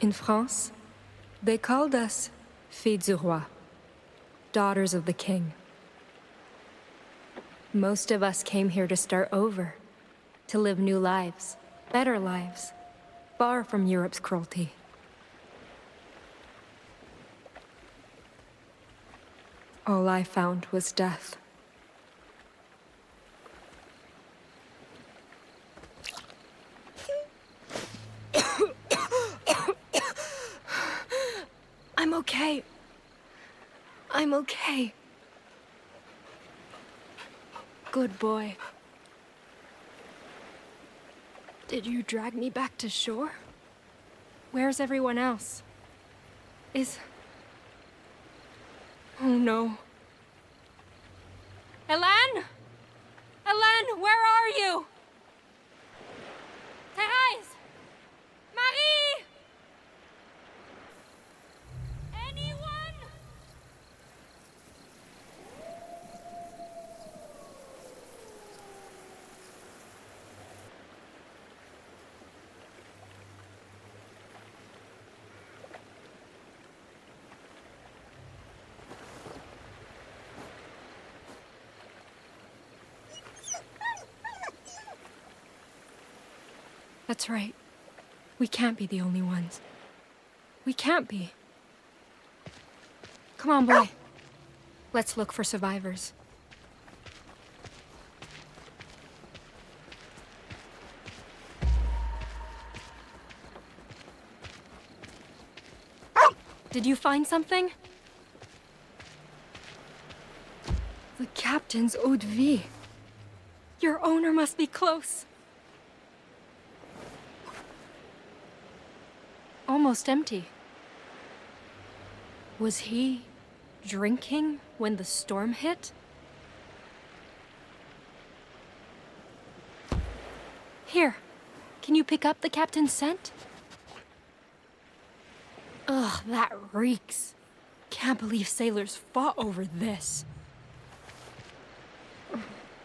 In France, they called us filles du roi, daughters of the king. Most of us came here to start over, to live new lives, better lives, far from Europe's cruelty. All I found was death. I'm okay. I'm okay. Good boy. Did you drag me back to shore? Where's everyone else? Oh no. Hélène? Hélène, where are you? Thérèse! Marie! Anyone? That's right. We can't be the only ones. We can't be. Come on, boy. Let's look for survivors. Did you find something? The captain's eau de vie. Your owner must be close. Almost empty. Was he drinking when the storm hit? Here, can you pick up the captain's scent? Ugh, that reeks. Can't believe sailors fought over this.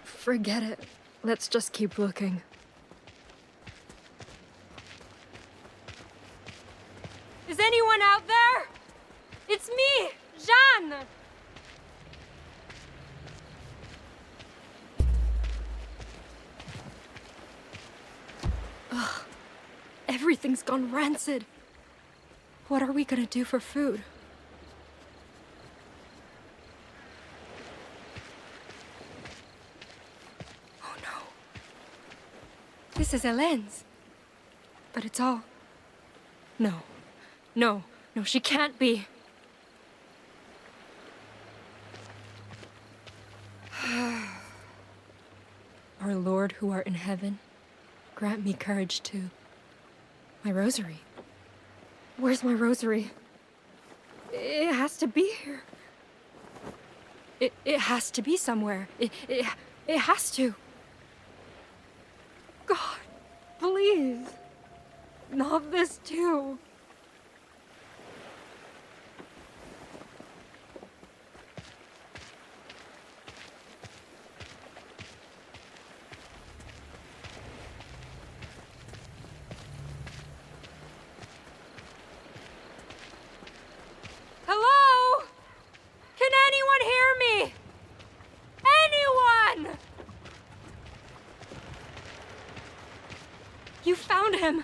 Forget it. Let's just keep looking. Is anyone out there? It's me, Jeanne! Ugh, everything's gone rancid. What are we gonna do for food? Oh no. This is Hélène's. But it's all... No. No, she can't be. Our Lord who art in heaven, grant me courage to... My rosary. Where's my rosary? It has to be here. It has to be somewhere. It has to. God, please. Not this too. Hello? Can anyone hear me? Anyone? You found him.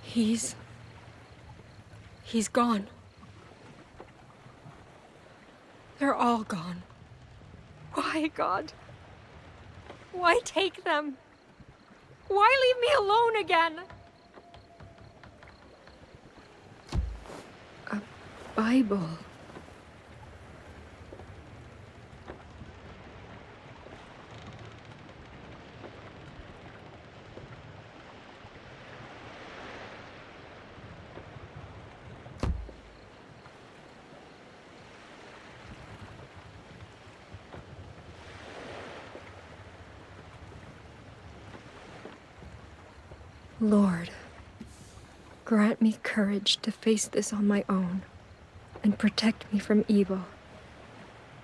He's gone. They're all gone. Why, God? Why take them? Why leave me alone again? A Bible. Lord, grant me courage to face this on my own and protect me from evil.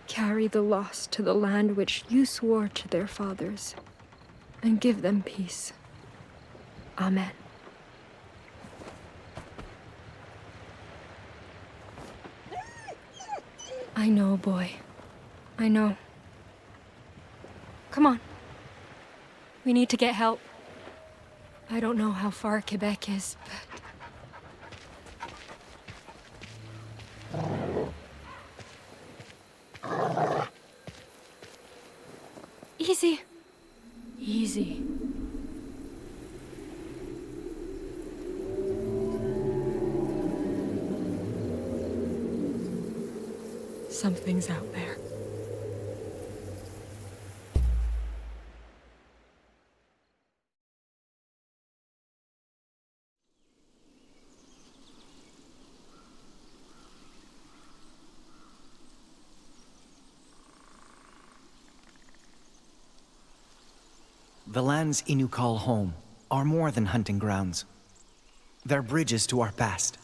Carry the lost to the land which you swore to their fathers, and give them peace. Amen. I know, boy. I know. Come on. We need to get help. I don't know how far Quebec is, but... Easy. Easy. Something's out there. The lands Innu call home are more than hunting grounds. They're bridges to our past.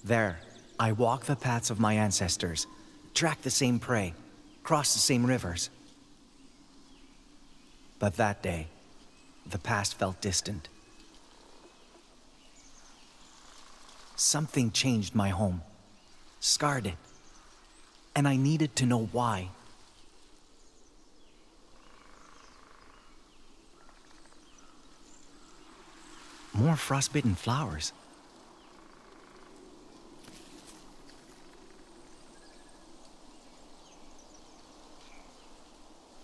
There, I walk the paths of my ancestors, track the same prey, cross the same rivers. But that day, the past felt distant. Something changed my home, scarred it, and I needed to know why. More frostbitten flowers.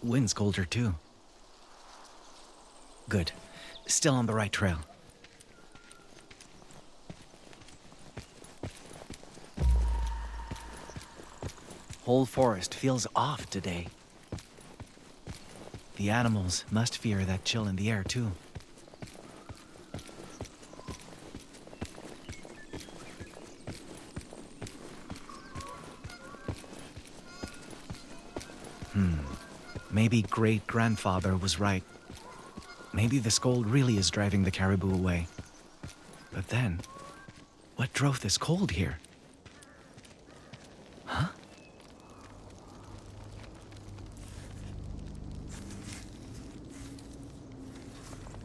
Wind's colder too. Good. Still on the right trail. Whole forest feels off today. The animals must fear that chill in the air too. Maybe great-grandfather was right. Maybe the cold really is driving the caribou away. But then, what drove this cold here? Huh?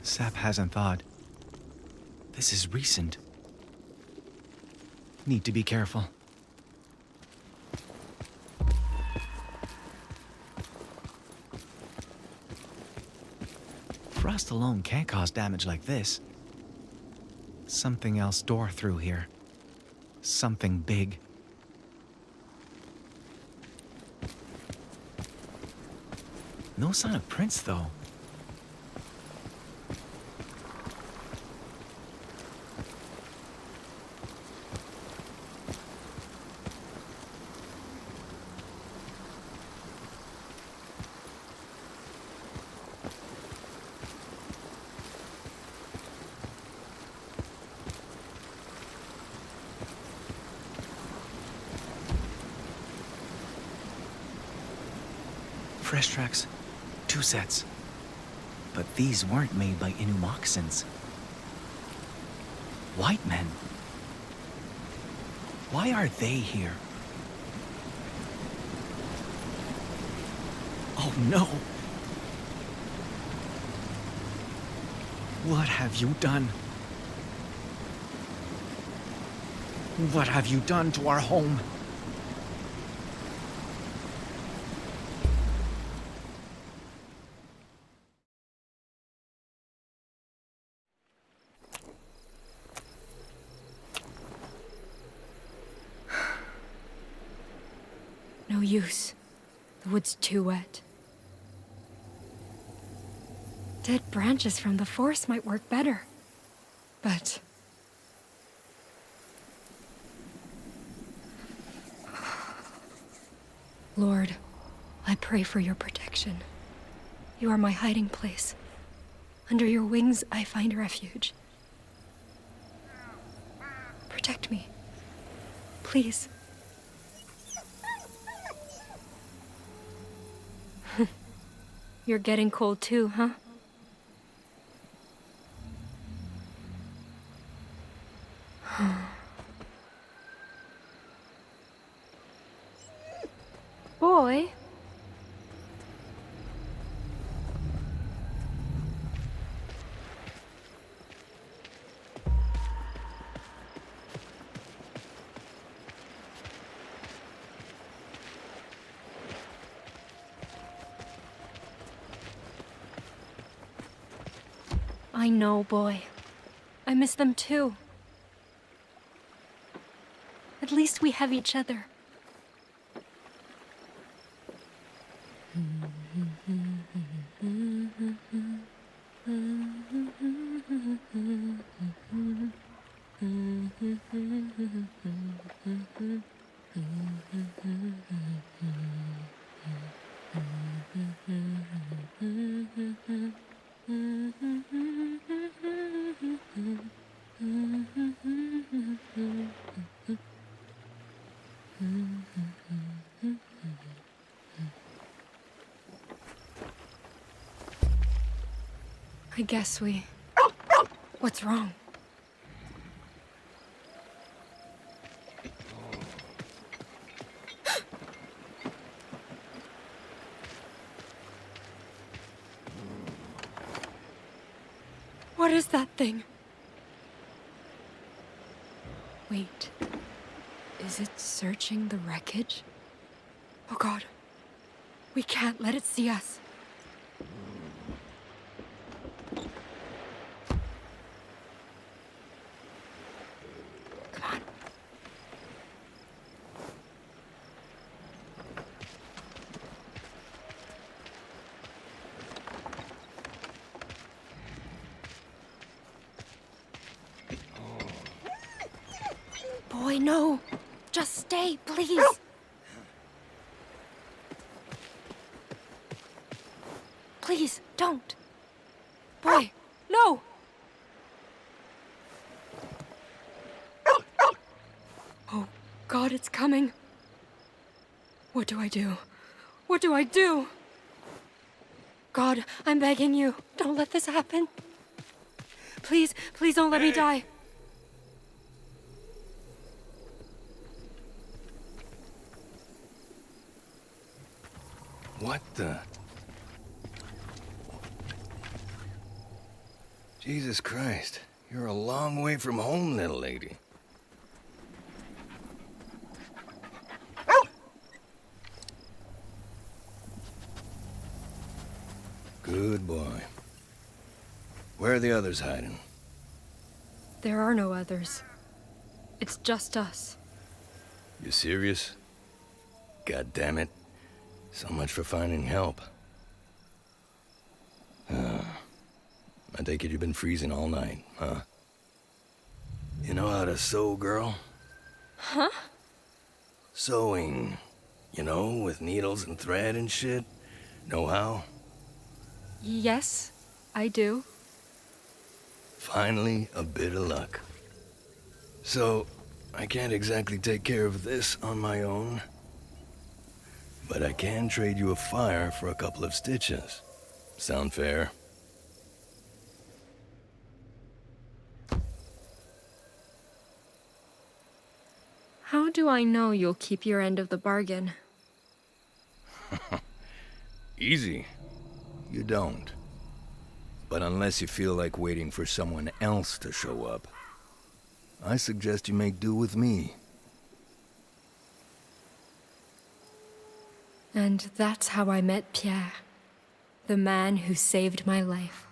Sap hasn't thawed. This is recent. Need to be careful. Frost alone can't cause damage like this. Something else tore through here. Something big. No sign of prints, though. Fresh tracks. 2 sets. But these weren't made by Innu moccasins. White men. Why are they here? Oh no! What have you done? What have you done to our home? No use. The wood's too wet. Dead branches from the forest might work better. But... Lord, I pray for your protection. You are my hiding place. Under your wings, I find refuge. Protect me. Please. You're getting cold too, huh? Boy, boy. I know, boy. I miss them too. At least we have each other. I guess we... What's wrong? What is that thing? Wait. Is it searching the wreckage? Oh God. We can't let it see us. Come on. Boy, no. Just stay, please. Please, don't. Boy, no! Oh, God, it's coming. What do I do? What do I do? God, I'm begging you, don't let this happen. Please, please don't let me die. What the? Jesus Christ, you're a long way from home, little lady. Good boy. Where are the others hiding? There are no others. It's just us. You serious? God damn it. So much for finding help. I take it you've been freezing all night, huh? You know how to sew, girl? Huh? Sewing. You know, with needles and thread and shit. Know how? Yes, I do. Finally, a bit of luck. So, I can't exactly take care of this on my own. But I can trade you a fire for a couple of stitches. Sound fair? How do I know you'll keep your end of the bargain? Easy. You don't. But unless you feel like waiting for someone else to show up, I suggest you make do with me. And that's how I met Pierre. The man who saved my life.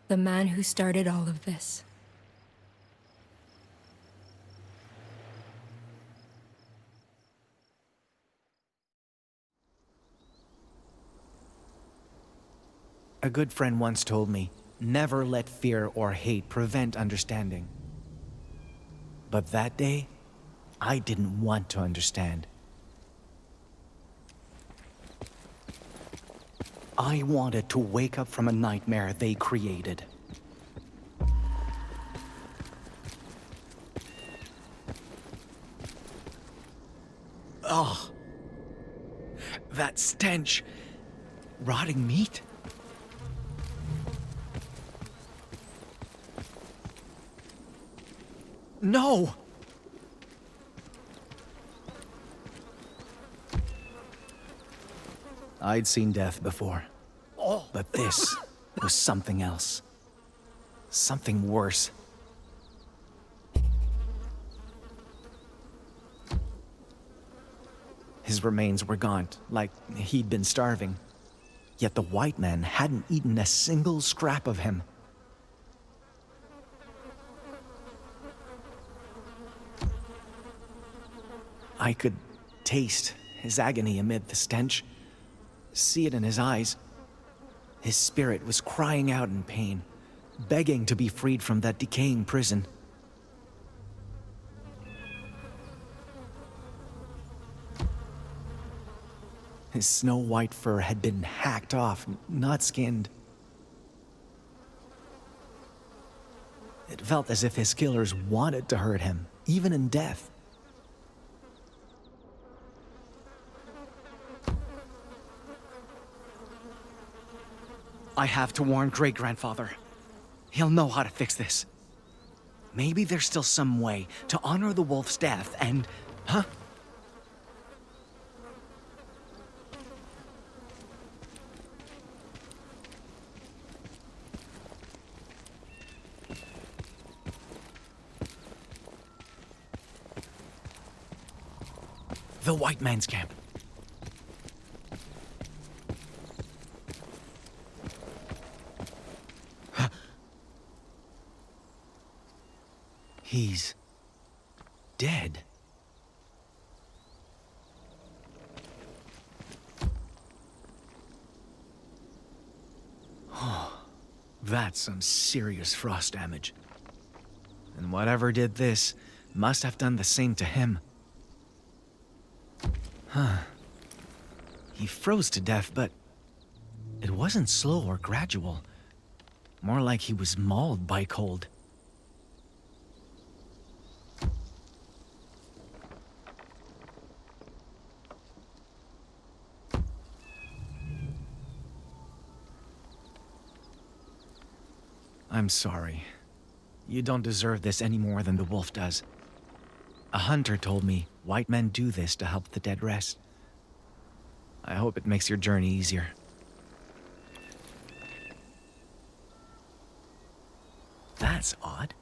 The man who started all of this. A good friend once told me, never let fear or hate prevent understanding. But that day, I didn't want to understand. I wanted to wake up from a nightmare they created. Ugh. That stench. Rotting meat? No! I'd seen death before. But this was something else. Something worse. His remains were gaunt, like he'd been starving. Yet the white man hadn't eaten a single scrap of him. I could taste his agony amid the stench, see it in his eyes. His spirit was crying out in pain, begging to be freed from that decaying prison. His snow-white fur had been hacked off, not skinned. It felt as if his killers wanted to hurt him, even in death. I have to warn great-grandfather. He'll know how to fix this. Maybe there's still some way to honor the wolf's death and... Huh? The white man's camp. He's dead. Oh, that's some serious frost damage. And whatever did this must have done the same to him. Huh. He froze to death, but it wasn't slow or gradual. More like he was mauled by cold. I'm sorry. You don't deserve this any more than the wolf does. A hunter told me white men do this to help the dead rest. I hope it makes your journey easier. That's odd.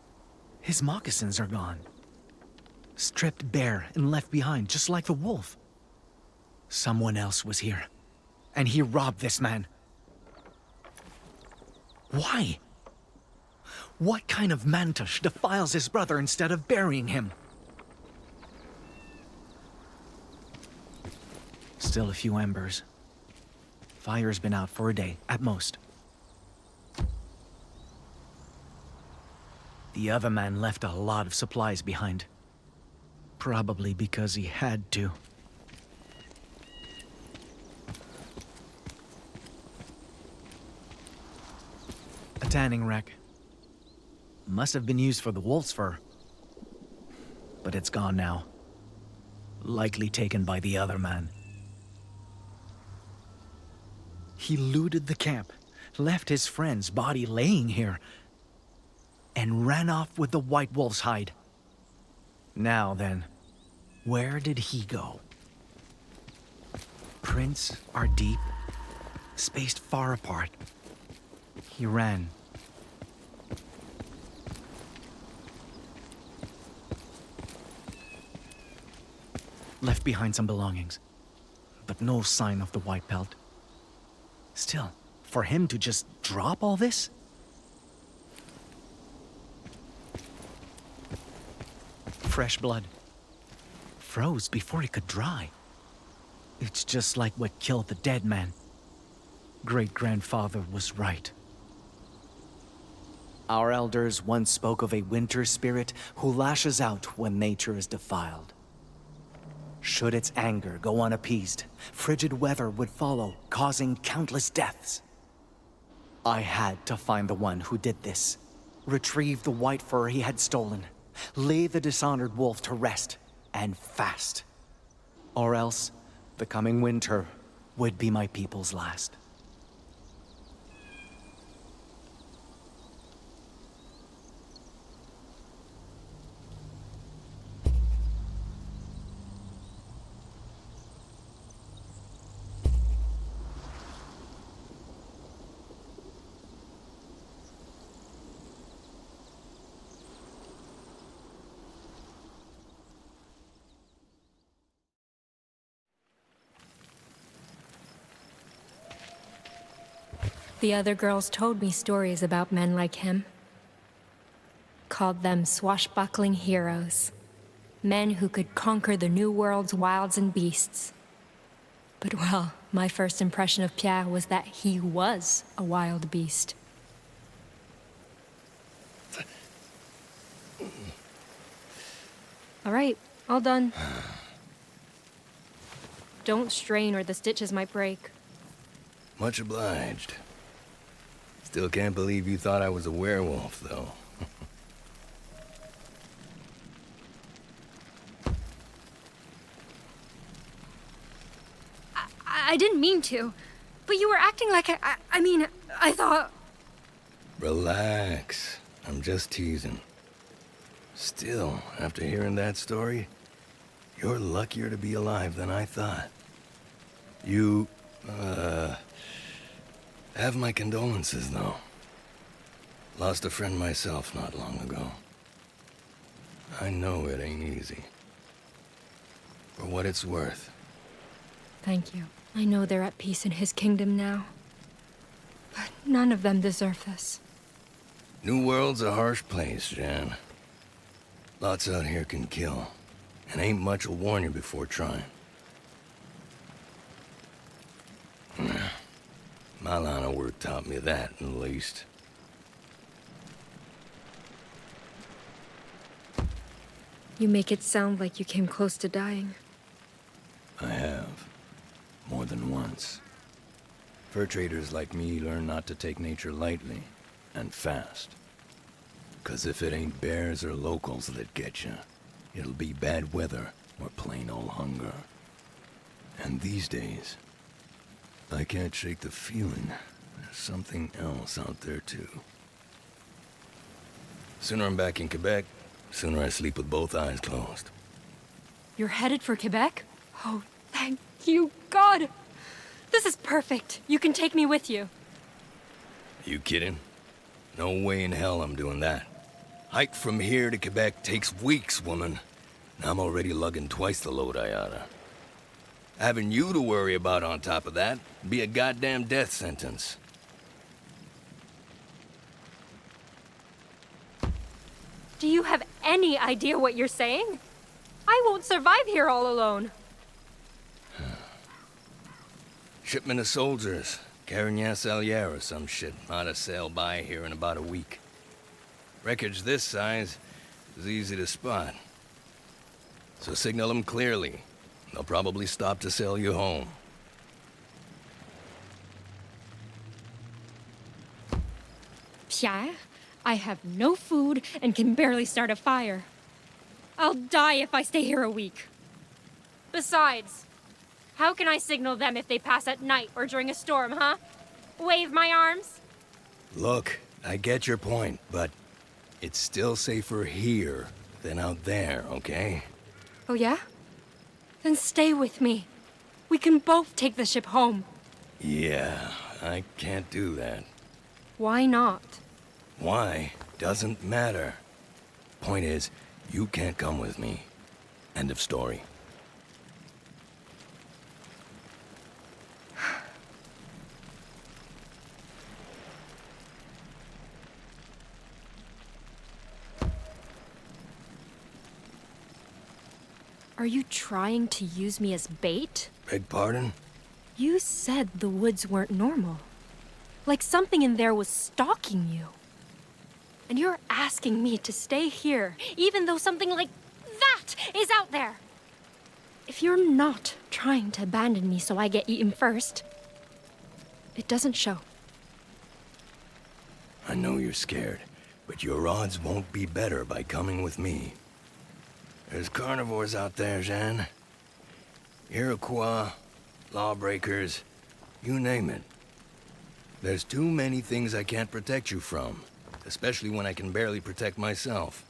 His moccasins are gone. Stripped bare and left behind, just like the wolf. Someone else was here, and he robbed this man. Why? What kind of mantush defiles his brother instead of burying him? Still a few embers. Fire's been out for a day, at most. The other man left a lot of supplies behind. Probably because he had to. A tanning rack. Must have been used for the wolf's fur. But it's gone now. Likely taken by the other man. He looted the camp, left his friend's body laying here, and ran off with the white wolf's hide. Now then, where did he go? Prints are deep, spaced far apart. He ran. Left behind some belongings, but no sign of the white pelt. Still, for him to just drop all this? Fresh blood. Froze before it could dry. It's just like what killed the dead man. Great-grandfather was right. Our elders once spoke of a winter spirit who lashes out when nature is defiled. Should its anger go unappeased, frigid weather would follow, causing countless deaths. I had to find the one who did this, retrieve the white fur he had stolen, lay the dishonored wolf to rest, and fast. Or else, the coming winter would be my people's last. The other girls told me stories about men like him. Called them swashbuckling heroes. Men who could conquer the New World's wilds and beasts. But well, my first impression of Pierre was that he was a wild beast. All right, all done. Don't strain or the stitches might break. Much obliged. Still can't believe you thought I was a werewolf, though. I didn't mean to, but you were acting like I mean, I thought... Relax. I'm just teasing. Still, after hearing that story, you're luckier to be alive than I thought. You, have my condolences, though. Lost a friend myself not long ago. I know it ain't easy. For what it's worth. Thank you. I know they're at peace in his kingdom now. But none of them deserve this. New World's a harsh place, Jeanne. Lots out here can kill, and ain't much will warn you before trying. My line of work taught me that, at least. You make it sound like you came close to dying. I have. More than once. Fur traders like me learn not to take nature lightly, and fast. 'Cause if it ain't bears or locals that get you, it'll be bad weather or plain old hunger. And these days, I can't shake the feeling there's something else out there too. Sooner I'm back in Quebec, sooner I sleep with both eyes closed. You're headed for Quebec? Oh, thank you, God! This is perfect. You can take me with you. You kidding? No way in hell I'm doing that. Hike from here to Quebec takes weeks, woman. And I'm already lugging twice the load I oughta. Having you to worry about on top of that would be a goddamn death sentence. Do you have any idea what you're saying? I won't survive here all alone. Shipment of soldiers, Carignan Salière or some shit, ought to sail by here in about a week. Wreckage this size is easy to spot. So signal them clearly. They'll probably stop to sail you home. Pierre, I have no food and can barely start a fire. I'll die if I stay here a week. Besides, how can I signal them if they pass at night or during a storm, huh? Wave my arms? Look, I get your point, but it's still safer here than out there, okay? Oh yeah? Then stay with me. We can both take the ship home. Yeah, I can't do that. Why not? Why doesn't matter. Point is, you can't come with me. End of story. Are you trying to use me as bait? Beg pardon? You said the woods weren't normal. Like something in there was stalking you. And you're asking me to stay here, even though something like that is out there. If you're not trying to abandon me so I get eaten first, it doesn't show. I know you're scared, but your odds won't be better by coming with me. There's carnivores out there, Jeanne. Iroquois, lawbreakers, you name it. There's too many things I can't protect you from, especially when I can barely protect myself.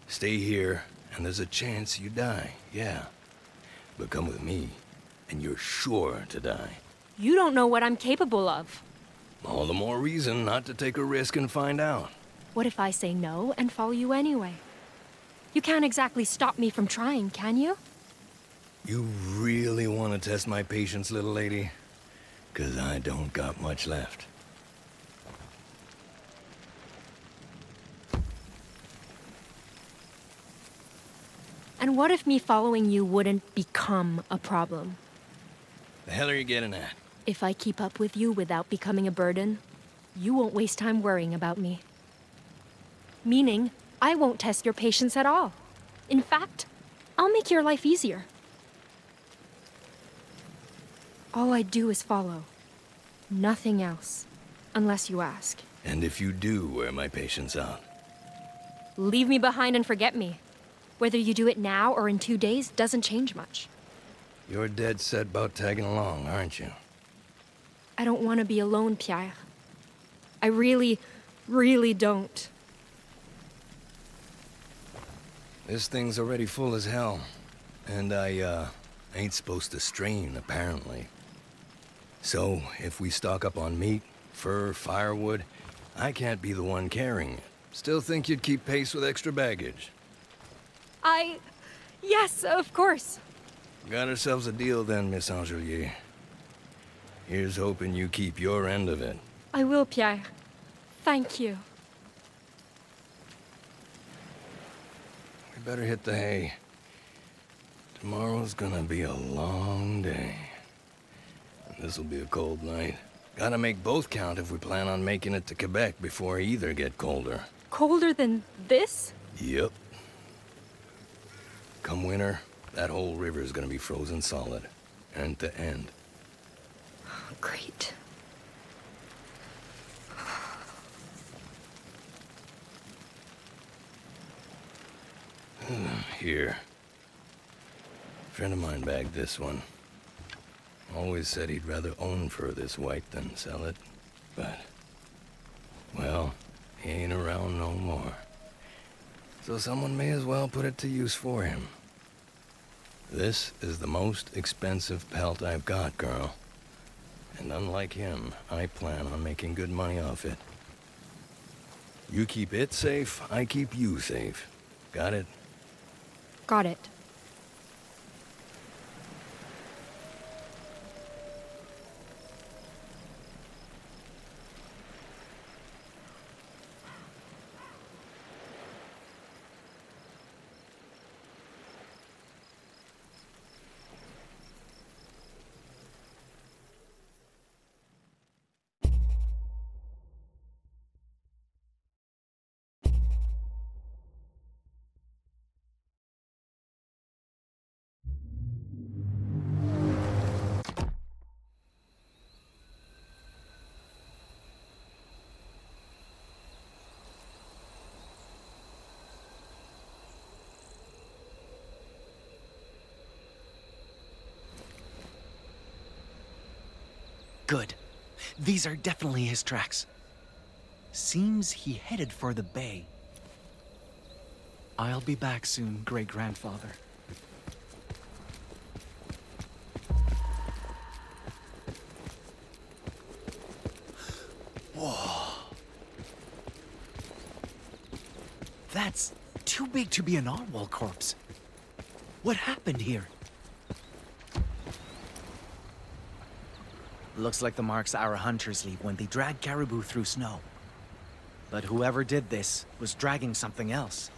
Stay here, and there's a chance you die, yeah. But come with me, and you're sure to die. You don't know what I'm capable of. All the more reason not to take a risk and find out. What if I say no and follow you anyway? You can't exactly stop me from trying, can you? You really want to test my patience, little lady? 'Cause I don't got much left. And what if me following you wouldn't become a problem? The hell are you getting at? If I keep up with you without becoming a burden, you won't waste time worrying about me. Meaning, I won't test your patience at all. In fact, I'll make your life easier. All I do is follow. Nothing else. Unless you ask. And if you do wear my patience out? Leave me behind and forget me. Whether you do it now or in 2 days doesn't change much. You're dead set about tagging along, aren't you? I don't want to be alone, Pierre. I really, really don't. This thing's already full as hell. And I, ain't supposed to strain, apparently. So, if we stock up on meat, fur, firewood, I can't be the one carrying it. Still think you'd keep pace with extra baggage? Yes, of course. Got ourselves a deal then, Miss Angelier. Here's hoping you keep your end of it. I will, Pierre. Thank you. We better hit the hay. Tomorrow's gonna be a long day. And this'll be a cold night. Gotta make both count if we plan on making it to Quebec before either get colder. Colder than this? Yep. Come winter, that whole river's gonna be frozen solid. End to end. Great. Here. Friend of mine bagged this one. Always said he'd rather own fur this white than sell it. But, well, he ain't around no more. So someone may as well put it to use for him. This is the most expensive pelt I've got, girl. And unlike him, I plan on making good money off it. You keep it safe, I keep you safe. Got it? Got it. Good. These are definitely his tracks. Seems he headed for the bay. I'll be back soon, great-grandfather. Whoa. That's too big to be an narwhal corpse. What happened here? Looks like the marks our hunters leave when they drag caribou through snow. But whoever did this was dragging something else.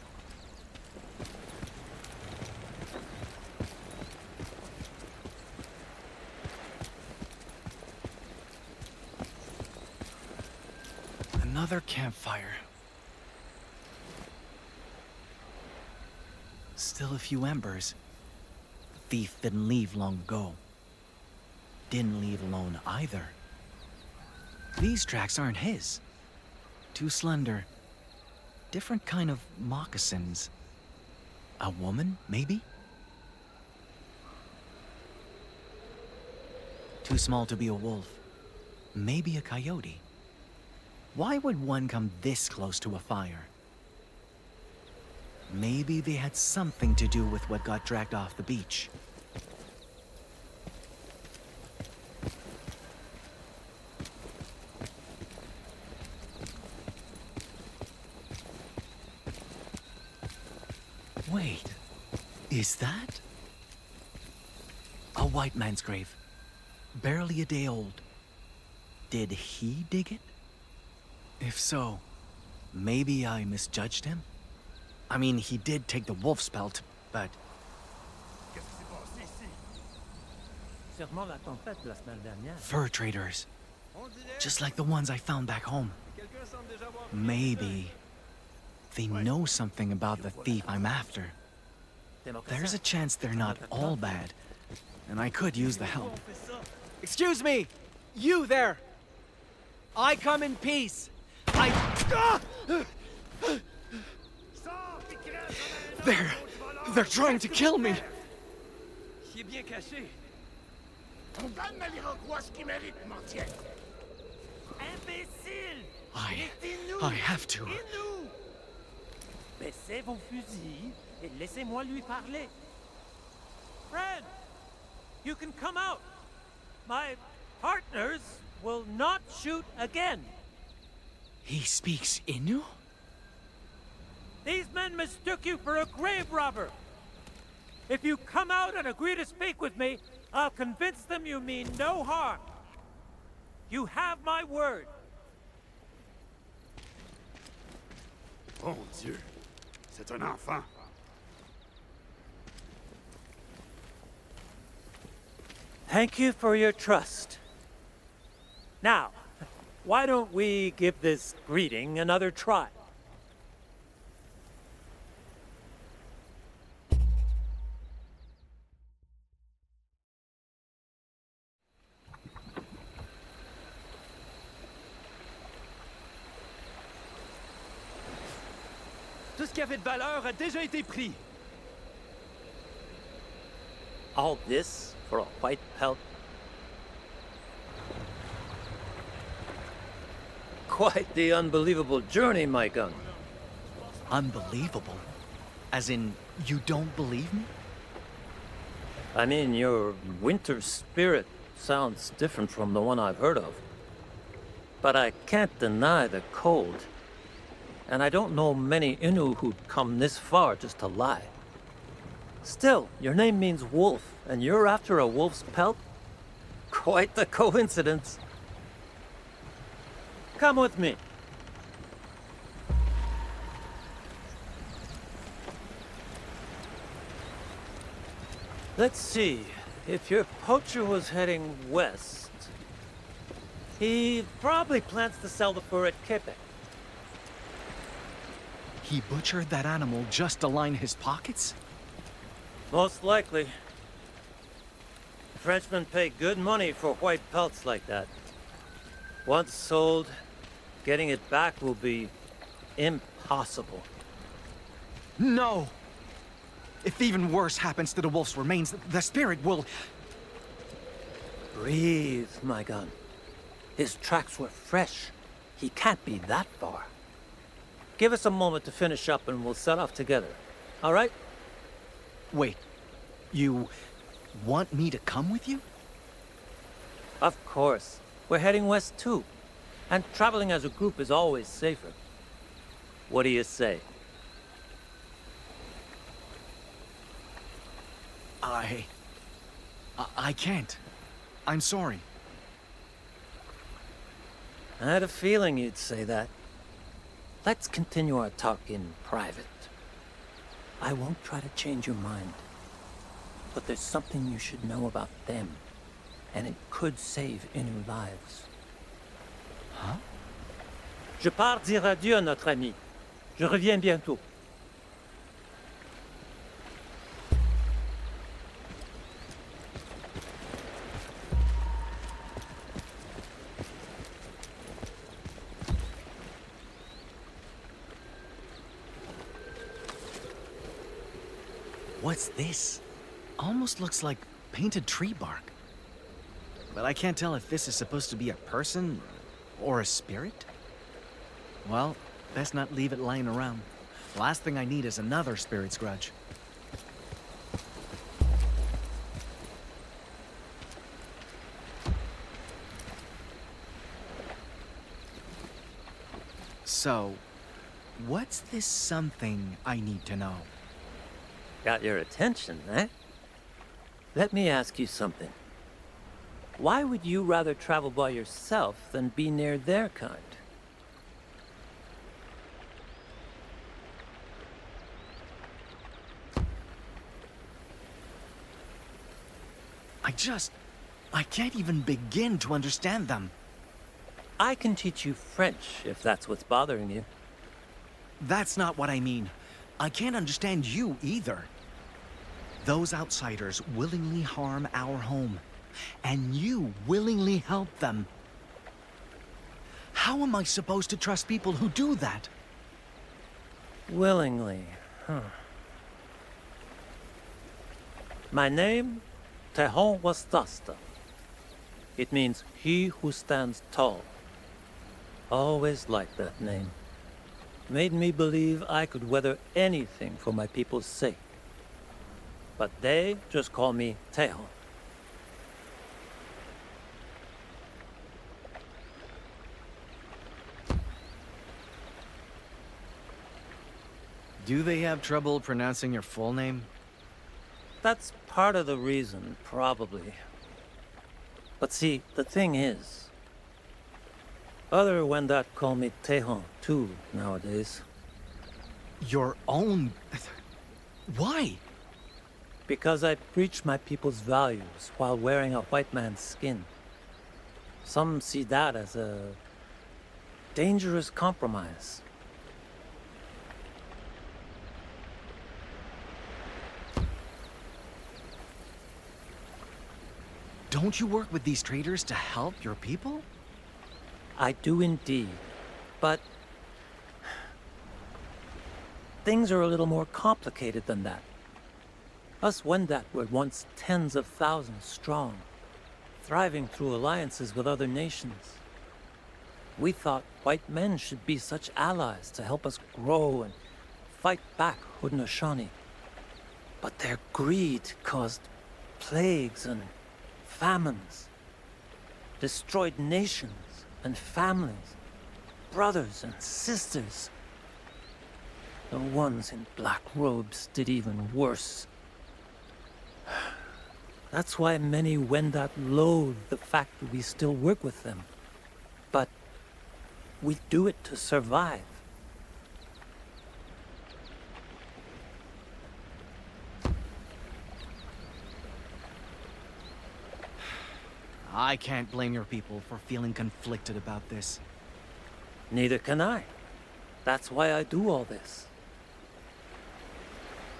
Another campfire. Still a few embers. The thief didn't leave long ago. Didn't leave alone either. These tracks aren't his. Too slender. Different kind of moccasins. A woman, maybe? Too small to be a wolf. Maybe a coyote. Why would one come this close to a fire? Maybe they had something to do with what got dragged off the beach. Wait, is that? A white man's grave. Barely a day old. Did he dig it? If so, maybe I misjudged him? I mean, he did take the wolf's pelt, but Sûrement la tempête la semaine dernière. Fur traders. Just like the ones I found back home. Maybe they know something about the thief I'm after. There's a chance they're not all bad, and I could use the help. Excuse me! You there! I come in peace! They're trying to kill me! Qui est bien caché. On donne à l'Iroquois ce qu'il mérite, mendiant. Imbécile! I have to. Innu! Baissez vos fusils et laissez-moi lui parler. Friend, you can come out. My partners will not shoot again. He speaks Innu? These men mistook you for a grave robber. If you come out and agree to speak with me, I'll convince them you mean no harm. You have my word. Bon Dieu, c'est un enfant. Thank you for your trust. Now, why don't we give this greeting another try? Tout ce qui avait de valeur a déjà été pris. All this for a white pelt? Quite the unbelievable journey, Maikan. Unbelievable? As in, you don't believe me? I mean, your winter spirit sounds different from the one I've heard of. But I can't deny the cold. And I don't know many Innu who'd come this far just to lie. Still, your name means wolf, and you're after a wolf's pelt? Quite the coincidence. Come with me. Let's see. If your poacher was heading west, he probably plans to sell the fur at Quebec. He butchered that animal just to line his pockets? Most likely. Frenchmen pay good money for white pelts like that. Once sold, getting it back will be impossible. No! If even worse happens to the wolf's remains, the spirit will... Breathe, Maikan. His tracks were fresh. He can't be that far. Give us a moment to finish up and we'll set off together. All right? Wait, you want me to come with you? Of course. We're heading west too. And traveling as a group is always safer. What do you say? I can't. I'm sorry. I had a feeling you'd say that. Let's continue our talk in private. I won't try to change your mind. But there's something you should know about them. And it could save Innu lives. Huh? Je pars dire adieu à notre ami. Je reviens bientôt. What's this? Almost looks like painted tree bark. But I can't tell if this is supposed to be a person or a spirit. Well, best not leave it lying around. Last thing I need is another spirit's grudge. So, what's this something I need to know? Got your attention, eh? Let me ask you something. Why would you rather travel by yourself than be near their kind? I just... I can't even begin to understand them. I can teach you French if that's what's bothering you. That's not what I mean. I can't understand you either. Those outsiders willingly harm our home, and you willingly help them. How am I supposed to trust people who do that? Willingly, huh? My name, THECLUBMASTER. It means he who stands tall. Always liked that name. Made me believe I could weather anything for my people's sake. But they just call me Teho. Do they have trouble pronouncing your full name? That's part of the reason, probably. But see, the thing is, other Wendat call me Teho too nowadays. Your own... Why? Because I preach my people's values while wearing a white man's skin. Some see that as a dangerous compromise. Don't you work with these traders to help your people? I do indeed, but things are a little more complicated than that. Us Wendat were once tens of thousands strong, thriving through alliances with other nations. We thought white men should be such allies to help us grow and fight back Haudenosaunee. But their greed caused plagues and famines, destroyed nations and families, brothers and sisters. The ones in black robes did even worse. That's why many Wendat loathe the fact that we still work with them. But we do it to survive. I can't blame your people for feeling conflicted about this. Neither can I. That's why I do all this.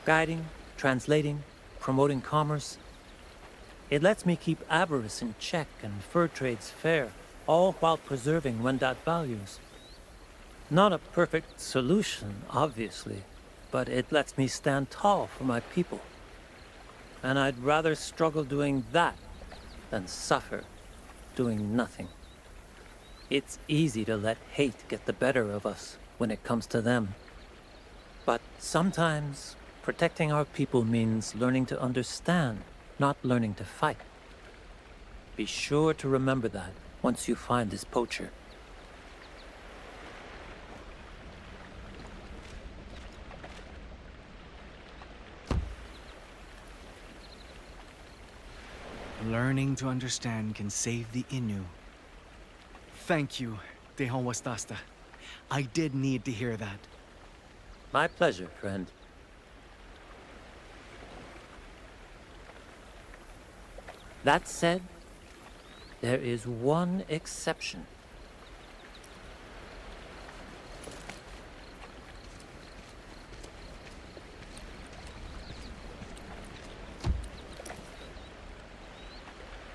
Guiding, translating, promoting commerce. It lets me keep avarice in check and fur trades fair, all while preserving Wendat values. Not a perfect solution, obviously, but it lets me stand tall for my people. And I'd rather struggle doing that than suffer doing nothing. It's easy to let hate get the better of us when it comes to them. But sometimes protecting our people means learning to understand, not learning to fight. Be sure to remember that once you find this poacher. Learning to understand can save the Innu. Thank you, THECLUBMASTER. I did need to hear that. My pleasure, friend. That said, there is one exception.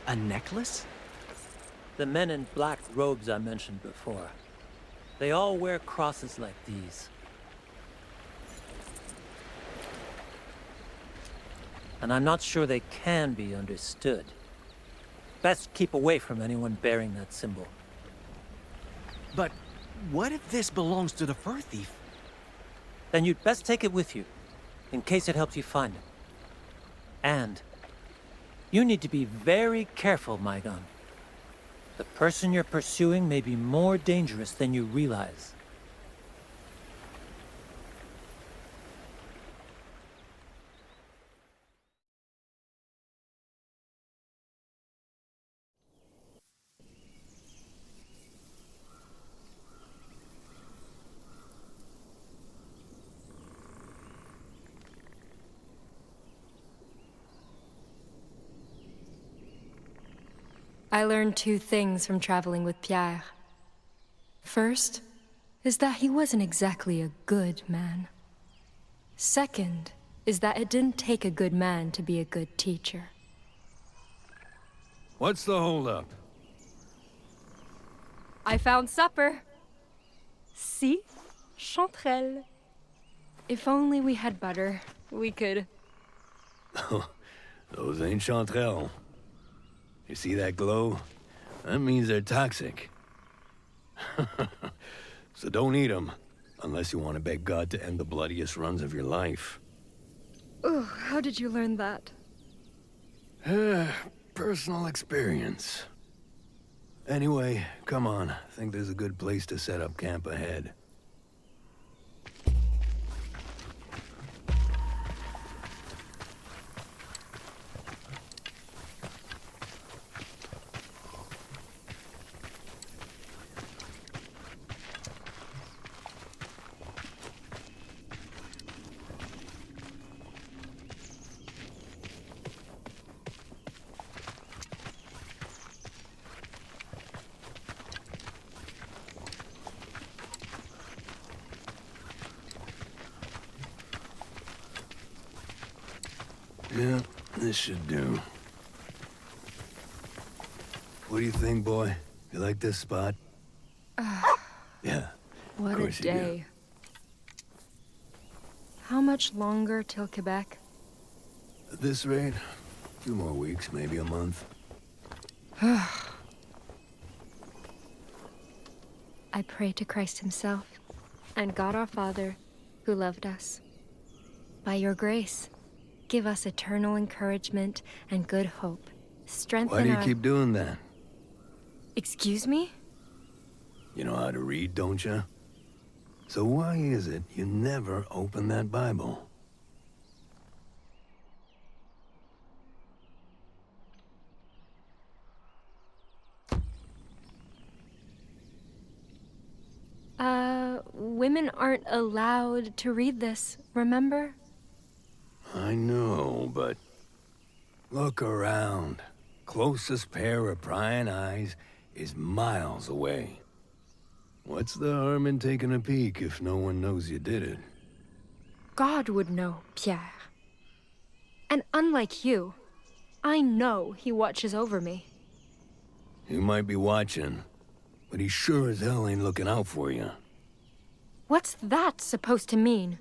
A necklace? The men in black robes I mentioned before. They all wear crosses like these. And I'm not sure they can be understood. Best keep away from anyone bearing that symbol. But what if this belongs to the fur thief? Then you'd best take it with you, in case it helps you find it. And you need to be very careful, Maikan. The person you're pursuing may be more dangerous than you realize. I learned two things from traveling with Pierre. First, is that he wasn't exactly a good man. Second, is that it didn't take a good man to be a good teacher. What's the holdup? I found supper. See? Chanterelle. If only we had butter, we could... Those ain't chanterelles. You see that glow? That means they're toxic. So don't eat them, unless you want to beg God to end the bloodiest runs of your life. Oh, how did you learn that? Personal experience. Anyway, come on. I think there's a good place to set up camp ahead. Yeah, this should do. What do you think, boy? You like this spot? Yeah. What Of a course you do. day. How much longer till Quebec? At this rate, a few more weeks, maybe a month. I pray to Christ himself and God our Father, who loved us. By your grace, give us eternal encouragement and good hope. Strengthen Why do you our... keep doing that? Excuse me? You know how to read, don't you? So why is it you never open that Bible? Women aren't allowed to read this, remember? I know, but... Look around. Closest pair of prying eyes is miles away. What's the harm in taking a peek if no one knows you did it? God would know, Pierre. And unlike you, I know he watches over me. He might be watching, but he sure as hell ain't looking out for you. What's that supposed to mean?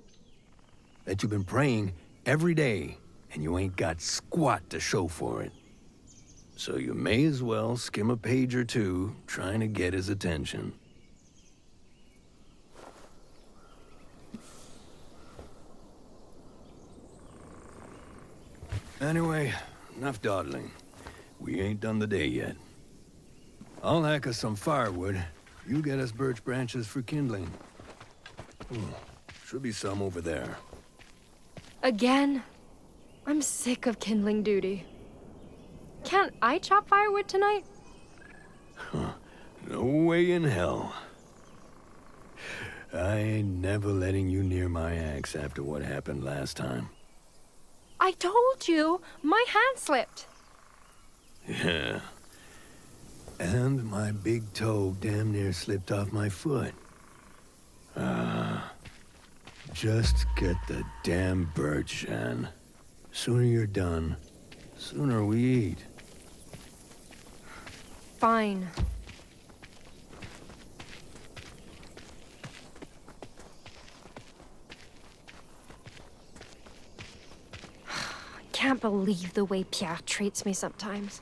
That you've been praying every day, and you ain't got squat to show for it. So you may as well skim a page or two, trying to get his attention. Anyway, enough dawdling. We ain't done the day yet. I'll hack us some firewood. You get us birch branches for kindling. Should be some over there. Again? I'm sick of kindling duty. Can't I chop firewood tonight? No way in hell. I ain't never letting you near my axe after what happened last time. I told you, my hand slipped. Yeah. And my big toe damn near slipped off my foot. Just get the damn birch, Jeanne. Sooner you're done, sooner we eat. Fine. I can't believe the way Pierre treats me sometimes.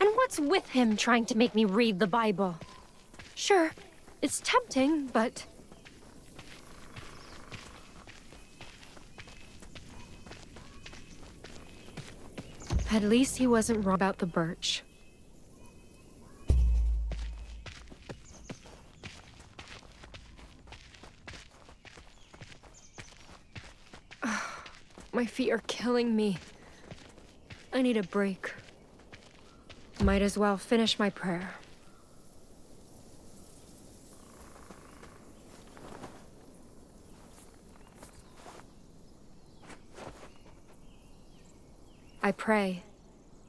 And what's with him trying to make me read the Bible? Sure, it's tempting, but... At least he wasn't wrong about the birch. My feet are killing me. I need a break. Might as well finish my prayer. I pray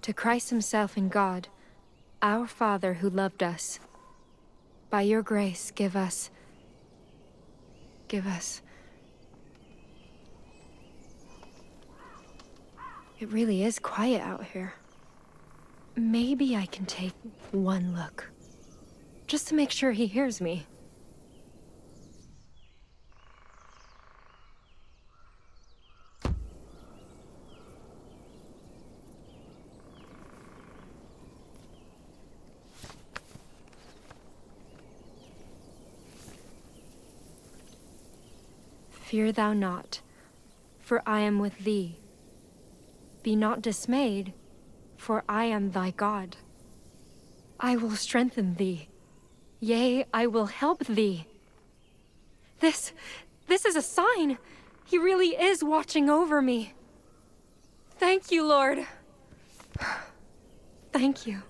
to Christ himself and God, Our Father who loved us, by your grace, give us... It really is quiet out here. Maybe I can take one look, just to make sure he hears me. Fear thou not, for I am with thee. Be not dismayed, for I am thy God. I will strengthen thee. Yea, I will help thee. This is a sign. He really is watching over me. Thank you, Lord. Thank you.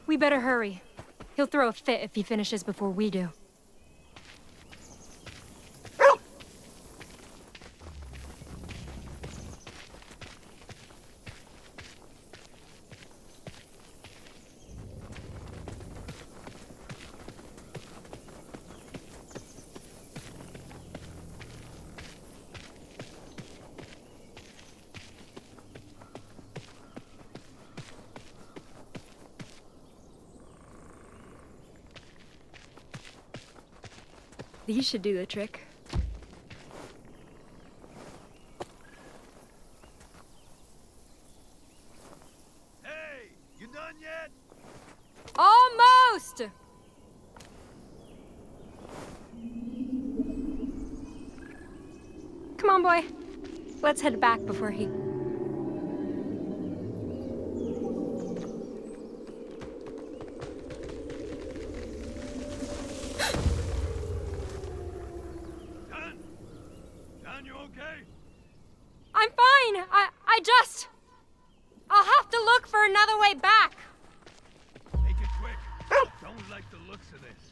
We better hurry. He'll throw a fit if he finishes before we do. These should do the trick. Hey, you done yet? Almost! Come on, boy. Let's head back before he... Jeanne, you okay? I'm fine! I'll have to look for another way back! Make it quick. Don't like the looks of this.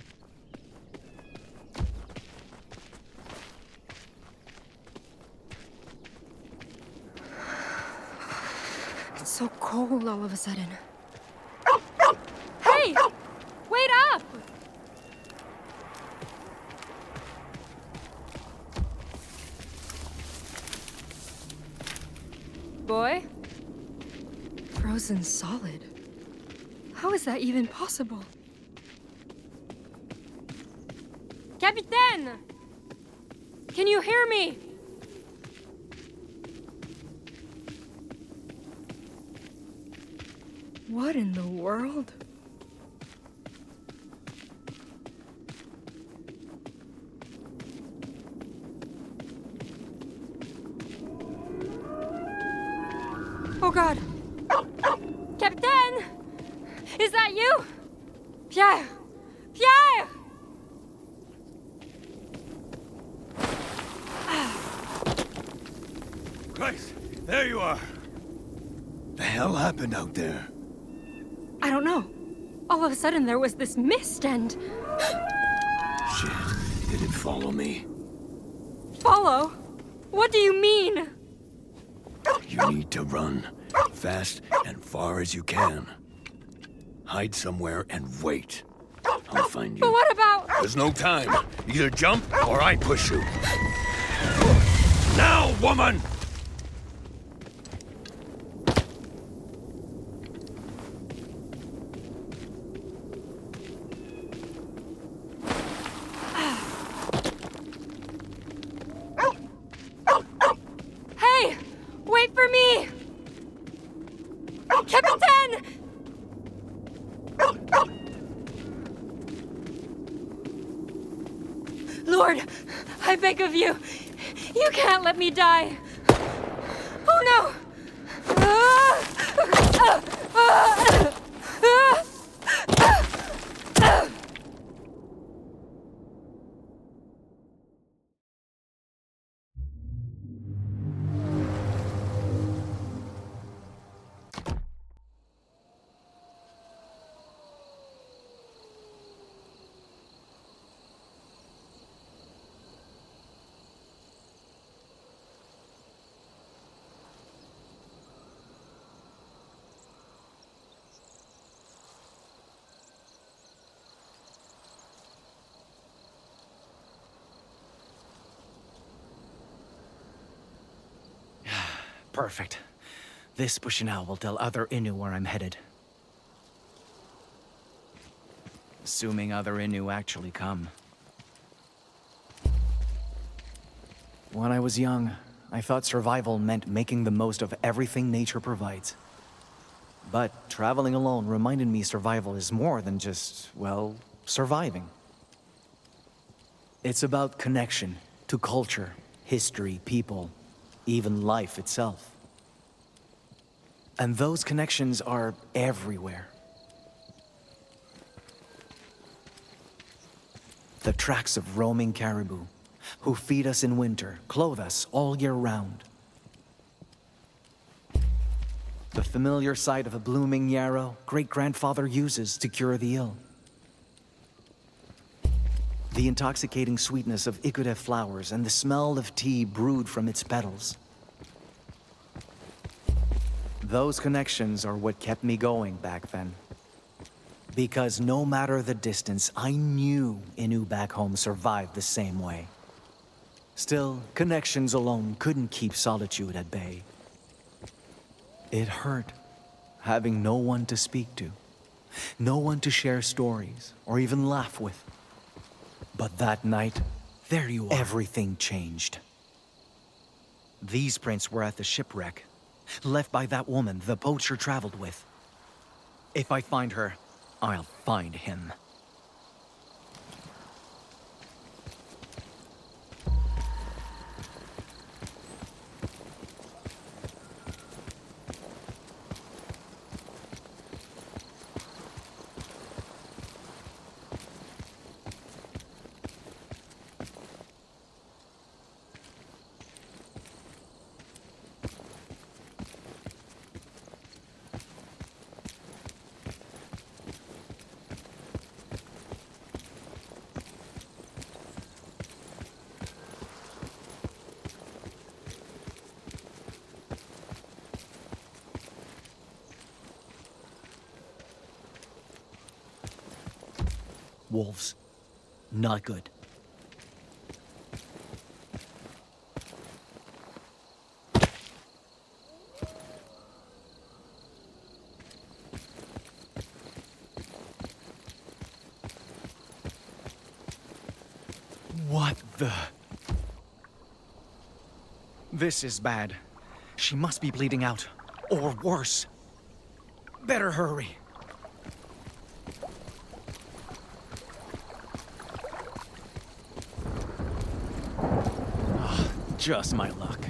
It's so cold all of a sudden. Hey! Wait up! Boy? Frozen solid. How is that even possible? Capitaine! Can you hear me? What in the world? Oh God! Capitaine! Is that you? Pierre! Pierre! Christ, there you are. The hell happened out there? I don't know. All of a sudden there was this mist and... Shit, did it follow me? Follow? What do you mean? You need to run. Fast and far as you can. Hide somewhere and wait. I'll find you. But what about... There's no time. Either jump or I push you. Now, woman! Hey! Wait for me! Capitaine! Lord, I beg of you, you can't let me die. Oh no! Perfect. This pushing out will tell other Innu where I'm headed. Assuming other Innu actually come. When I was young, I thought survival meant making the most of everything nature provides. But traveling alone reminded me survival is more than just, well, surviving. It's about connection to culture, history, people, even life itself. And those connections are everywhere. The tracks of roaming caribou, who feed us in winter, clothe us all year round. The familiar sight of a blooming yarrow great-grandfather uses to cure the ill. The intoxicating sweetness of ikude flowers and the smell of tea brewed from its petals. Those connections are what kept me going back then. Because no matter the distance, I knew Innu back home survived the same way. Still, connections alone couldn't keep solitude at bay. It hurt, having no one to speak to, no one to share stories or even laugh with. But that night, there you are. Everything changed. These prints were at the shipwreck, left by that woman the poacher traveled with. If I find her, I'll find him. Wolves. Not good. What the? This is bad. She must be bleeding out. Or worse. Better hurry. Just my luck.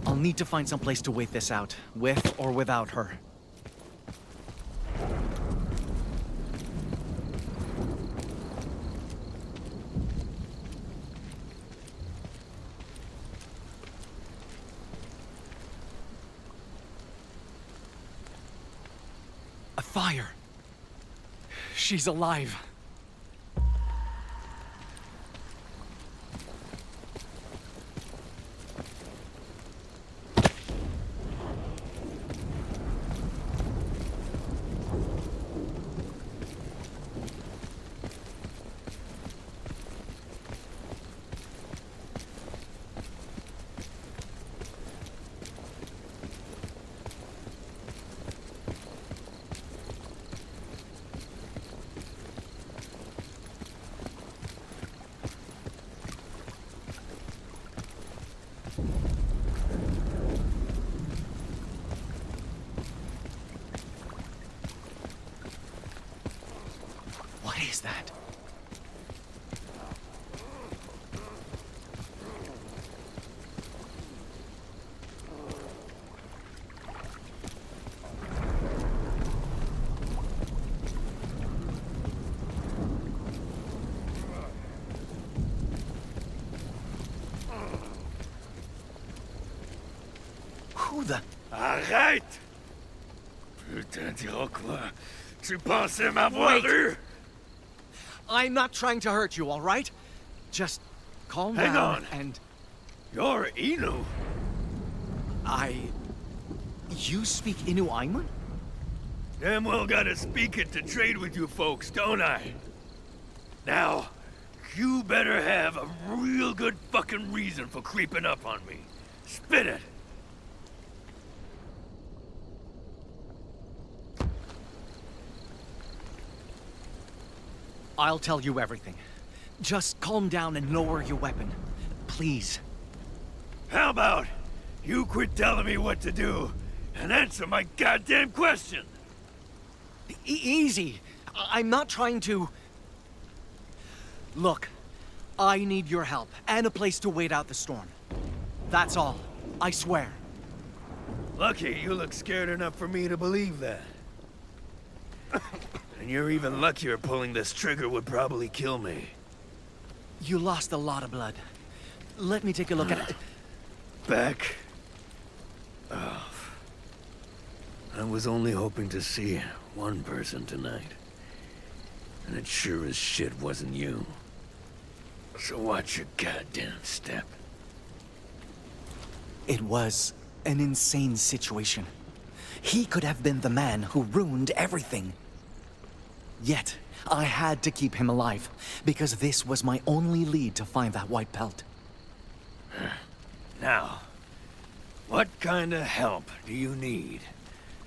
I'll need to find some place to wait this out, with or without her. A fire! She's alive. What is that? Who the... Arrête! Putain d'Iroquois, tu pensais m'avoir eu? I'm not trying to hurt you, all right? Just calm Hang down on. and... You're Innu. You speak Innu Aimun? Damn well gotta speak it to trade with you folks, don't I? Now, you better have a real good fucking reason for creeping up on me. Spit it! I'll tell you everything. Just calm down and lower your weapon. Please. How about you quit telling me what to do and answer my goddamn question? Easy. I'm not trying to... Look, I need your help and a place to wait out the storm. That's all. I swear. Lucky you look scared enough for me to believe that. And you're even luckier pulling this trigger would probably kill me. You lost a lot of blood. Let me take a look at it. Back off. I was only hoping to see one person tonight. And it sure as shit wasn't you. So watch your goddamn step. It was an insane situation. He could have been the man who ruined everything. Yet, I had to keep him alive, because this was my only lead to find that white pelt. Now, what kind of help do you need?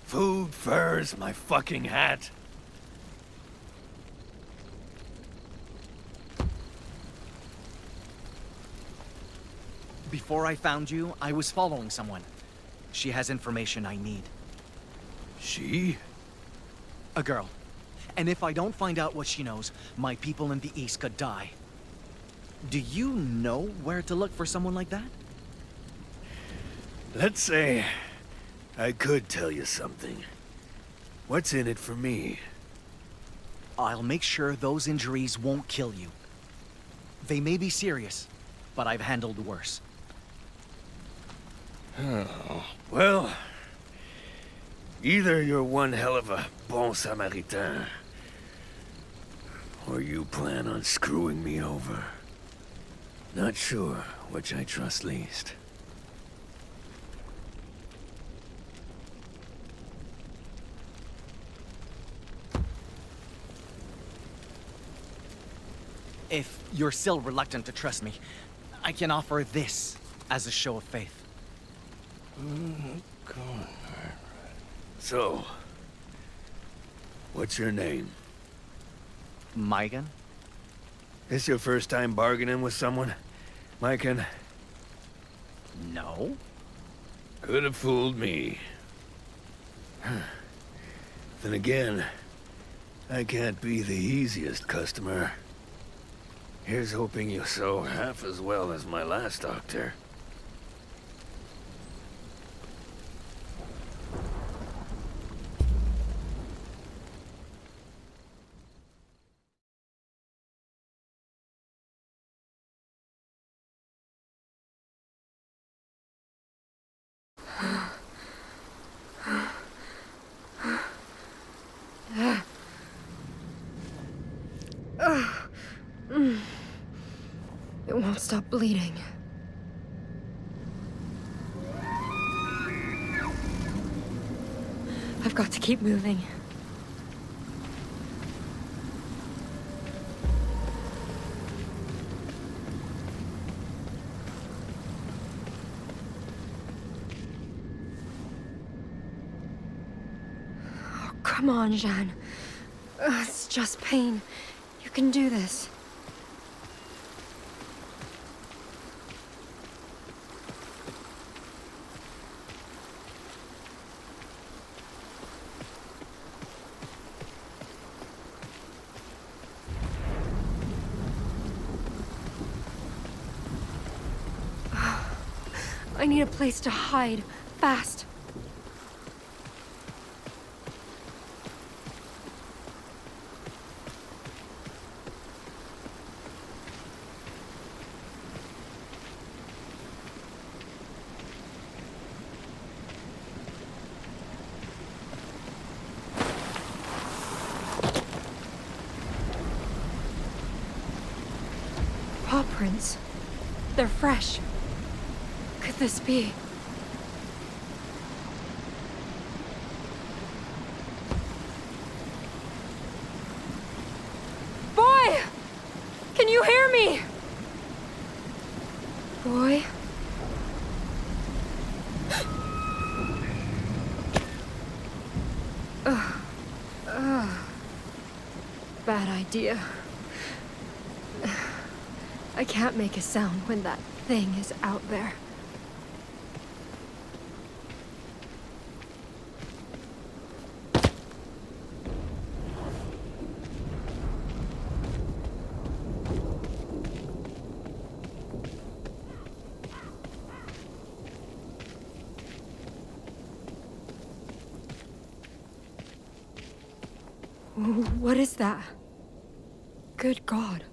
Food, furs, my fucking hat? Before I found you, I was following someone. She has information I need. She? A girl. And if I don't find out what she knows, my people in the East could die. Do you know where to look for someone like that? Let's say I could tell you something. What's in it for me? I'll make sure those injuries won't kill you. They may be serious, but I've handled worse. Oh, well, either you're one hell of a bon Samaritain, or you plan on screwing me over. Not sure which I trust least. If you're still reluctant to trust me, I can offer this as a show of faith. So, what's your name? Maikan? This your first time bargaining with someone, Maikan? No. Could have fooled me. Then again, I can't be the easiest customer. Here's hoping you sew half as well as my last doctor. It won't stop bleeding. I've got to keep moving. Oh, come on, Jeanne. It's just pain. You can do this. I need a place to hide, fast. Paw prints. They're fresh. Could this be? Boy! Can you hear me? Boy? Bad idea. I can't make a sound when that thing is out there. What is that? Good God.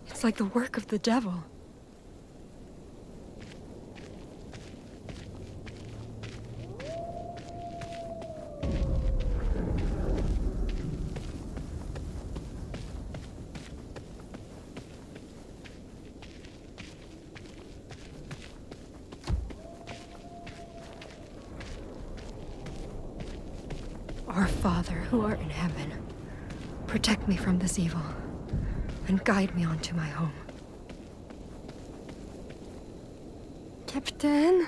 It's like the work of the devil. Our Father, who art in heaven, protect me from this evil, and guide me onto my home. Captain?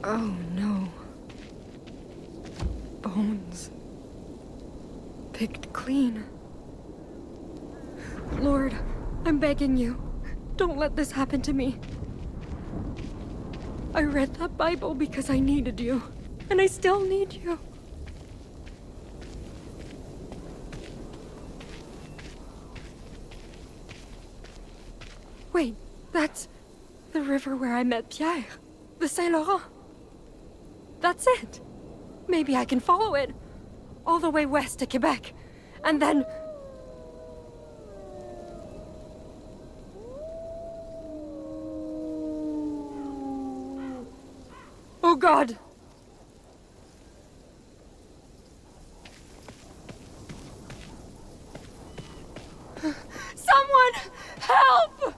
Oh no. Bones. Picked clean. Lord, I'm begging you, don't let this happen to me. I read that Bible because I needed you, and I still need you. Wait, that's the river where I met Pierre, the Saint Laurent. That's it. Maybe I can follow it all the way west to Quebec, and then... Oh God! Someone! Help!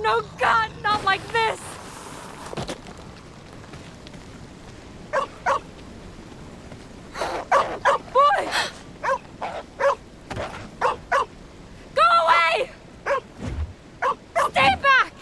No, God, not like this! Boy! Go away! Stay back!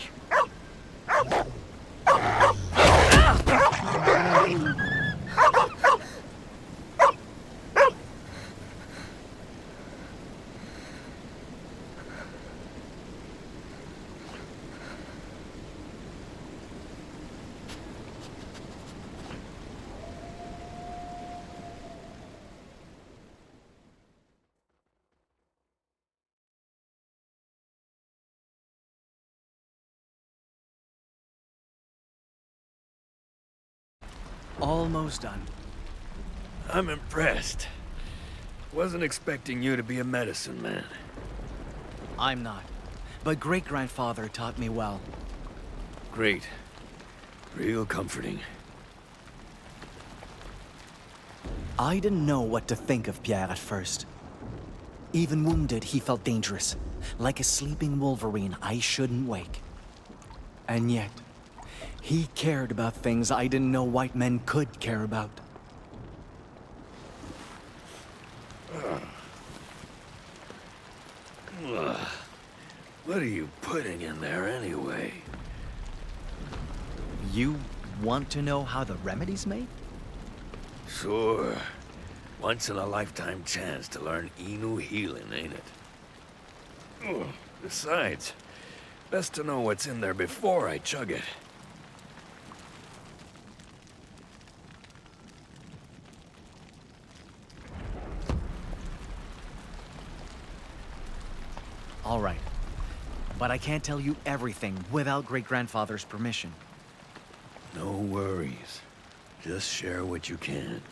Almost done. I'm impressed. Wasn't expecting you to be a medicine man. I'm not. But great-grandfather taught me well. Great. Real comforting. I didn't know what to think of Pierre at first. Even wounded, he felt dangerous. Like a sleeping Wolverine I shouldn't wake. And yet, he cared about things I didn't know white men could care about. What are you putting in there anyway? You want to know how the remedy's made? Sure. Once-in-a-lifetime chance to learn Innu healing, ain't it? Besides, best to know what's in there before I chug it. All right. But I can't tell you everything without great-grandfather's permission. No worries. Just share what you can.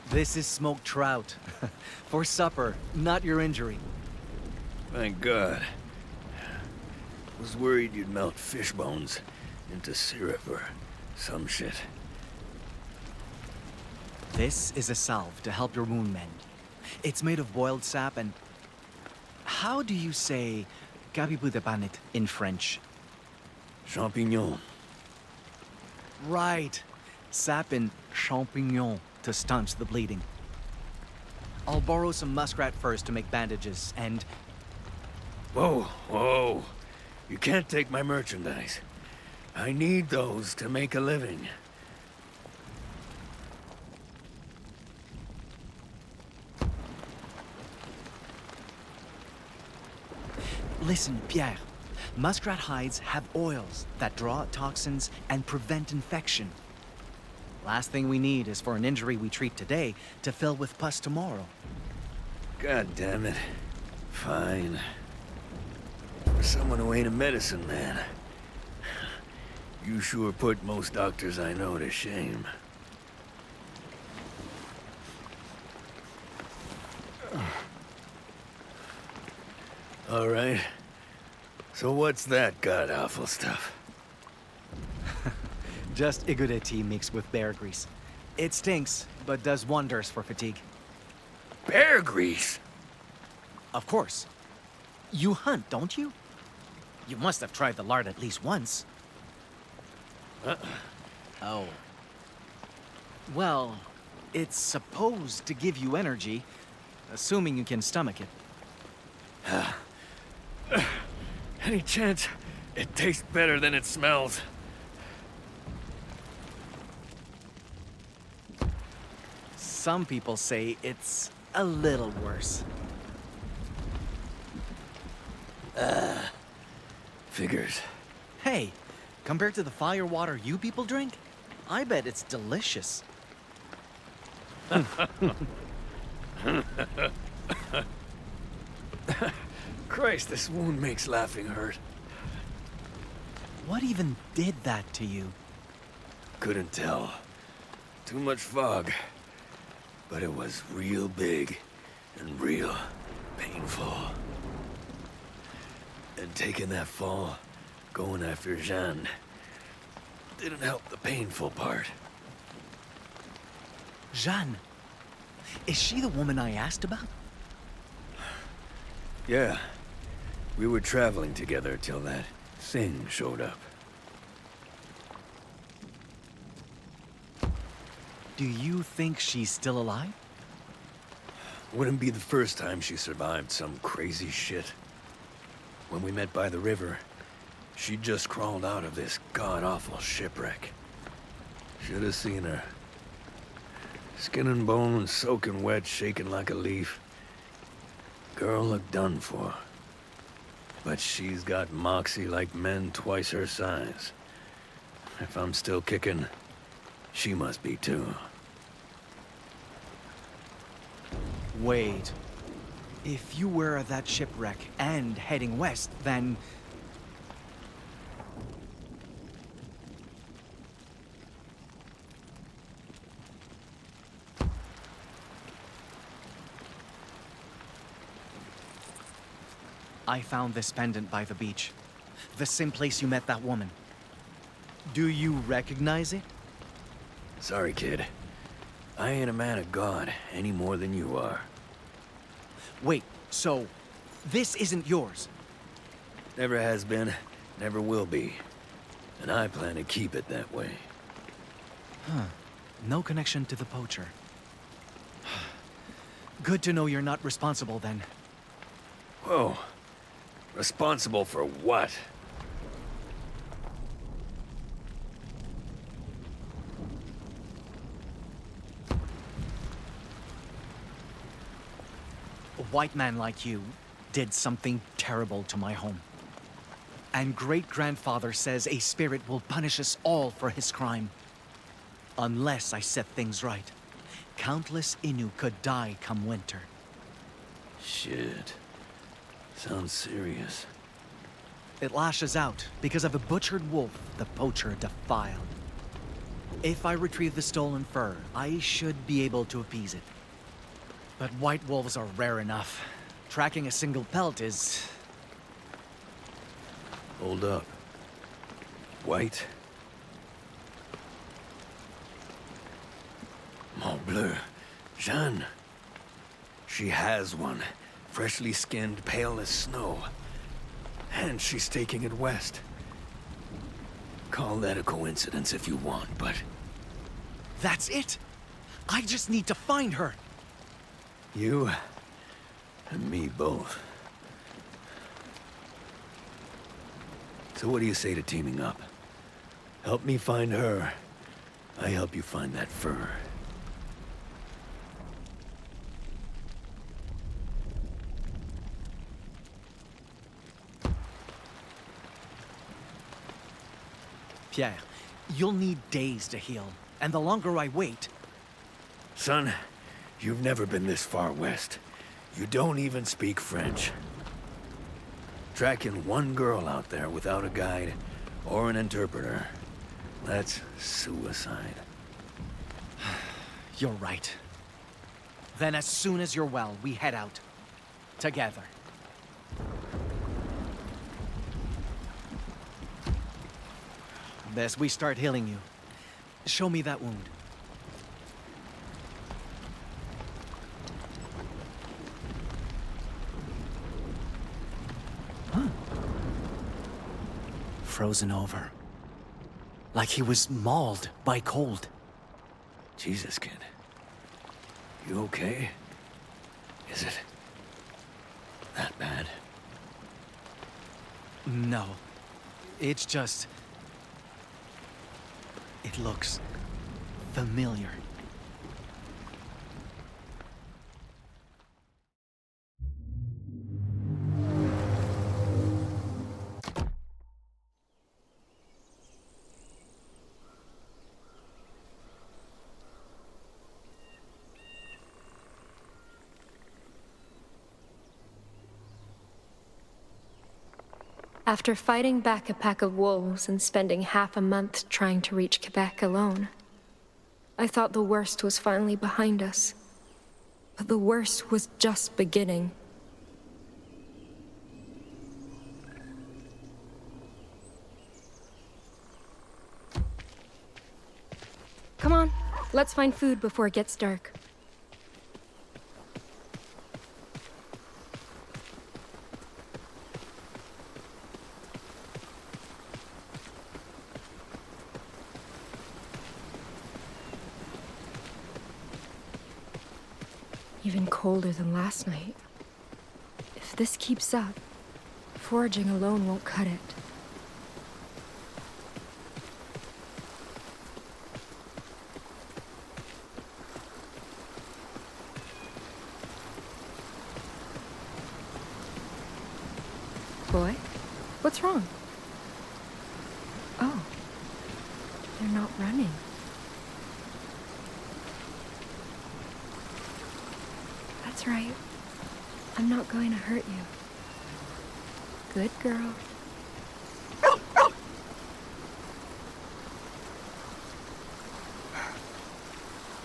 This is smoked trout. For supper, not your injury. Thank God. Was worried you'd melt fish bones into syrup or some shit. This is a salve to help your wound mend. It's made of boiled sap and... How do you say gabibu de panit in French? Champignon. Right. Sap and champignon to staunch the bleeding. I'll borrow some muskrat furs to make bandages, and... Whoa, whoa. You can't take my merchandise. I need those to make a living. Listen, Pierre. Muskrat hides have oils that draw out toxins and prevent infection. Last thing we need is for an injury we treat today to fill with pus tomorrow. God damn it. Fine. For someone who ain't a medicine man, you sure put most doctors I know to shame. All right. So what's that god-awful stuff? Just Igode tea mixed with bear grease. It stinks, but does wonders for fatigue. Bear grease? Of course. You hunt, don't you? You must have tried the lard at least once. Oh. Well, it's supposed to give you energy, assuming you can stomach it. Any chance it tastes better than it smells? Some people say it's a little worse. Figures. Hey, compared to the fire water you people drink, I bet it's delicious. Christ, this wound makes laughing hurt. What even did that to you? Couldn't tell. Too much fog. But it was real big and real painful. And taking that fall, going after Jeanne, didn't help the painful part. Jeanne? Is she the woman I asked about? Yeah. We were traveling together till that thing showed up. Do you think she's still alive? Wouldn't be the first time she survived some crazy shit. When we met by the river, she just crawled out of this god-awful shipwreck. Should have seen her. Skin and bone, soaking wet, shaking like a leaf. Girl looked done for. But she's got moxie like men twice her size. If I'm still kicking, she must be too. Wait. If you were at that shipwreck and heading west, then... I found this pendant by the beach. The same place you met that woman. Do you recognize it? Sorry, kid. I ain't a man of God any more than you are. Wait, so this isn't yours? Never has been, never will be. And I plan to keep it that way. Huh. No connection to the poacher. Good to know you're not responsible then. Whoa. Responsible for what? A white man like you did something terrible to my home. And great-grandfather says a spirit will punish us all for his crime. Unless I set things right, countless Innu could die come winter. Shit. Sounds serious. It lashes out because of a butchered wolf the poacher defiled. If I retrieve the stolen fur, I should be able to appease it. But white wolves are rare enough. Tracking a single pelt is... Hold up. White? Mon bleu. Jeanne. She has one. Freshly skinned, pale as snow. And she's taking it west. Call that a coincidence if you want, but... That's it! I just need to find her! You and me both. So what do you say to teaming up? Help me find her. I help you find that fur. Pierre, you'll need days to heal, and the longer I wait... Son, you've never been this far west. You don't even speak French. Tracking one girl out there without a guide or an interpreter, that's suicide. You're right. Then as soon as you're well, we head out. Together. Best we start healing you. Show me that wound. Huh. Frozen over. Like he was mauled by cold. Jesus, kid. You okay? Is it that bad? No. It's just... It looks familiar. After fighting back a pack of wolves and spending half a month trying to reach Quebec alone, I thought the worst was finally behind us. But the worst was just beginning. Come on, let's find food before it gets dark. Even colder than last night. If this keeps up, foraging alone won't cut it. Boy, what's wrong? Oh, they're not running. That's right. I'm not going to hurt you. Good girl.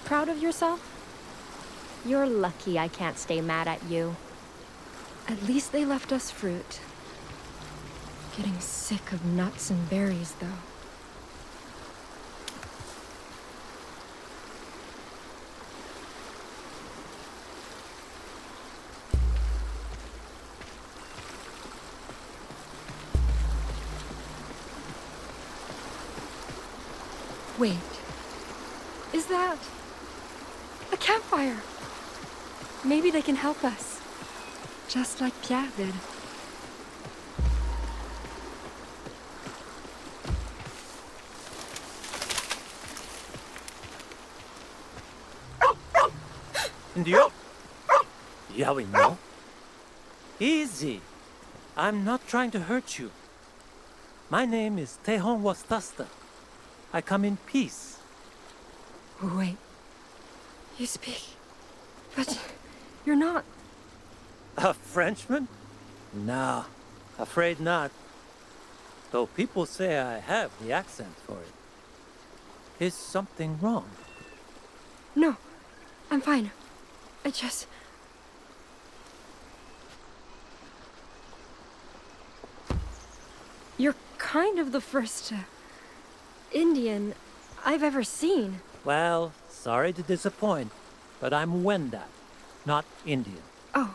Proud of yourself? You're lucky I can't stay mad at you. At least they left us fruit. Getting sick of nuts and berries, though. Wait. Is that... a campfire? Maybe they can help us. Just like Pierre did. Indio? Yeah, we know. Easy. I'm not trying to hurt you. My name is Tehon Wastasta. I come in peace. Wait. You speak... but... you're not... A Frenchman? No, afraid not. Though people say I have the accent for it. Is something wrong? No, I'm fine. I just... You're kind of the first... Indian I've ever seen. Well, sorry to disappoint, but I'm Wendat. not Indian. Oh.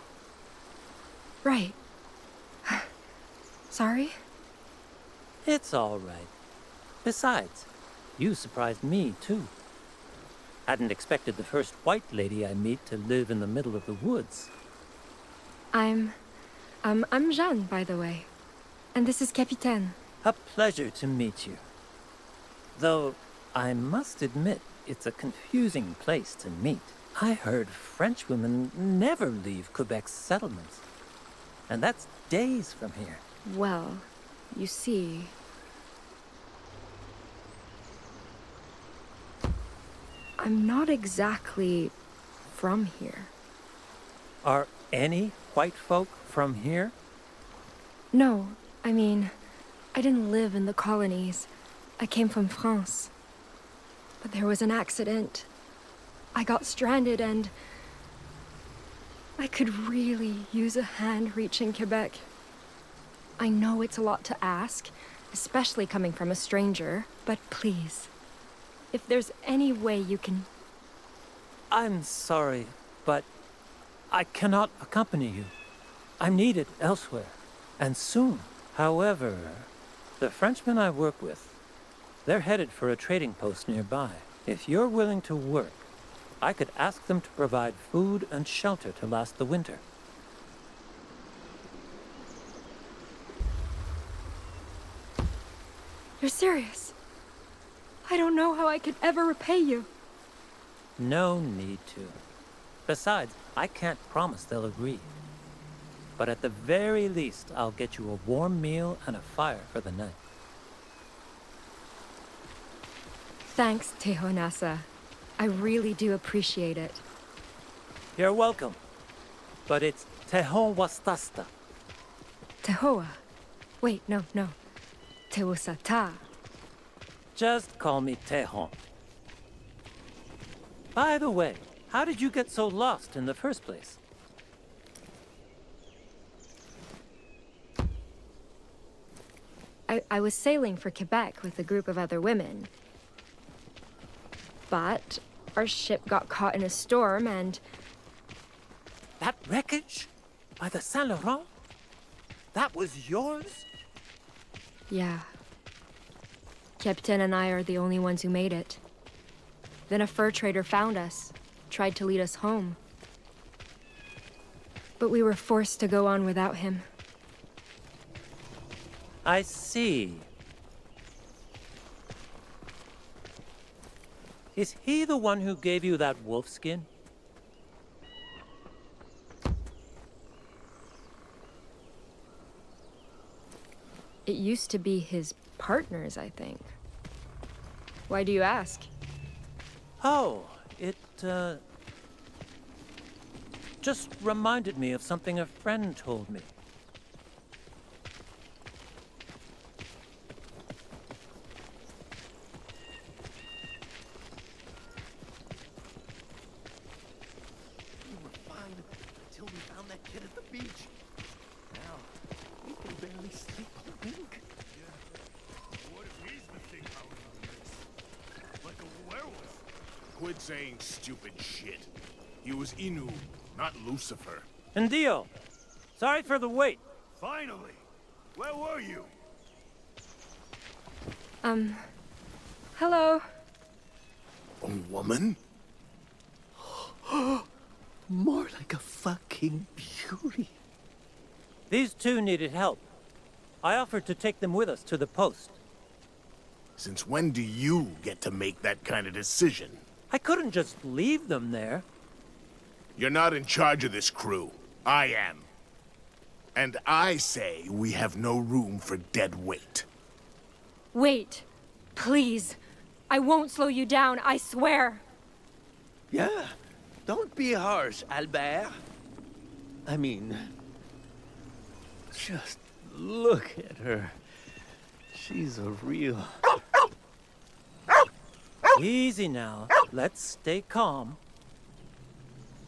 Right. Sorry? It's all right. Besides, you surprised me, too. Hadn't expected the first white lady I meet to live in the middle of the woods. I'm Jeanne, by the way. And this is Capitaine. A pleasure to meet you. Though, I must admit, it's a confusing place to meet. I heard French women never leave Quebec's settlements. And that's days from here. Well, you see... I'm not exactly from here. Are any white folk from here? No, I mean, I didn't live in the colonies. I came from France. But there was an accident. I got stranded and... I could really use a hand reaching Quebec. I know it's a lot to ask, especially coming from a stranger, but please, if there's any way you can... I'm sorry, but I cannot accompany you. I'm needed elsewhere, and soon. However, the Frenchmen I work with, they're headed for a trading post nearby. If you're willing to work, I could ask them to provide food and shelter to last the winter. You're serious? I don't know how I could ever repay you. No need to. Besides, I can't promise they'll agree. But at the very least, I'll get you a warm meal and a fire for the night. Thanks, Tehonasa. I really do appreciate it. You're welcome. But it's Tehon Wastasta. Tehoa. Wait, no. Teosata. Just call me Tehon. By the way, how did you get so lost in the first place? I was sailing for Quebec with a group of other women. But our ship got caught in a storm and... That wreckage? By the Saint Laurent? That was yours? Yeah. Captain and I are the only ones who made it. Then a fur trader found us, tried to lead us home. But we were forced to go on without him. I see. Is he the one who gave you that wolf skin? It used to be his partners, I think. Why do you ask? Oh, it, just reminded me of something a friend told me. We were fine until we found that kid at the beach. Now, we can barely sleep a wink. What if he's the thing out on this? Like a werewolf? Quit saying stupid shit. He was Innu, not Lucifer. And Dio, sorry for the wait. Finally! Where were you? Hello? A woman? More like a fucking beauty. These two needed help. I offered to take them with us to the post. Since when do you get to make that kind of decision? I couldn't just leave them there. You're not in charge of this crew. I am. And I say we have no room for dead weight. Wait. Please. I won't slow you down, I swear. Yeah, don't be harsh, Albert. I mean, just look at her. She's a real... Easy now. Let's stay calm.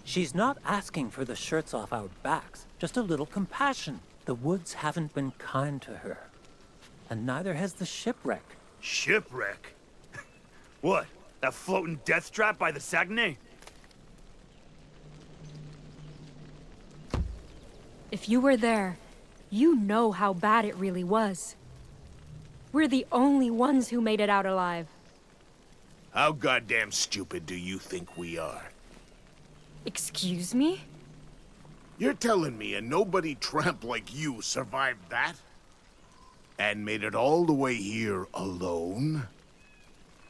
She's not asking for the shirts off our backs, just a little compassion. The woods haven't been kind to her. And neither has the shipwreck. Shipwreck? What? That floating death trap by the Saguenay? If you were there, you know how bad it really was. We're the only ones who made it out alive. How goddamn stupid do you think we are? Excuse me? You're telling me a nobody tramp like you survived that? And made it all the way here alone?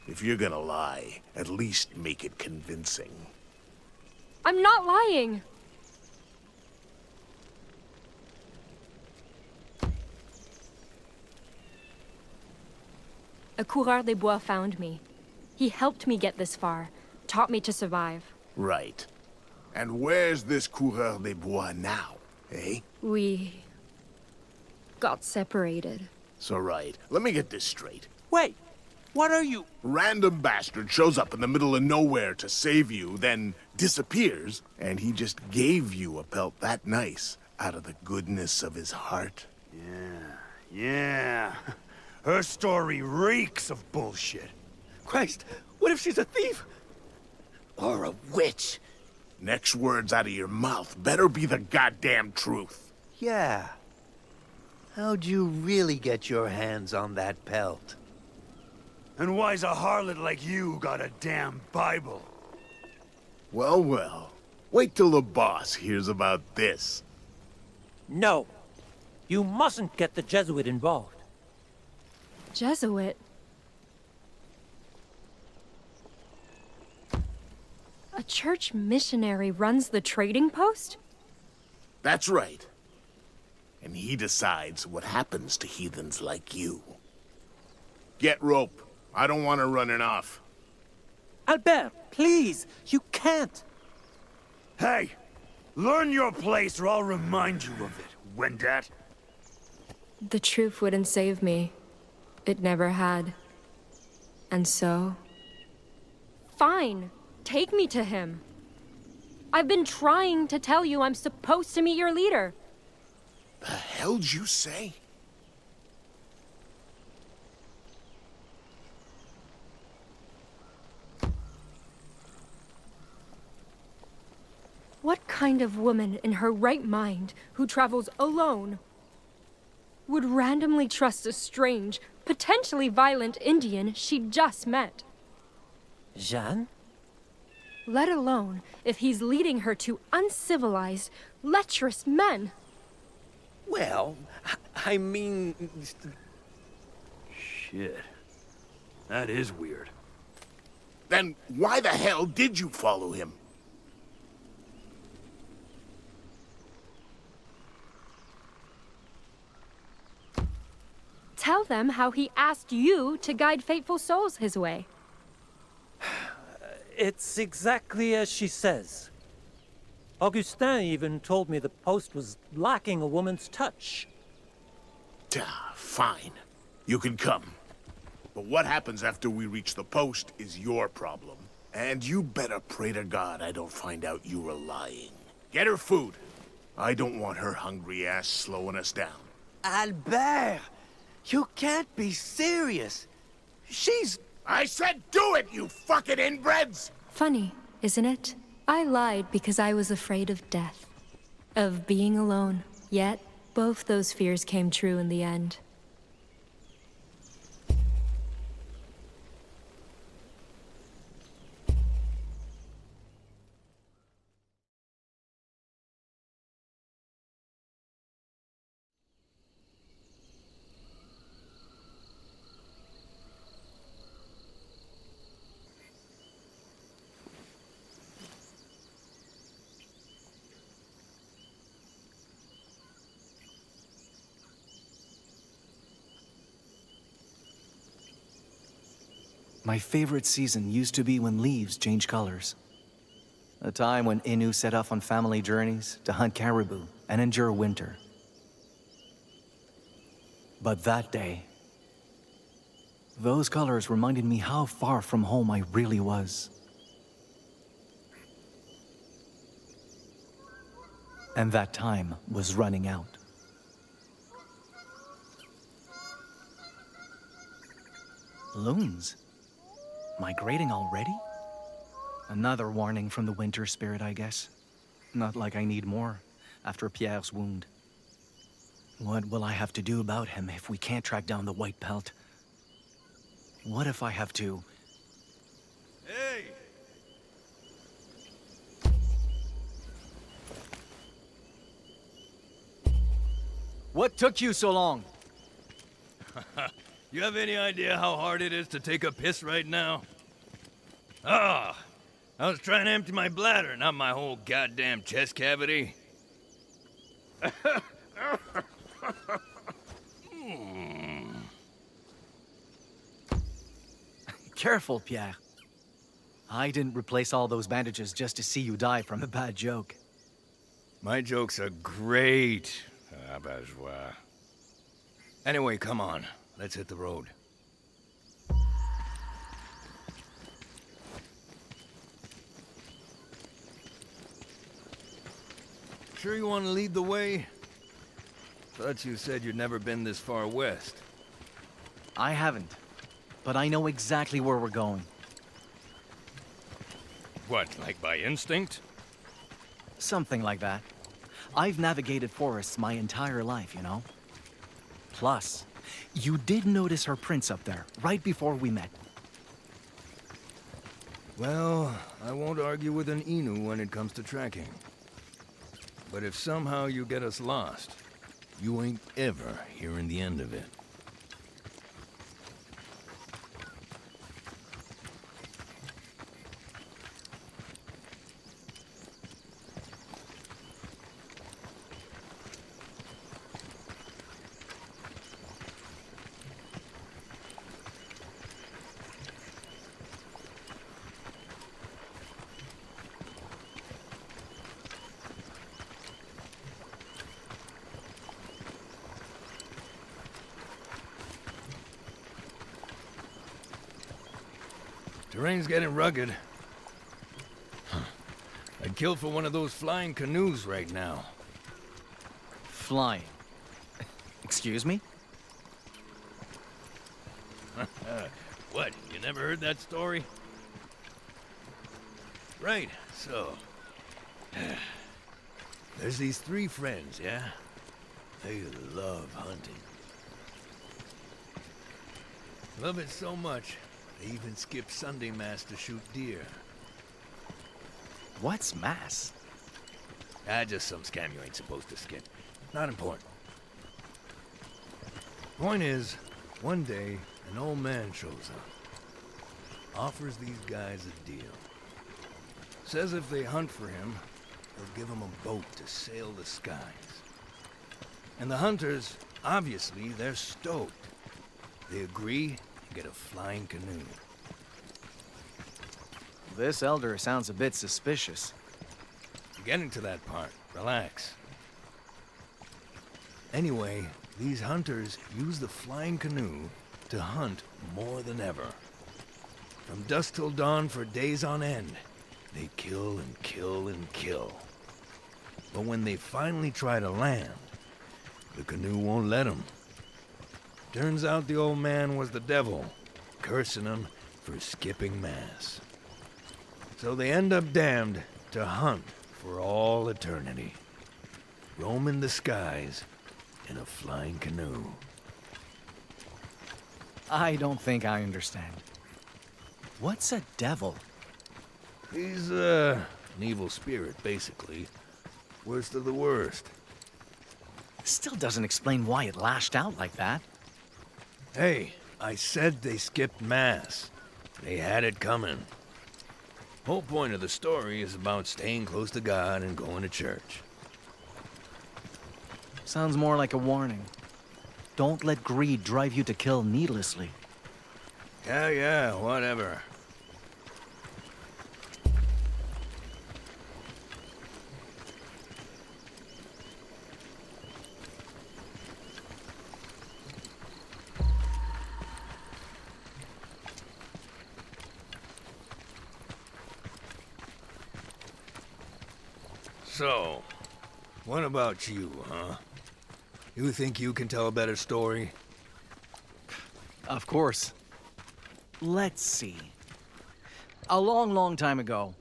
If you're gonna lie, at least make it convincing. I'm not lying! A coureur des bois found me. He helped me get this far, taught me to survive. Right. And where's this coureur des bois now, eh? We got separated. So right, let me get this straight. Wait, what are you? Random bastard shows up in the middle of nowhere to save you, then disappears, and he just gave you a pelt that nice out of the goodness of his heart. Yeah. Her story reeks of bullshit. Christ, what if she's a thief? Or a witch? Next words out of your mouth better be the goddamn truth. Yeah. How'd you really get your hands on that pelt? And why's a harlot like you got a damn Bible? Well, well. Wait till the boss hears about this. No. You mustn't get the Jesuit involved. Jesuit? A church missionary runs the trading post? That's right. And he decides what happens to heathens like you. Get rope. I don't want her running off. Albert, please, you can't. Hey! Learn your place or I'll remind you of it, Wendat. The truth wouldn't save me. It never had. And so... Fine! Take me to him. I've been trying to tell you I'm supposed to meet your leader. The hell'd you say? What kind of woman in her right mind who travels alone would randomly trust a strange, potentially violent Indian she just met? Jeanne? Let alone if he's leading her to uncivilized, lecherous men. Well, I mean... Shit. That is weird. Then why the hell did you follow him? Tell them how he asked you to guide faithful souls his way. It's exactly as she says. Augustin even told me the post was lacking a woman's touch. Fine. You can come. But what happens after we reach the post is your problem. And you better pray to God I don't find out you were lying. Get her food. I don't want her hungry ass slowing us down. Albert! You can't be serious. She's... I said do it, you fucking inbreds! Funny, isn't it? I lied because I was afraid of death. Of being alone. Yet, both those fears came true in the end. My favorite season used to be when leaves change colors. A time when Innu set off on family journeys to hunt caribou and endure winter. But that day, those colors reminded me how far from home I really was. And that time was running out. Loons? Migrating already? Another warning from the winter spirit, I guess. Not like I need more after Pierre's wound. What will I have to do about him if we can't track down the white pelt? What if I have to... Hey! What took you so long? You have any idea how hard it is to take a piss right now? Ah! I was trying to empty my bladder, not my whole goddamn chest cavity. Careful, Pierre. I didn't replace all those bandages just to see you die from a bad joke. My jokes are great. Bourgeois. Anyway, come on. Let's hit the road. Sure you want to lead the way? Thought you said you'd never been this far west. I haven't, but I know exactly where we're going. What, like by instinct? Something like that. I've navigated forests my entire life, you know? Plus, you did notice her prints up there, right before we met. Well, I won't argue with an Innu when it comes to tracking. But if somehow you get us lost, you ain't ever hearing the end of it. Terrain's getting rugged. I'd kill for one of those flying canoes right now. Flying. Excuse me? What, you never heard that story? Right, so... There's these three friends, yeah? They love hunting. Love it so much, they even skip Sunday Mass to shoot deer. What's Mass? Just some scam you ain't supposed to skip. Not important. Point is, one day, an old man shows up. Offers these guys a deal. Says if they hunt for him, he'll give them a boat to sail the skies. And the hunters, obviously, they're stoked. They agree and get a flying canoe. This elder sounds a bit suspicious. Getting to that part. Relax. Anyway, these hunters use the flying canoe to hunt more than ever. From dusk till dawn for days on end, they kill and kill and kill. But when they finally try to land, the canoe won't let them. Turns out the old man was the devil, cursing them for skipping Mass. So they end up damned to hunt for all eternity, roaming the skies in a flying canoe. I don't think I understand. What's a devil? He's, an evil spirit, basically. Worst of the worst. Still doesn't explain why it lashed out like that. Hey, I said they skipped Mass. They had it coming. Whole point of the story is about staying close to God and going to church. Sounds more like a warning. Don't let greed drive you to kill needlessly. Yeah, whatever. So, what about you, huh? You think you can tell a better story? Of course. Let's see. A long, long time ago.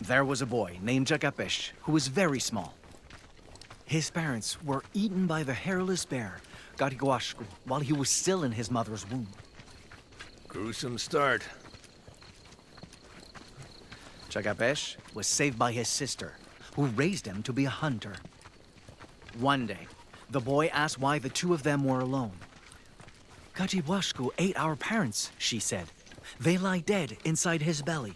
There was a boy named Jakapesh who was very small. His parents were eaten by the hairless bear, Gariguashku, while he was still in his mother's womb. Gruesome start. Jakapesh was saved by his sister, who raised him to be a hunter. One day, the boy asked why the two of them were alone. Gariguashku ate our parents, she said. They lie dead inside his belly.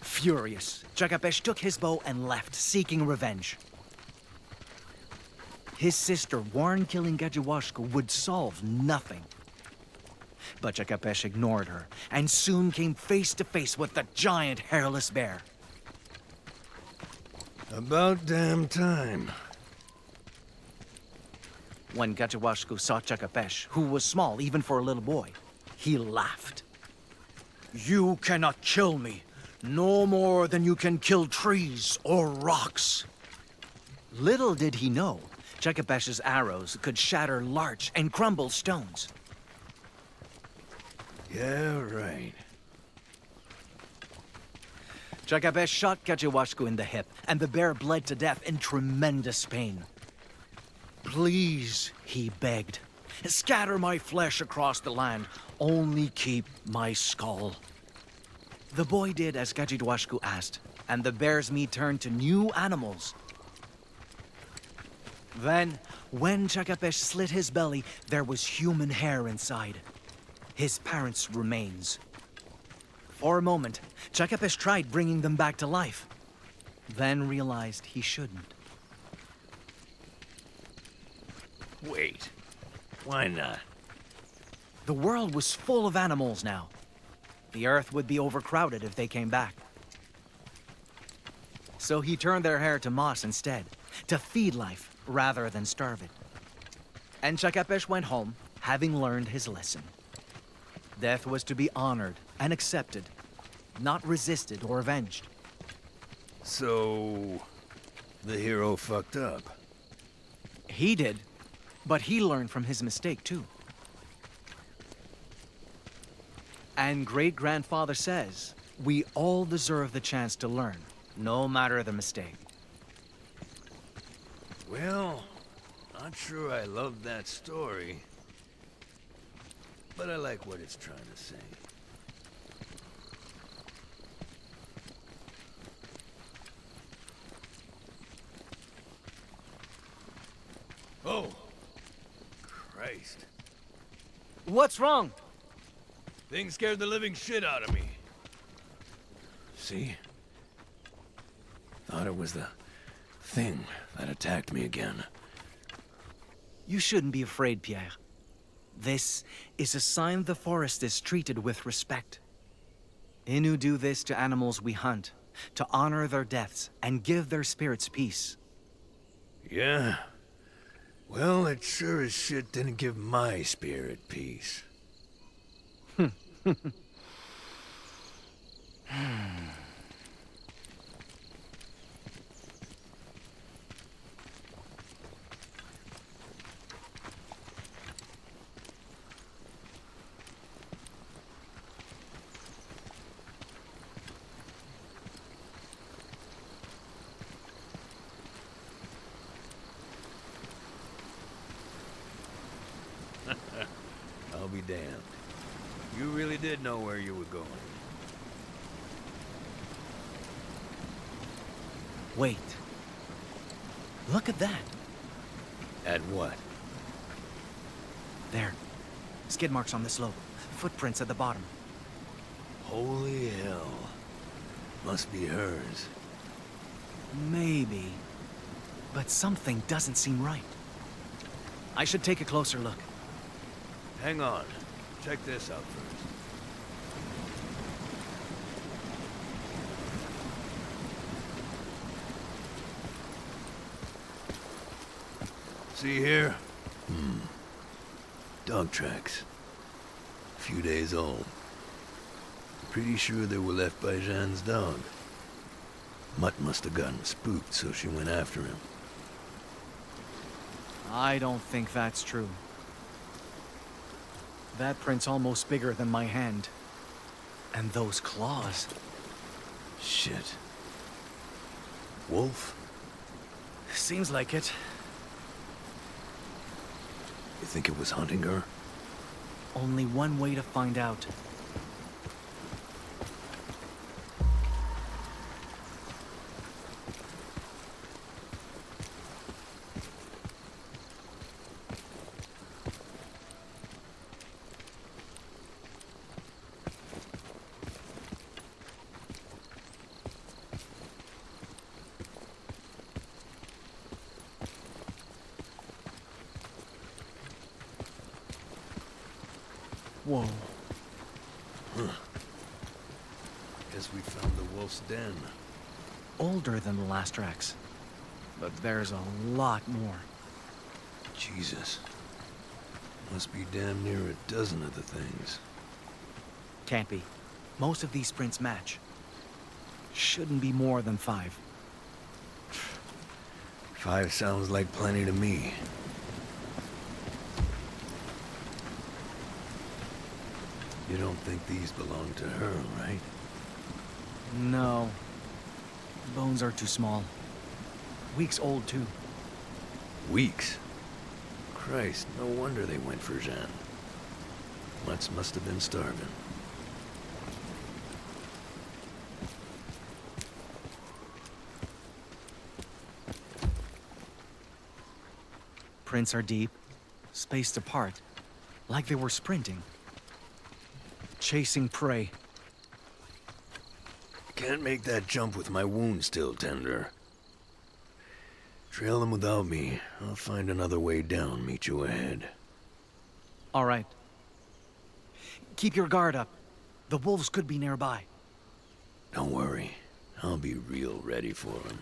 Furious, Jakapesh took his bow and left, seeking revenge. His sister warned killing Gariguashku would solve nothing. But Jakapesh ignored her, and soon came face to face with the giant hairless bear. About damn time. When Gariguashku saw Jakapesh, who was small even for a little boy, he laughed. "You cannot kill me, no more than you can kill trees or rocks." Little did he know, Jakapesh's arrows could shatter larch and crumble stones. Yeah, right. Jakapesh shot Gariguashku in the hip, and the bear bled to death in tremendous pain. "Please," he begged, "scatter my flesh across the land. Only keep my skull." The boy did as Gariguashku asked, and the bear's meat turned to new animals. Then, when Jakapesh slit his belly, there was human hair inside. His parents' remains. For a moment, Jakapesh tried bringing them back to life, then realized he shouldn't. Wait. Why not? The world was full of animals now. The earth would be overcrowded if they came back. So he turned their hair to moss instead, to feed life rather than starve it. And Jakapesh went home, having learned his lesson. Death was to be honored and accepted, not resisted or avenged. So... the hero fucked up. He did, but he learned from his mistake too. And great-grandfather says, we all deserve the chance to learn, no matter the mistake. Well, not sure I love that story. But I like what it's trying to say. Oh! Christ. What's wrong? Thing scared the living shit out of me. See? Thought it was the thing that attacked me again. You shouldn't be afraid, Pierre. This is a sign the forest is treated with respect. Innu do this to animals we hunt, to honor their deaths and give their spirits peace. Yeah? Well, it sure as shit didn't give my spirit peace. I'll be damned. You really did know where you were going. Wait. Look at that. At what? There. Skid marks on the slope. Footprints at the bottom. Holy hell. Must be hers. Maybe. But something doesn't seem right. I should take a closer look. Hang on. Check this out first. See here? Dog tracks. A few days old. Pretty sure they were left by Jeanne's dog. Mutt must have gotten spooked, so she went after him. I don't think that's true. That print's almost bigger than my hand. And those claws. Shit. Wolf? Seems like it. You think it was hunting her? Only one way to find out. Whoa. Huh. Guess we found the wolf's den. Older than the last tracks. But there's a lot more. Jesus. Must be damn near a dozen of the things. Can't be. Most of these prints match. Shouldn't be more than 5. 5 sounds like plenty to me. You don't think these belong to her, right? No. Bones are too small. Weeks old, too. Weeks? Christ, no wonder they went for Jeanne. Mutts must have been starving. Prints are deep, spaced apart, like they were sprinting. Chasing prey. Can't make that jump with my wound still tender. Trail them without me. I'll find another way down, meet you ahead. All right. Keep your guard up. The wolves could be nearby. Don't worry. I'll be real ready for them.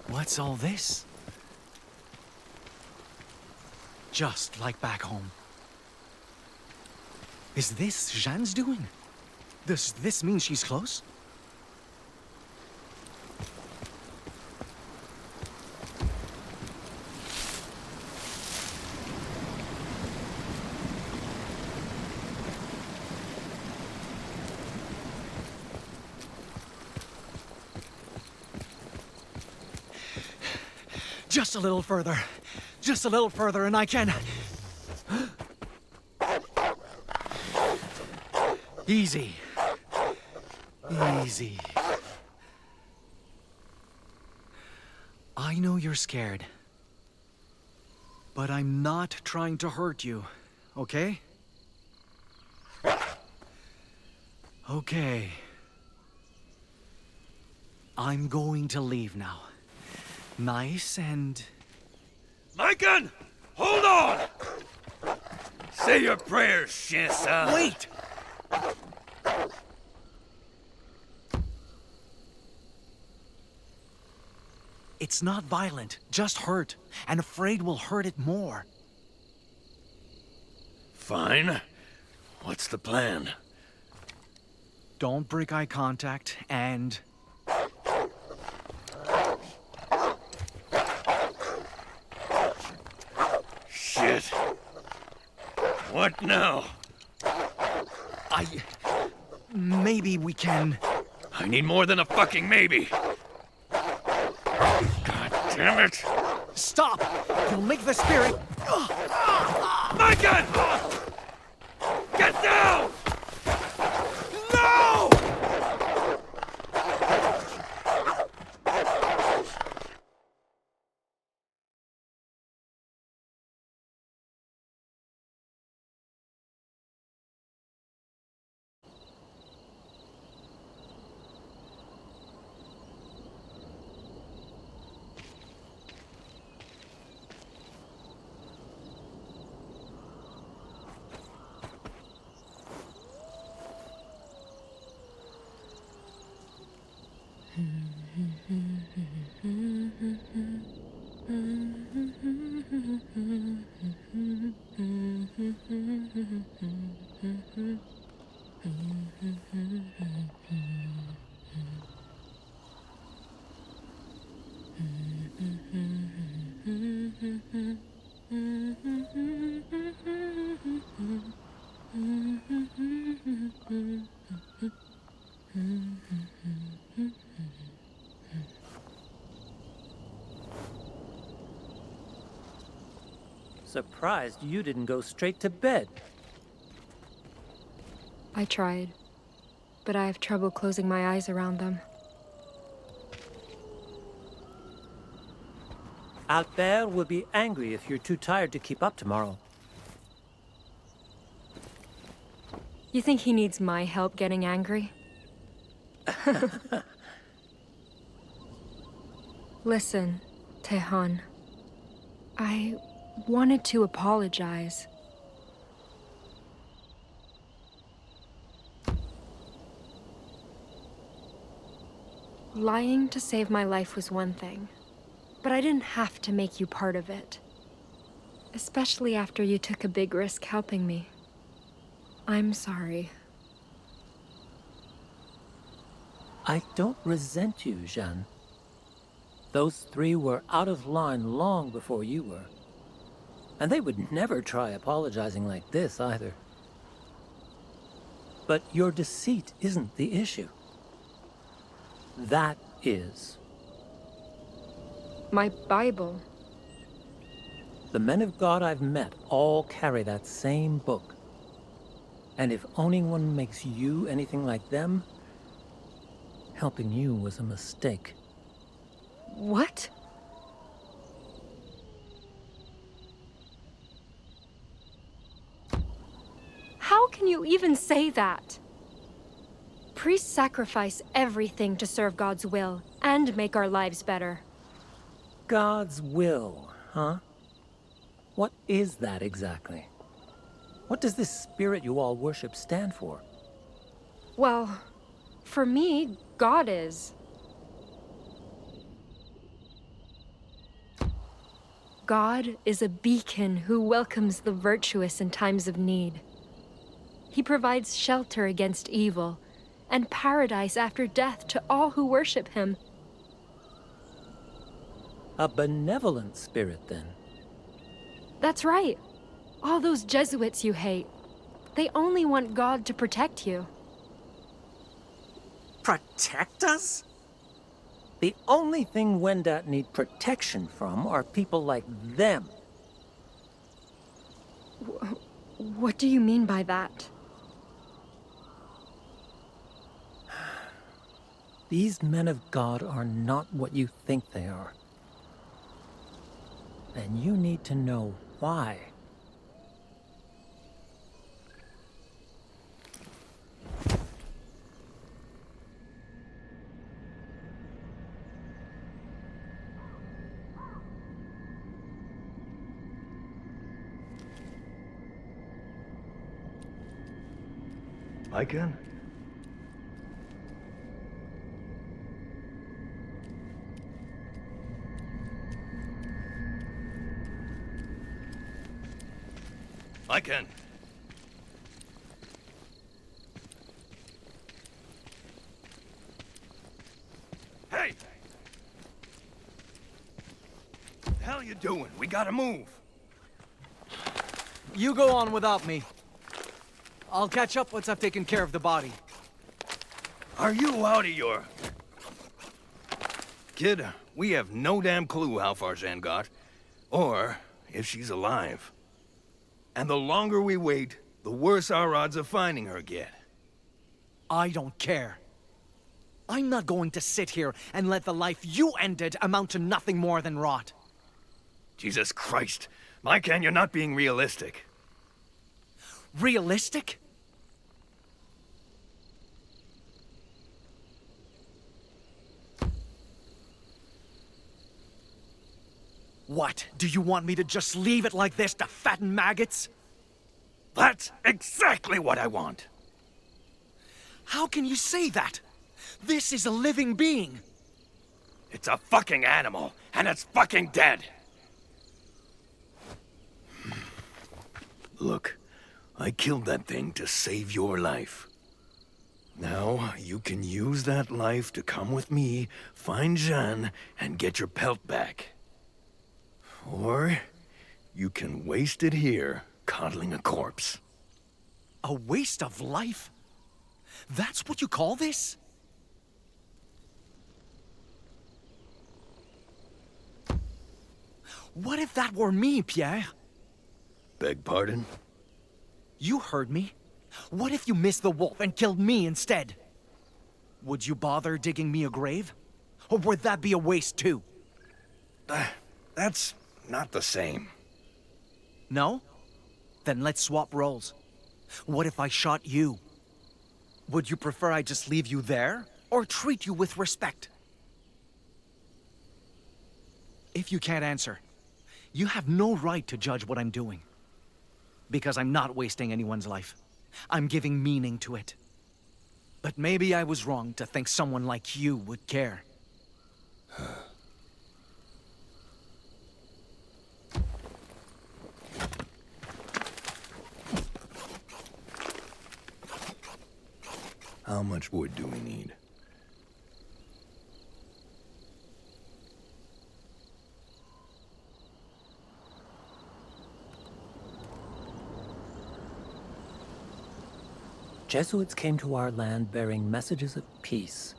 What's all this? Just like back home. Is this Jeanne's doing? Does this mean she's close? Just a little further. Just a little further and I can... Easy. Easy. I know you're scared. But I'm not trying to hurt you, okay? Okay. I'm going to leave now. Nice and... Maikan! Hold on! Say your prayers, Shinsa. Wait! It's not violent, just hurt. And afraid we'll hurt it more. Fine. What's the plan? Don't break eye contact, and... Shit. What now? Maybe we can... I need more than a fucking maybe. God damn it. Stop! You'll make the spirit... Maikan! Get down! No! Surprised you didn't go straight to bed. I tried, but I have trouble closing my eyes around them. Albert will be angry if you're too tired to keep up tomorrow. You think he needs my help getting angry? Listen, Tehan. I wanted to apologize. Lying to save my life was one thing, but I didn't have to make you part of it. Especially after you took a big risk helping me. I'm sorry. I don't resent you, Jeanne. Those three were out of line long before you were. And they would never try apologizing like this either. But your deceit isn't the issue. That is. My Bible. The men of God I've met all carry that same book. And if owning one makes you anything like them, helping you was a mistake. What? How can you even say that? Priests sacrifice everything to serve God's will and make our lives better. God's will, huh? What is that exactly? What does this spirit you all worship stand for? Well, for me, God is. God is a beacon who welcomes the virtuous in times of need. He provides shelter against evil and paradise after death to all who worship him. A benevolent spirit, then. That's right. All those Jesuits you hate, they only want God to protect you. Protect us? The only thing Wendat need protection from are people like them. What do you mean by that? These men of God are not what you think they are. And you need to know why. Maikan? Maikan! Hey! What the hell are you doing? We gotta move. You go on without me. I'll catch up once I've taken care of the body. Are you out of your... Kid, we have no damn clue how far Jeanne got, or if she's alive. And the longer we wait, the worse our odds of finding her get. I don't care. I'm not going to sit here and let the life you ended amount to nothing more than rot. Jesus Christ. Maikan, you're not being realistic. Realistic? What? Do you want me to just leave it like this to fatten maggots? That's exactly what I want. How can you say that? This is a living being. It's a fucking animal, and it's fucking dead. Look, I killed that thing to save your life. Now, you can use that life to come with me, find Jeanne, and get your pelt back. Or, you can waste it here, coddling a corpse. A waste of life? That's what you call this? What if that were me, Pierre? Beg pardon? You heard me. What if you missed the wolf and killed me instead? Would you bother digging me a grave? Or would that be a waste too? That's not the same. No? Then let's swap roles. What if I shot you? Would you prefer I just leave you there, or treat you with respect? If you can't answer, you have no right to judge what I'm doing. Because I'm not wasting anyone's life. I'm giving meaning to it. But maybe I was wrong to think someone like you would care. How much wood do we need? Jesuits came to our land bearing messages of peace.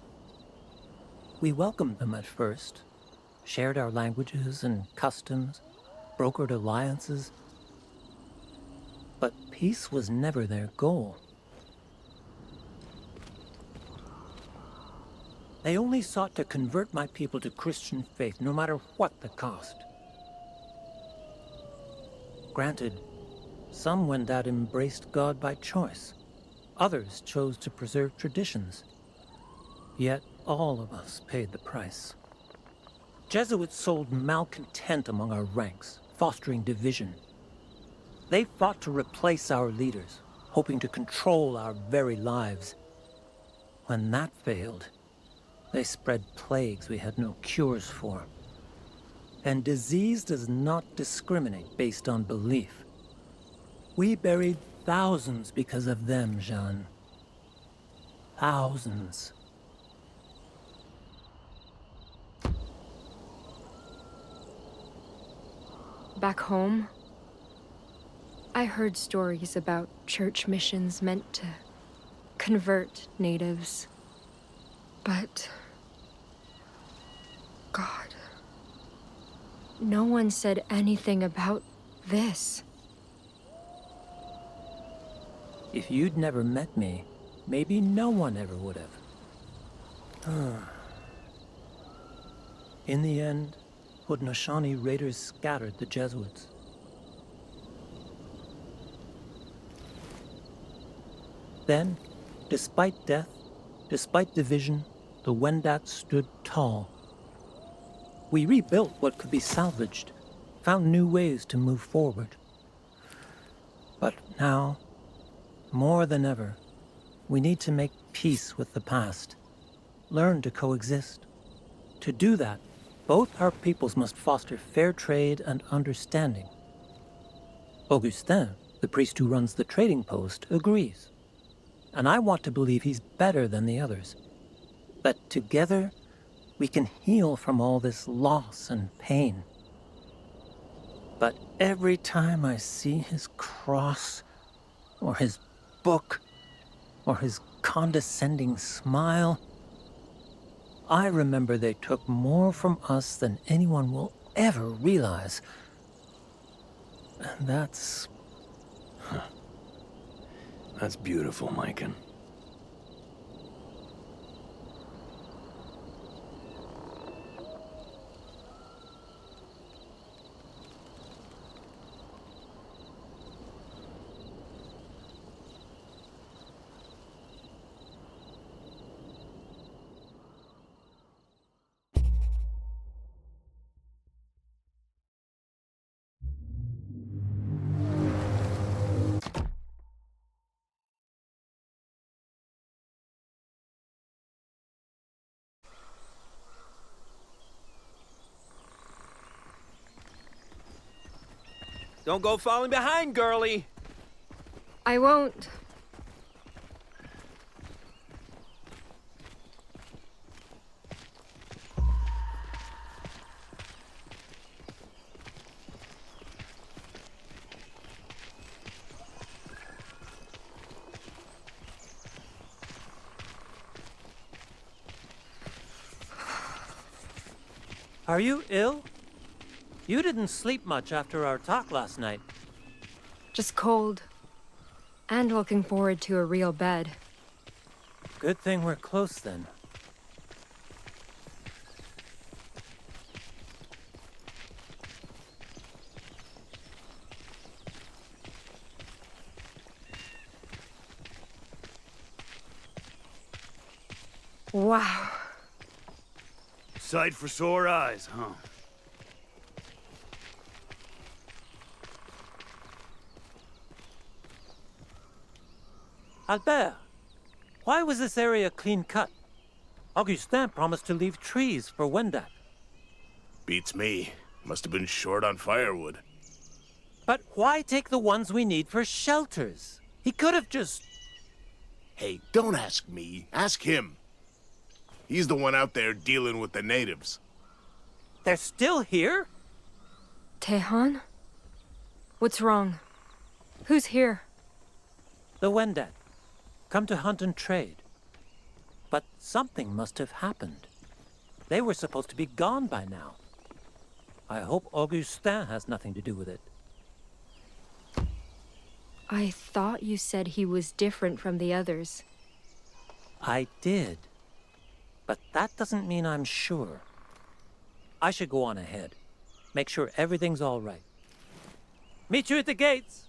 We welcomed them at first, shared our languages and customs, brokered alliances. But peace was never their goal. They only sought to convert my people to Christian faith, no matter what the cost. Granted, some when that embraced God by choice. Others chose to preserve traditions. Yet all of us paid the price. Jesuits sowed malcontent among our ranks, fostering division. They fought to replace our leaders, hoping to control our very lives. When that failed, they spread plagues we had no cures for. And disease does not discriminate based on belief. We buried thousands because of them, Jeanne. Thousands. Back home, I heard stories about church missions meant to convert natives. But God, no one said anything about this. If you'd never met me, maybe no one ever would have. In the end, Haudenosaunee raiders scattered the Jesuits. Then, despite death, despite division, the Wendat stood tall. We rebuilt what could be salvaged, found new ways to move forward. But now, more than ever, we need to make peace with the past, learn to coexist. To do that, both our peoples must foster fair trade and understanding. Augustin, the priest who runs the trading post, agrees. And I want to believe he's better than the others. That together, we can heal from all this loss and pain. But every time I see his cross, or his book, or his condescending smile, I remember they took more from us than anyone will ever realize. And that's... That's beautiful, Maikan. Don't go falling behind, girlie. I won't. Are you ill? You didn't sleep much after our talk last night. Just cold. And looking forward to a real bed. Good thing we're close then. Wow. Sight for sore eyes, huh? Albert, why was this area clean cut? Augustin promised to leave trees for Wendat. Beats me. Must have been short on firewood. But why take the ones we need for shelters? He could have just... Hey, don't ask me. Ask him. He's the one out there dealing with the natives. They're still here? Tehan? What's wrong? Who's here? The Wendat. Come to hunt and trade. But something must have happened. They were supposed to be gone by now. I hope Augustin has nothing to do with it. I thought you said he was different from the others. I did. But that doesn't mean I'm sure. I should go on ahead. Make sure everything's all right. Meet you at the gates!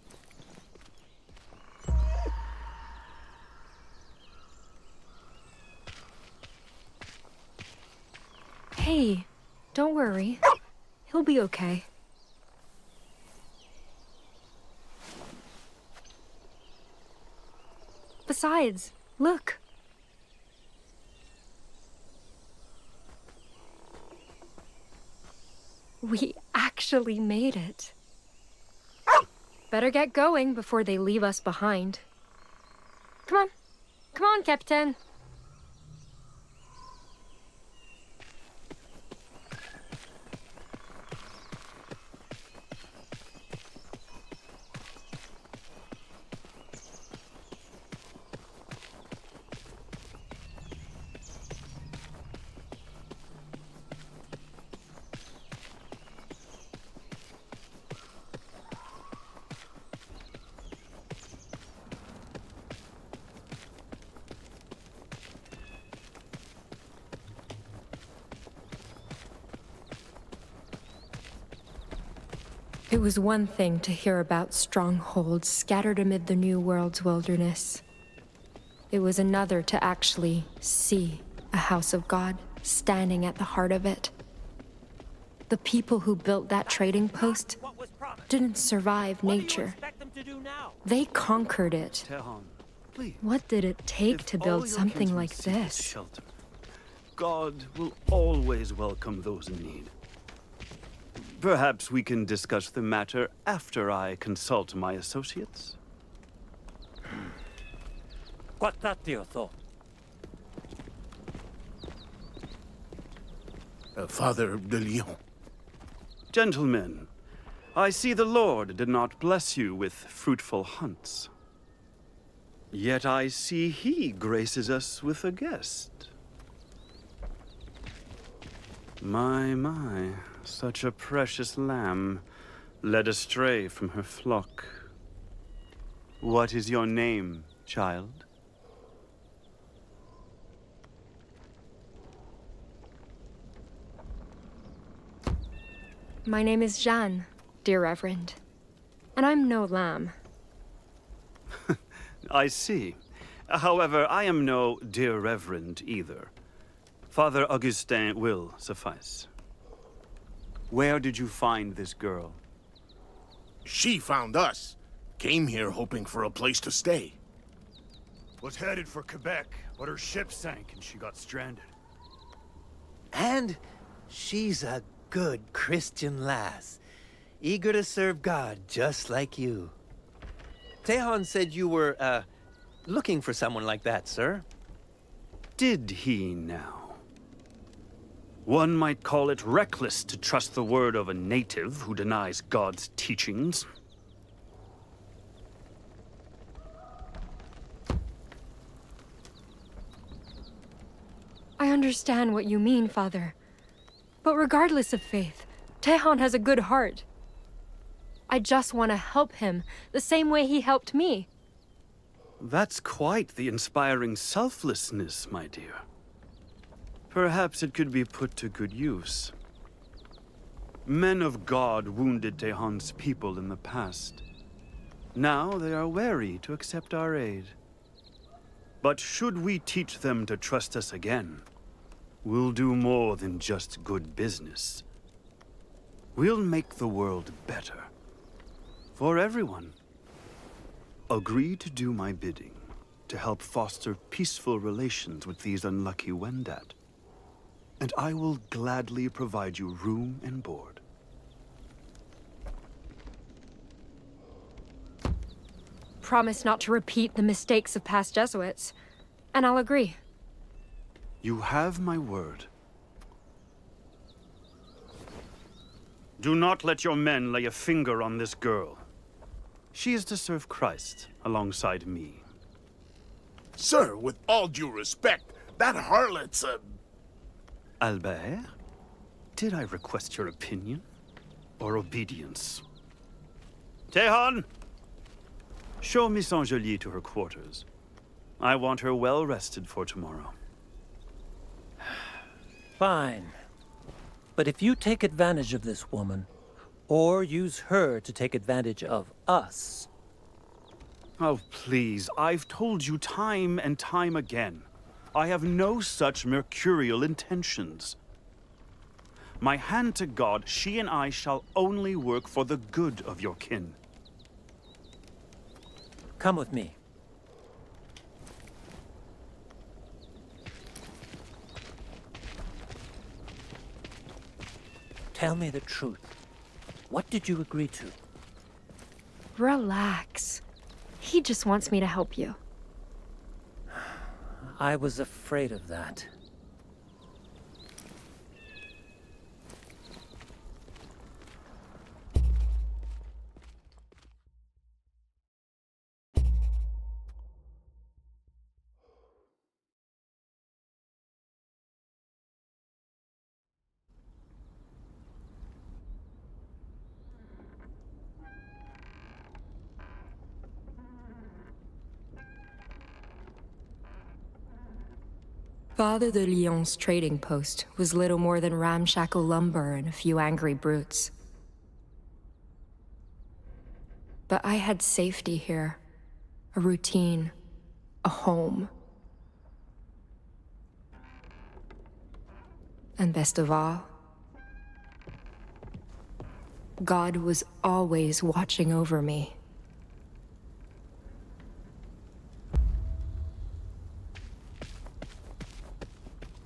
Hey, don't worry. He'll be okay. Besides, look. We actually made it. Better get going before they leave us behind. Come on. Come on, Captain. It was one thing to hear about strongholds scattered amid the New World's wilderness. It was another to actually see a house of God standing at the heart of it. The people who built that trading post didn't survive nature. They conquered it. Tehan, please. What did it take to If all build your something kinsmen like seek this? Shelter. God will always welcome those in need. Perhaps we can discuss the matter after I consult my associates. Quattatio thought. Father de Leon. Gentlemen, I see the Lord did not bless you with fruitful hunts. Yet I see he graces us with a guest. My, such a precious lamb, led astray from her flock. What is your name, child? My name is Jeanne, dear Reverend. And I'm no lamb. I see. However, I am no dear Reverend either. Father Augustin will suffice. Where did you find this girl? She found us. Came here hoping for a place to stay. Was headed for Quebec, but her ship sank and she got stranded. And she's a good Christian lass, eager to serve God just like you. Tehan said you were, looking for someone like that, sir. Did he now? One might call it reckless to trust the word of a native who denies God's teachings. I understand what you mean, Father. But regardless of faith, Tehan has a good heart. I just want to help him, the same way he helped me. That's quite the inspiring selflessness, my dear. Perhaps it could be put to good use. Men of God wounded Tehan's people in the past. Now they are wary to accept our aid. But should we teach them to trust us again, we'll do more than just good business. We'll make the world better. For everyone. Agree to do my bidding, to help foster peaceful relations with these unlucky Wendat. And I will gladly provide you room and board. Promise not to repeat the mistakes of past Jesuits, and I'll agree. You have my word. Do not let your men lay a finger on this girl. She is to serve Christ alongside me. Sir, with all due respect, that harlot's a... Albert, did I request your opinion or obedience? Tehan! Show Miss Angélie to her quarters. I want her well rested for tomorrow. Fine. But if you take advantage of this woman, or use her to take advantage of us... Oh, please, I've told you time and time again. I have no such mercurial intentions. My hand to God, she and I shall only work for the good of your kin. Come with me. Tell me the truth. What did you agree to? Relax. He just wants me to help you. I was afraid of that. Father de Lyon's trading post was little more than ramshackle lumber and a few angry brutes. But I had safety here, a routine, a home. And best of all, God was always watching over me.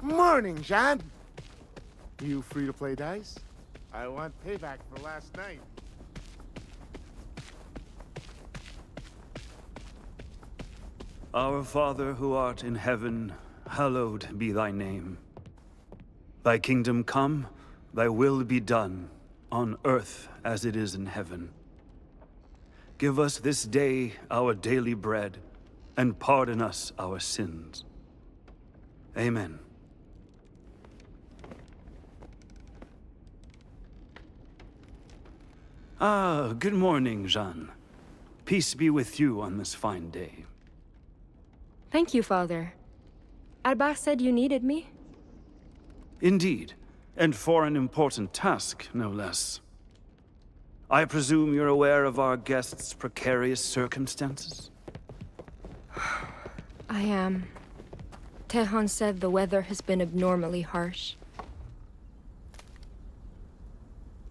Morning, Jeanne. You free to play dice? I want payback for last night. Our Father who art in heaven, hallowed be thy name. Thy kingdom come, thy will be done, on earth as it is in heaven. Give us this day our daily bread, and pardon us our sins. Amen. Ah, good morning, Jeanne. Peace be with you on this fine day. Thank you, Father. Albert said you needed me? Indeed, and for an important task, no less. I presume you're aware of our guest's precarious circumstances? I am. Tehan said the weather has been abnormally harsh.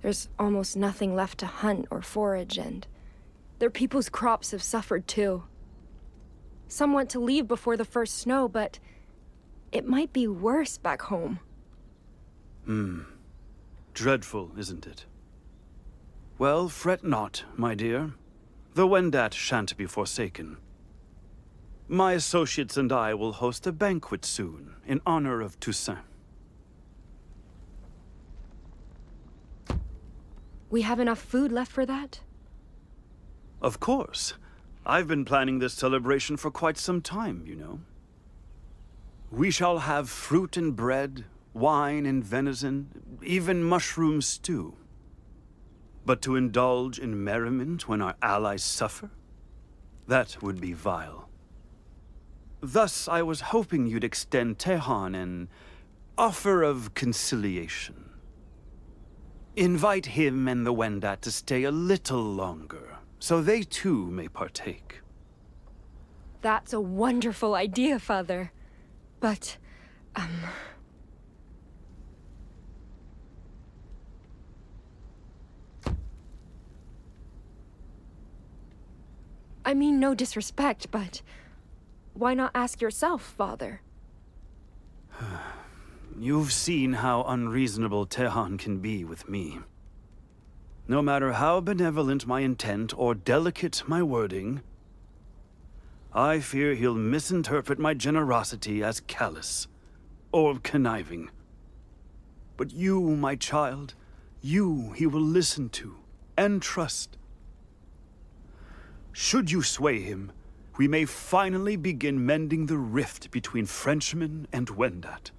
There's almost nothing left to hunt or forage, and their people's crops have suffered too. Some want to leave before the first snow, but it might be worse back home. Dreadful, isn't it? Well, fret not, my dear. The Wendat shan't be forsaken. My associates and I will host a banquet soon, in honor of Toussaint. We have enough food left for that? Of course. I've been planning this celebration for quite some time, you know. We shall have fruit and bread, wine and venison, even mushroom stew. But to indulge in merriment when our allies suffer? That would be vile. Thus, I was hoping you'd extend Tehan an offer of conciliation. Invite him and the Wendat to stay a little longer, so they too may partake. That's a wonderful idea, Father. But, I mean, no disrespect, but why not ask yourself, Father? You've seen how unreasonable Tehan can be with me. No matter how benevolent my intent or delicate my wording, I fear he'll misinterpret my generosity as callous or conniving. But you, my child, you he will listen to and trust. Should you sway him, we may finally begin mending the rift between Frenchmen and Wendat.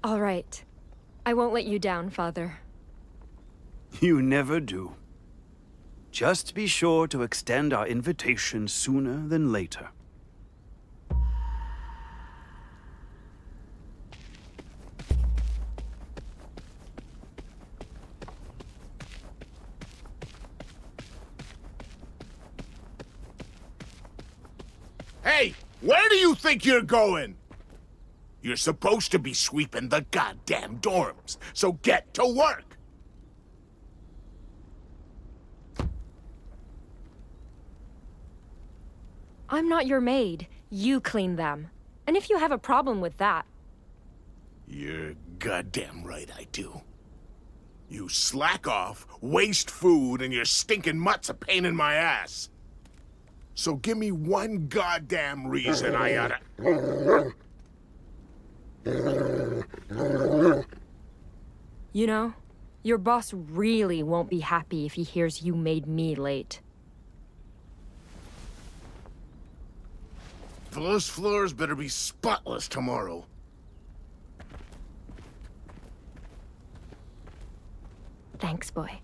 All right. I won't let you down, Father. You never do. Just be sure to extend our invitation sooner than later. Hey, where do you think you're going? You're supposed to be sweeping the goddamn dorms, so get to work! I'm not your maid. You clean them. And if you have a problem with that... You're goddamn right I do. You slack off, waste food, and your stinking mutt's a pain in my ass. So give me one goddamn reason I oughta... You know, your boss really won't be happy if he hears you made me late. Those floors better be spotless tomorrow. Thanks, boy.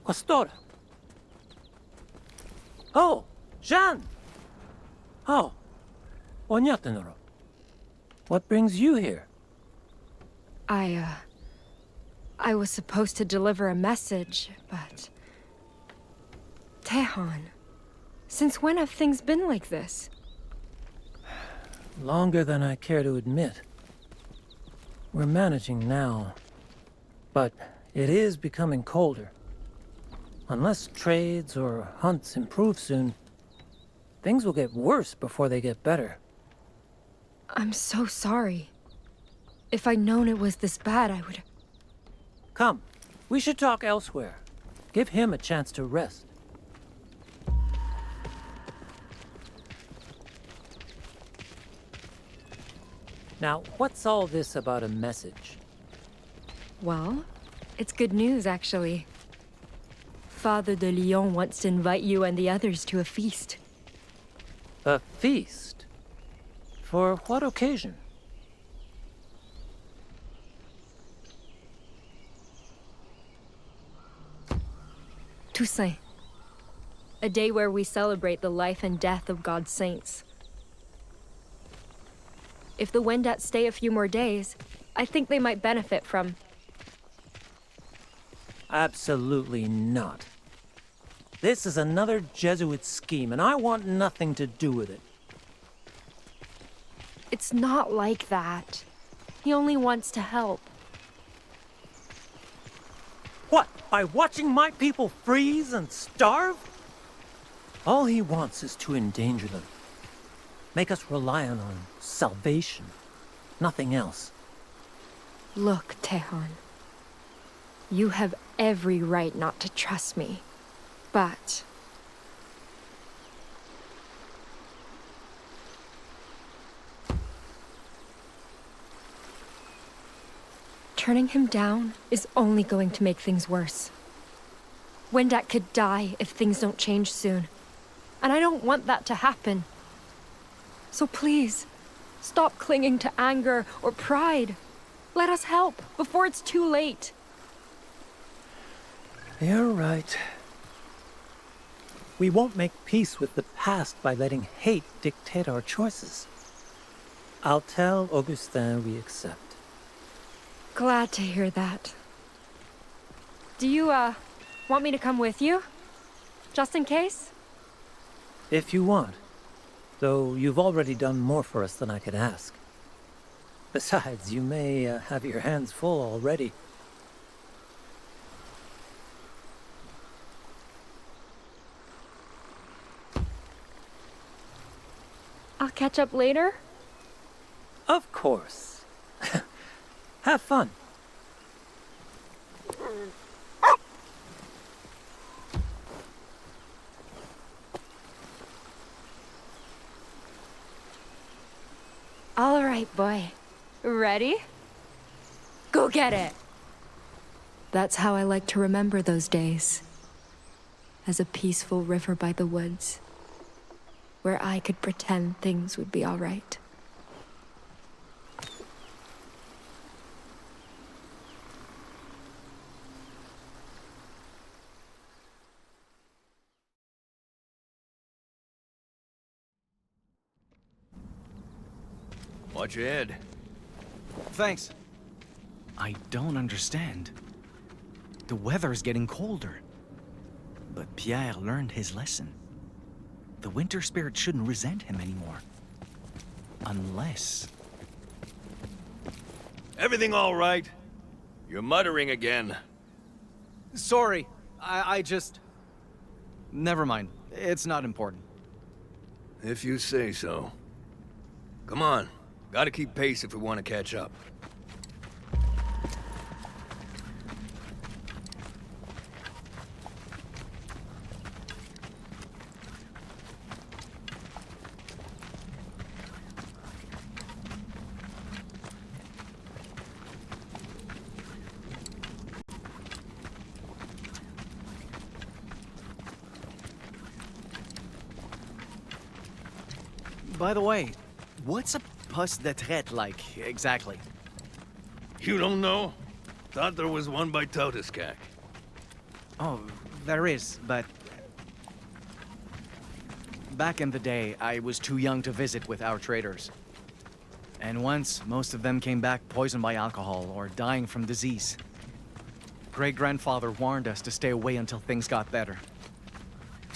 Questore. Oh, Jeanne! Oh, Onyatenoro. What brings you here? I was supposed to deliver a message, but... Tehan, since when have things been like this? Longer than I care to admit. We're managing now, but it is becoming colder. Unless trades or hunts improve soon, things will get worse before they get better. I'm so sorry. If I'd known it was this bad, I would... Come, we should talk elsewhere. Give him a chance to rest. Now, what's all this about a message? Well, it's good news, actually. Father de Lyon wants to invite you and the others to a feast. A feast? For what occasion? Toussaint. A day where we celebrate the life and death of God's saints. If the Wendat stay a few more days, I think they might benefit from... Absolutely not. This is another Jesuit scheme, and I want nothing to do with it. It's not like that. He only wants to help. What? By watching my people freeze and starve? All he wants is to endanger them. Make us reliant on salvation. Nothing else. Look, Tejon. You have every right not to trust me. But... turning him down is only going to make things worse. Wendat could die if things don't change soon. And I don't want that to happen. So please, stop clinging to anger or pride. Let us help before it's too late. You're right. We won't make peace with the past by letting hate dictate our choices. I'll tell Augustin we accept. Glad to hear that. Do you, want me to come with you? Just in case? If you want. Though you've already done more for us than I could ask. Besides, you may have your hands full already. I'll catch up later? Of course. Have fun. All right, boy. Ready? Go get it! That's how I like to remember those days. As a peaceful river by the woods, where I could pretend things would be all right. Watch your head. Thanks. I don't understand. The weather's getting colder. But Pierre learned his lesson. The winter spirit shouldn't resent him anymore. Unless... Everything all right? You're muttering again. Sorry, I just... Never mind. It's not important. If you say so. Come on. Gotta keep pace if we want to catch up. By the way, what's a poste de traite like, exactly? You don't know? Thought there was one by Toteskak. Oh, there is, but... Back in the day, I was too young to visit with our traders. And once, most of them came back poisoned by alcohol or dying from disease. Great-grandfather warned us to stay away until things got better.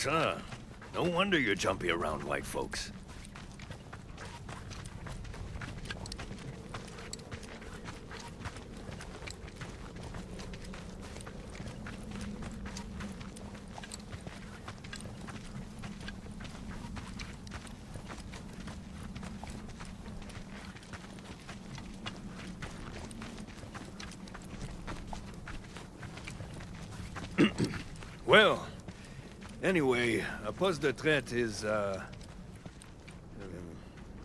No wonder you're jumpy around white folks. Well, anyway, a poste de traite is,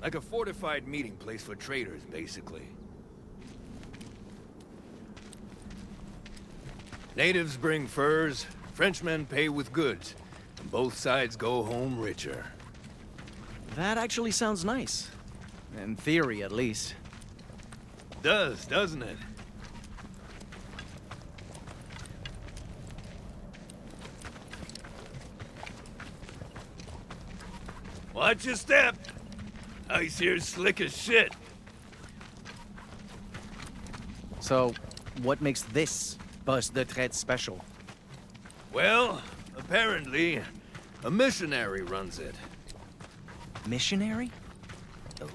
like a fortified meeting place for traders, basically. Natives bring furs, Frenchmen pay with goods, and both sides go home richer. That actually sounds nice. In theory, at least. Does, doesn't it? Watch your step. Ice here's slick as shit. So, what makes this poste de traite special? Well, Apparently, a missionary runs it. Missionary?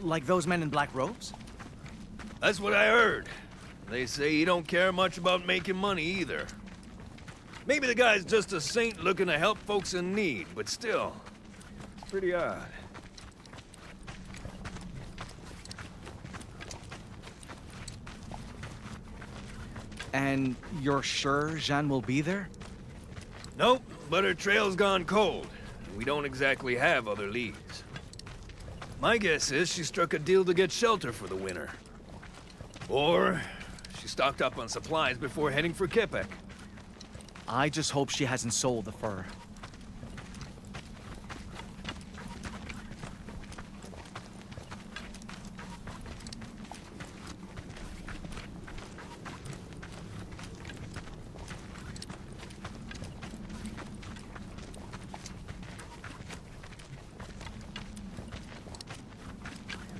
Like those men in black robes? That's what I heard. They say he don't care much about making money either. Maybe the guy's just a saint looking to help folks in need, but still, it's pretty odd. And you're sure Jeanne will be there? Nope, but her trail's gone cold. We don't exactly have other leads. My guess is she struck a deal to get shelter for the winter. Or she stocked up on supplies before heading for Quebec. I just hope she hasn't sold the fur.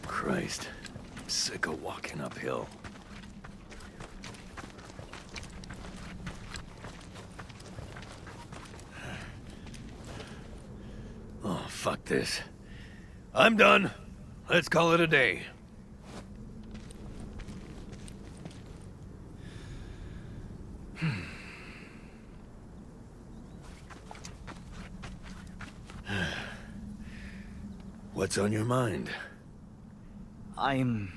Christ, I'm sick of walking uphill. Oh, fuck this. I'm done. Let's call it a day. What's on your mind? I'm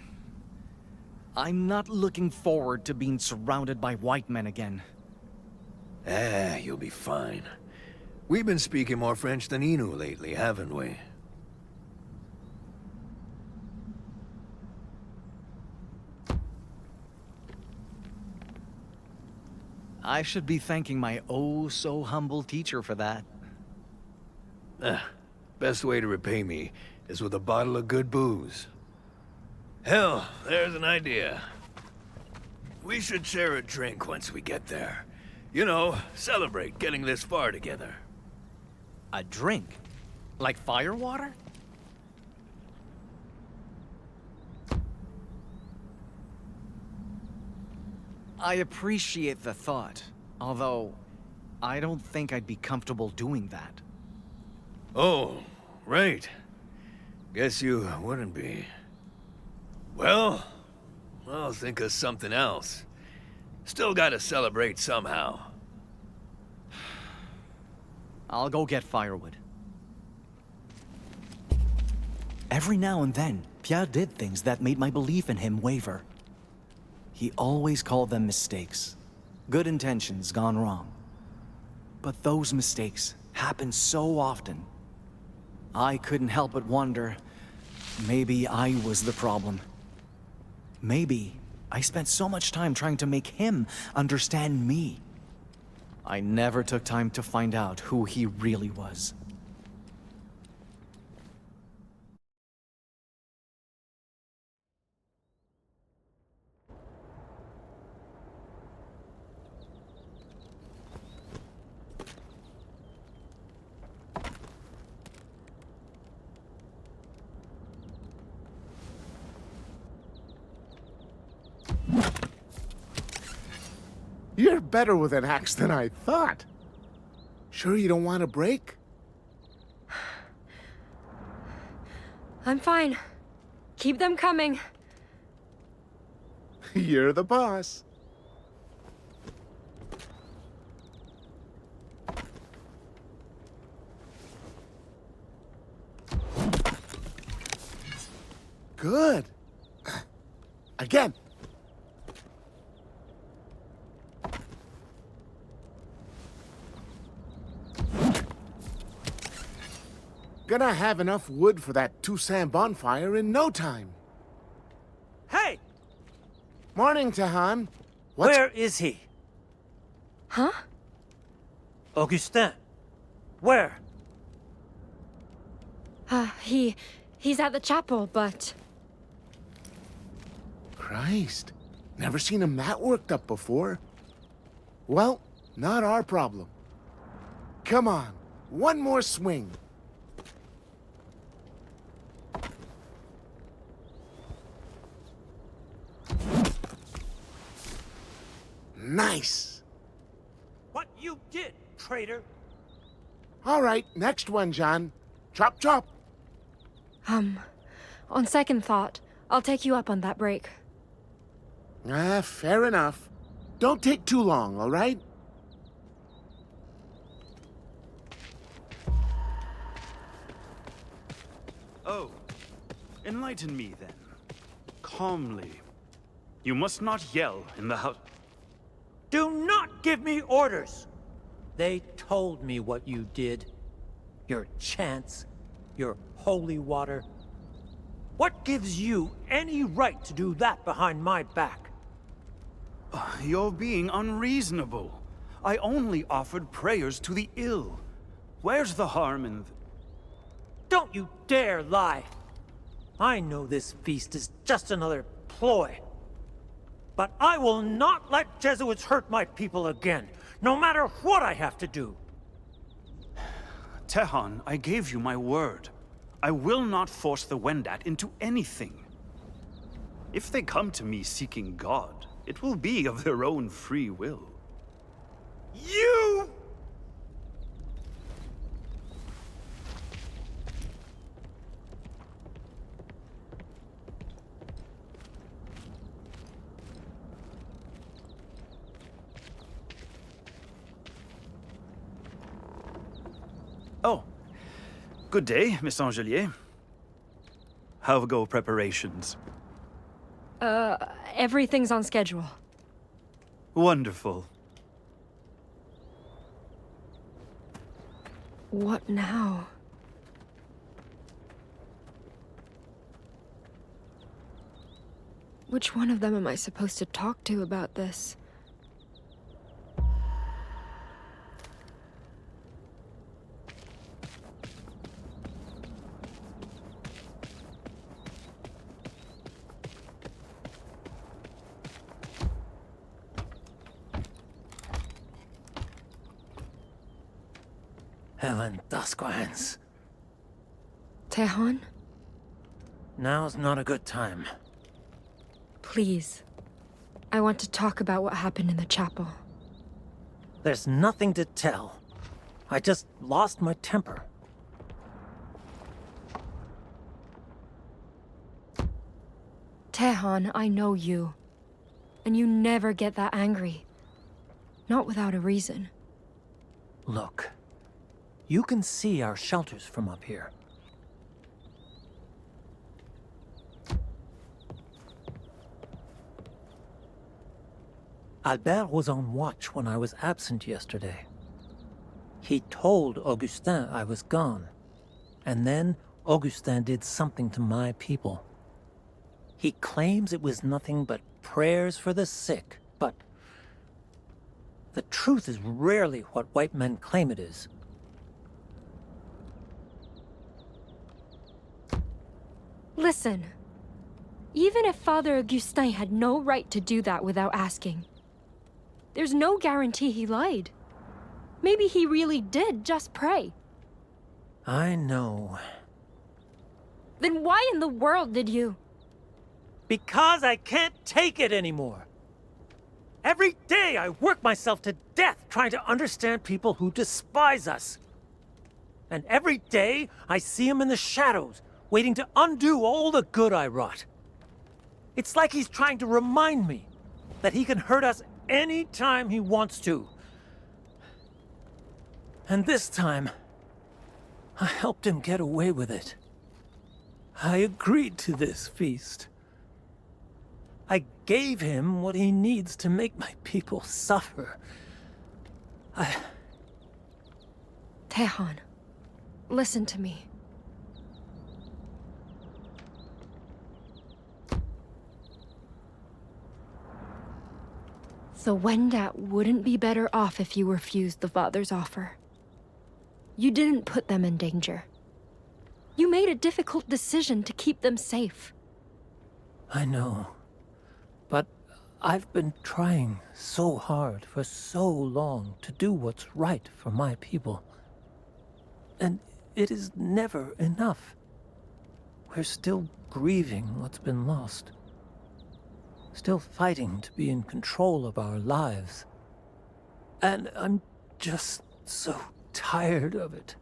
not looking forward to being surrounded by white men again. You'll be fine. We've been speaking more French than Innu lately, haven't we? I should be thanking my oh-so-humble teacher for that. Best way to repay me is with a bottle of good booze. Hell, there's an idea. We should share a drink once we get there. You know, celebrate getting this far together. A drink? Like firewater? I appreciate the thought, although I don't think I'd be comfortable doing that. Oh, right. Guess you wouldn't be. Well, I'll think of something else. Still gotta celebrate somehow. I'll go get firewood. Every now and then, Pierre did things that made my belief in him waver. He always called them mistakes. Good intentions gone wrong. But those mistakes happen so often. I couldn't help but wonder, maybe I was the problem. Maybe I spent so much time trying to make him understand me. I never took time to find out who he really was. You're better with an axe than I thought. Sure you don't want a break? I'm fine. Keep them coming. You're the boss. Good. Again. Gonna have enough wood for that Toussaint bonfire in no time. Hey! Morning, Tahan. Where is he? Huh? Augustin. Where? He's at the chapel, but... Christ. Never seen him that worked up before. Well, not our problem. Come on, one more swing. Nice. What you did, traitor? All right, next one, Jeanne. Chop, chop. On second thought, I'll take you up on that break. Fair enough. Don't take too long, all right? Oh, enlighten me then. Calmly. You must not yell in the house. Do not give me orders! They told me what you did. Your chants, your holy water. What gives you any right to do that behind my back? You're being unreasonable. I only offered prayers to the ill. Where's the harm in... Don't you dare lie! I know this feast is just another ploy. But I will not let Jesuits hurt my people again, no matter what I have to do. Tehan, I gave you my word. I will not force the Wendat into anything. If they come to me seeking God, it will be of their own free will. You! Oh, good day, Miss Angelier. How go preparations? Everything's on schedule. Wonderful. What now? Which one of them am I supposed to talk to about this? Helen Dasquans. Tehan? Now's not a good time. Please. I want to talk about what happened in the chapel. There's nothing to tell. I just lost my temper. Tehan, I know you. And you never get that angry. Not without a reason. Look. You can see our shelters from up here. Albert was on watch when I was absent yesterday. He told Augustin I was gone. And then Augustin did something to my people. He claims it was nothing but prayers for the sick, but the truth is rarely what white men claim it is. Listen. Even if Father Augustin had no right to do that without asking, there's no guarantee he lied. Maybe he really did just pray. I know. Then why in the world did you? Because I can't take it anymore. Every day I work myself to death trying to understand people who despise us. And every day I see him in the shadows, waiting to undo all the good I wrought. It's like he's trying to remind me that he can hurt us any time he wants to. And this time, I helped him get away with it. I agreed to this feast. I gave him what he needs to make my people suffer. Tehan, listen to me. The Wendat wouldn't be better off if you refused the Father's offer. You didn't put them in danger. You made a difficult decision to keep them safe. I know. But I've been trying so hard for so long to do what's right for my people. And it is never enough. We're still grieving what's been lost. Still fighting to be in control of our lives. And I'm just so tired of it.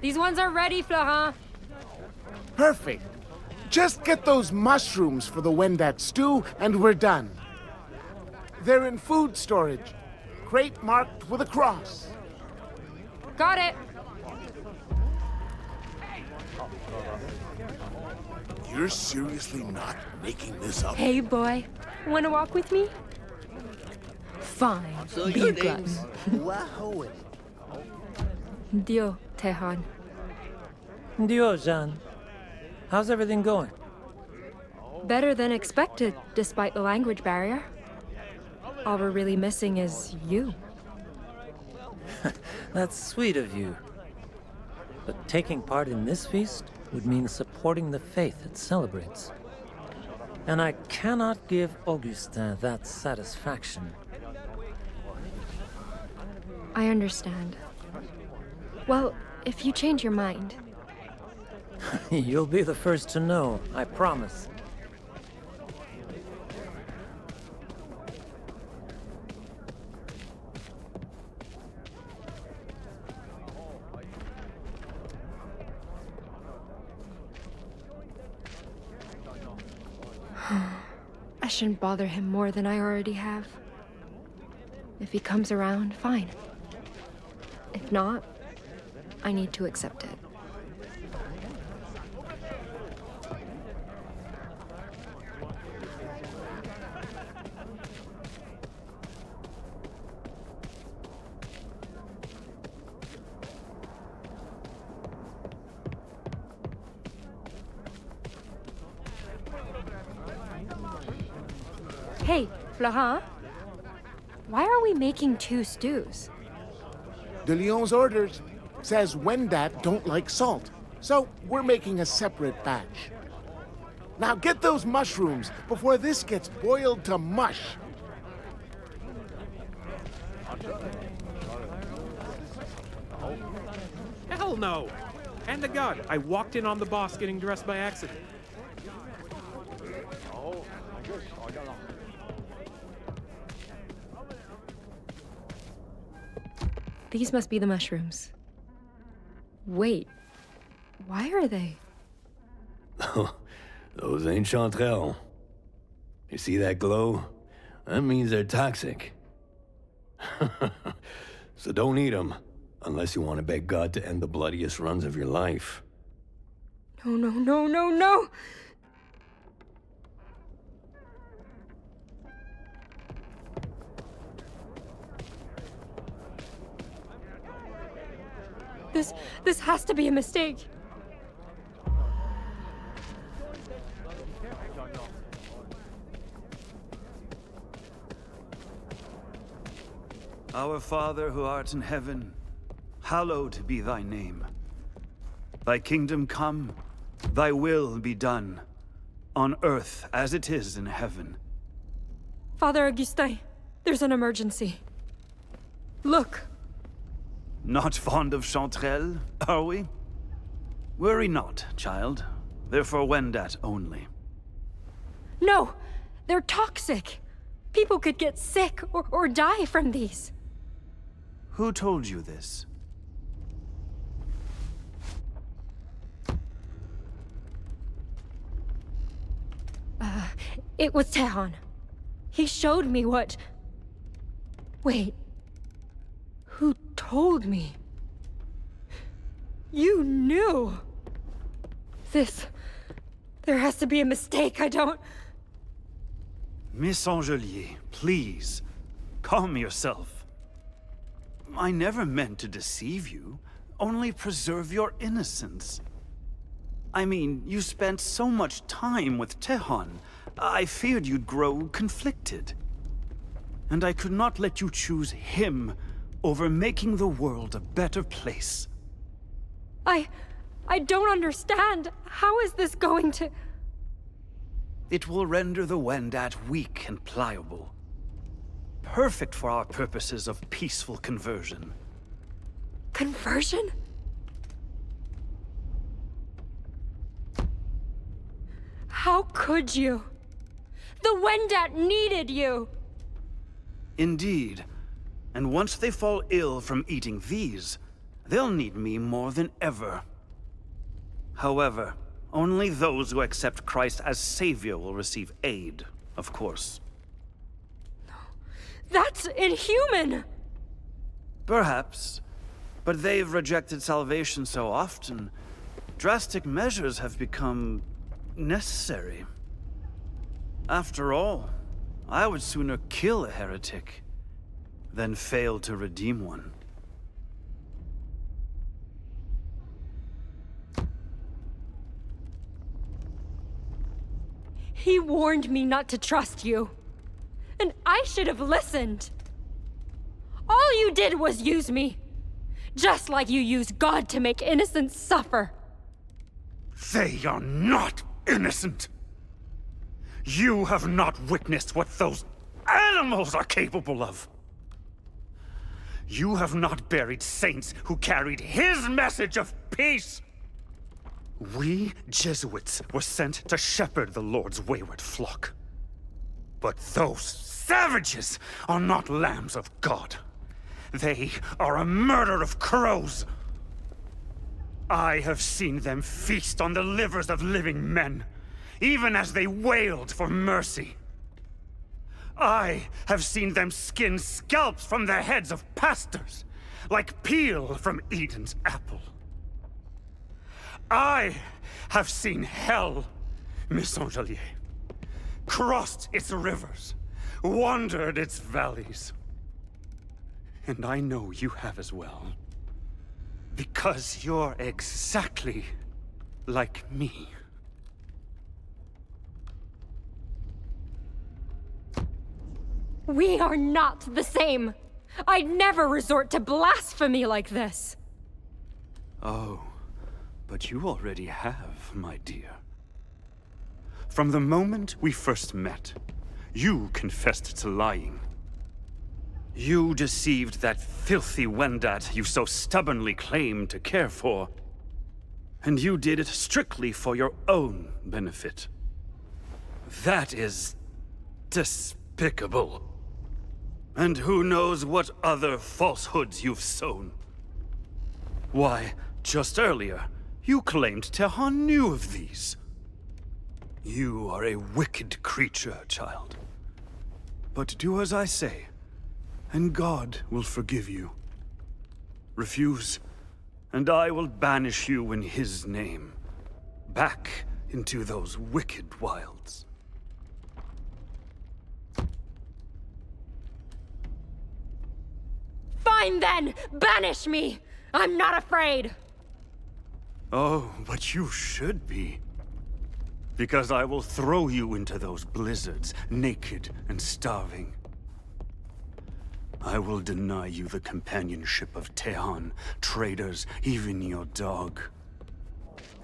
These ones are ready, Florent. Perfect. Just get those mushrooms for the Wendat stew, and we're done. They're in food storage. Crate marked with a cross. Got it. You're seriously not making this up? Hey, boy. Wanna walk with me? Fine. So Be your a glutton. name's Wahoe. Dio, Tehan. Dio, Jeanne. How's everything going? Better than expected, despite the language barrier. All we're really missing is you. That's sweet of you. But taking part in this feast would mean supporting the faith it celebrates. And I cannot give Augustin that satisfaction. I understand. Well, if you change your mind. You'll be the first to know, I promise. I shouldn't bother him more than I already have. If he comes around, fine. If not, I need to accept it. Hey, Florent. Why are we making 2 stews? De Lyon's orders says Wendat don't like salt, so we're making a separate batch. Now get those mushrooms before this gets boiled to mush. Hell no! Hand to God, I walked in on the boss getting dressed by accident. These must be the mushrooms. Wait, why are they? Those ain't chanterelles. You see that glow? That means they're toxic. So don't eat them, unless you want to beg God to end the bloodiest runs of your life. No, no, no, no, no! This has to be a mistake. Our Father who art in heaven, hallowed be thy name. Thy kingdom come, thy will be done, on earth as it is in heaven. Father Augustin, there's an emergency. Look. Not fond of chanterelles, are we? Worry not, child. They're for Wendat only. No! They're toxic! People could get sick or die from these. Who told you this? It was Tehan. He showed me what... Wait. Who told me? You knew! There has to be a mistake, I don't... Miss Angelier, please, calm yourself. I never meant to deceive you, only preserve your innocence. I mean, you spent so much time with Tehon. I feared you'd grow conflicted. And I could not let you choose him over making the world a better place. I don't understand. How is this going to... It will render the Wendat weak and pliable. Perfect for our purposes of peaceful conversion. Conversion? How could you? The Wendat needed you! Indeed. And once they fall ill from eating these, they'll need me more than ever. However, only those who accept Christ as Savior will receive aid, of course. That's inhuman! Perhaps. But they've rejected salvation so often, drastic measures have become necessary. After all, I would sooner kill a heretic than fail to redeem one. He warned me not to trust you. And I should have listened. All you did was use me. Just like you used God to make innocents suffer. They are not innocent! You have not witnessed what those animals are capable of! You have not buried saints who carried his message of peace! We Jesuits were sent to shepherd the Lord's wayward flock. But those savages are not lambs of God. They are a murder of crows. I have seen them feast on the livers of living men, even as they wailed for mercy. I have seen them skin scalps from the heads of pastors, like peel from Eden's apple. I have seen hell, Miss Angelier, crossed its rivers, wandered its valleys. And I know you have as well. Because you're exactly like me. We are not the same. I'd never resort to blasphemy like this. Oh, but you already have, my dear. From the moment we first met, you confessed to lying. You deceived that filthy Wendat you so stubbornly claimed to care for. And you did it strictly for your own benefit. That is despicable. And who knows what other falsehoods you've sown. Why, just earlier, you claimed Tehon knew of these. You are a wicked creature, child. But do as I say, and God will forgive you. Refuse, and I will banish you in his name, back into those wicked wilds. Fine then! Banish me! I'm not afraid! Oh, but you should be. Because I will throw you into those blizzards, naked and starving. I will deny you the companionship of Tehon, traders, even your dog.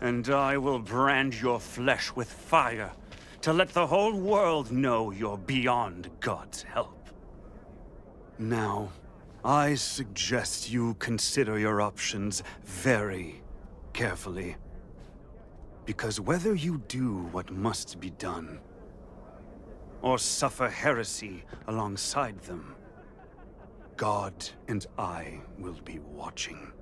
And I will brand your flesh with fire, to let the whole world know you're beyond God's help. Now, I suggest you consider your options very carefully. Because whether you do what must be done, or suffer heresy alongside them, God and I will be watching.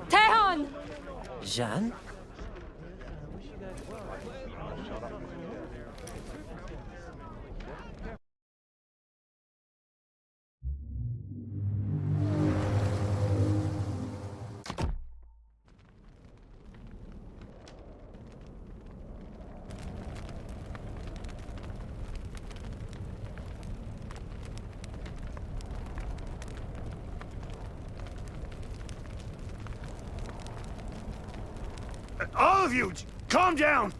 Tehan! Jeanne? All of you, calm down!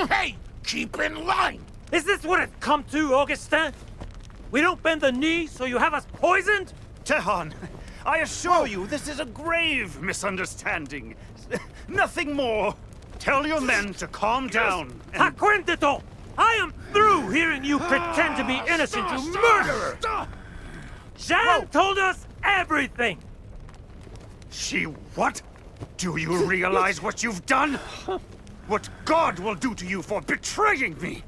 Hey, keep in line! Is this what it's come to, Augustin? We don't bend the knee, so you have us poisoned? Tehan, I assure you this is a grave misunderstanding. Nothing more. Tell your men to calm down. Haquentito! I am through hearing you pretend to be innocent, you murderer! Jeanne told us everything! She what? Do you realize what you've done? What God will do to you for betraying me?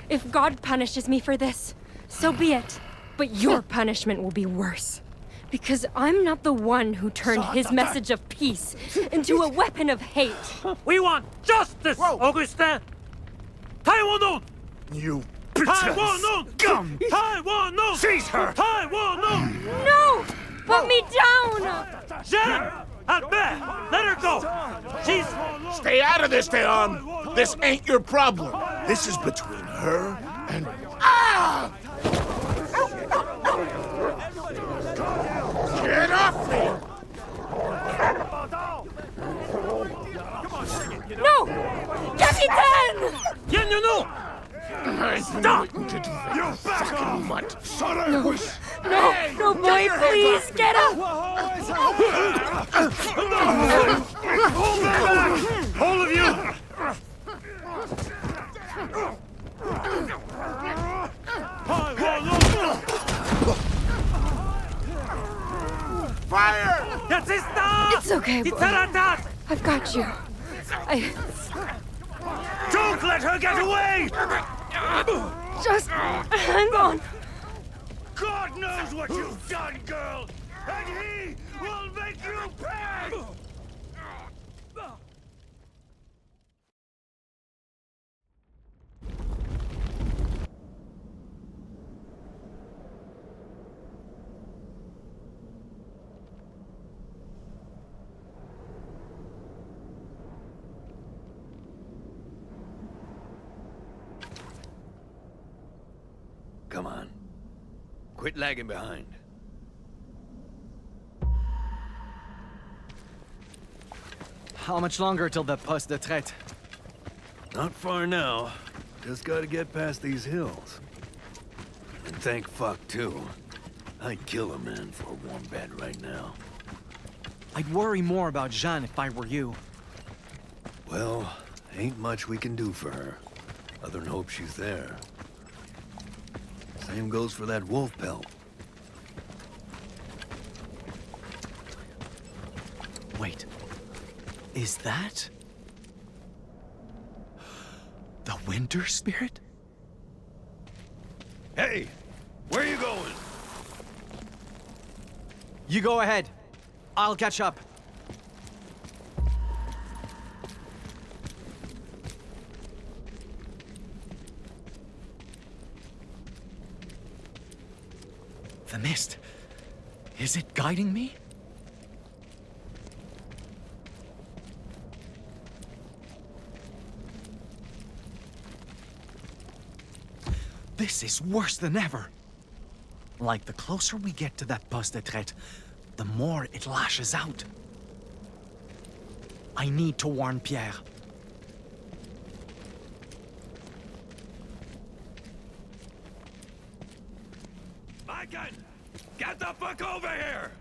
If God punishes me for this, so be it. But your punishment will be worse. Because I'm not the one who turned his message of peace into a weapon of hate. We want justice, Augustin! Taiwan! You Taiwan! Scum! Taiwan! Seize her! Taiwan! No! Put me down! Jeanne! Albert! Let her go! She's... Stay out of this, Tehan! This ain't your problem. This is between her and... Ah! Get off me! No! Capitaine! Yen, you know! Stop! You fucking mutt! No, boy, please, get up! All of you! Fire! It's okay, boy. I've got you. Don't let her get away! Just hang on. God knows what you've done, girl! And he will make you pay! Come on. Quit lagging behind. How much longer till the poste de traite? Not far now. Just gotta get past these hills. And thank fuck, too. I'd kill a man for a warm bed right now. I'd worry more about Jeanne if I were you. Well, ain't much we can do for her. Other than hope she's there. Same goes for that wolf pelt. Wait. Is that... the winter spirit? Hey! Where you going? You go ahead. I'll catch up. The mist. Is it guiding me? This is worse than ever. Like, the closer we get to that poste de traite, the more it lashes out. I need to warn Pierre. Maikan! Get the fuck over here!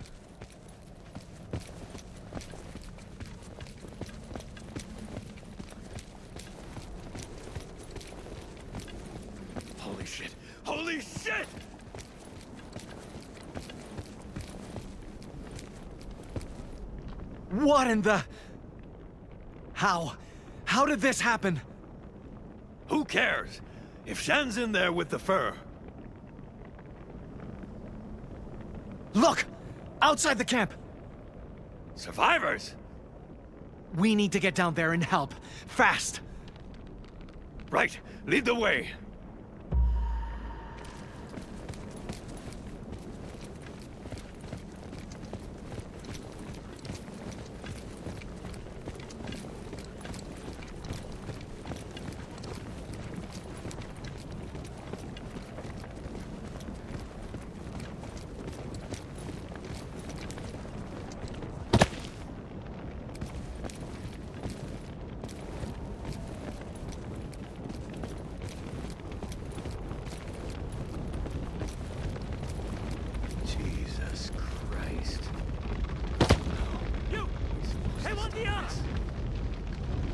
Holy shit! Holy shit! What in the... How? How did this happen? Who cares? If Jeanne's in there with the fur. Look! Outside the camp! Survivors? We need to get down there and help. Fast! Right. Lead the way.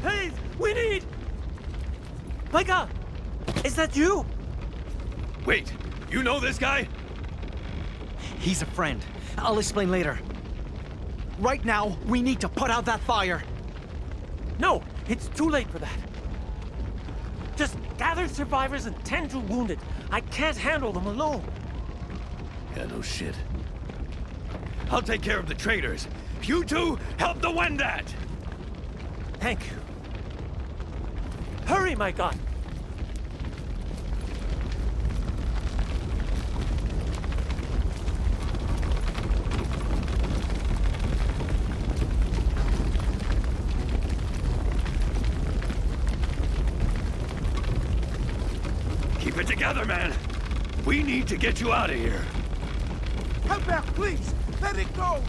Please, we need... Maikan! Is that you? Wait, you know this guy? He's a friend. I'll explain later. Right now, we need to put out that fire. No, it's too late for that. Just gather survivors and tend to wounded. I can't handle them alone. Yeah, no shit. I'll take care of the traitors. You two, help the Wendat! Thank you. Hurry, Maikan! Keep it together, man. We need to get you out of here. Help back, please! Let it go!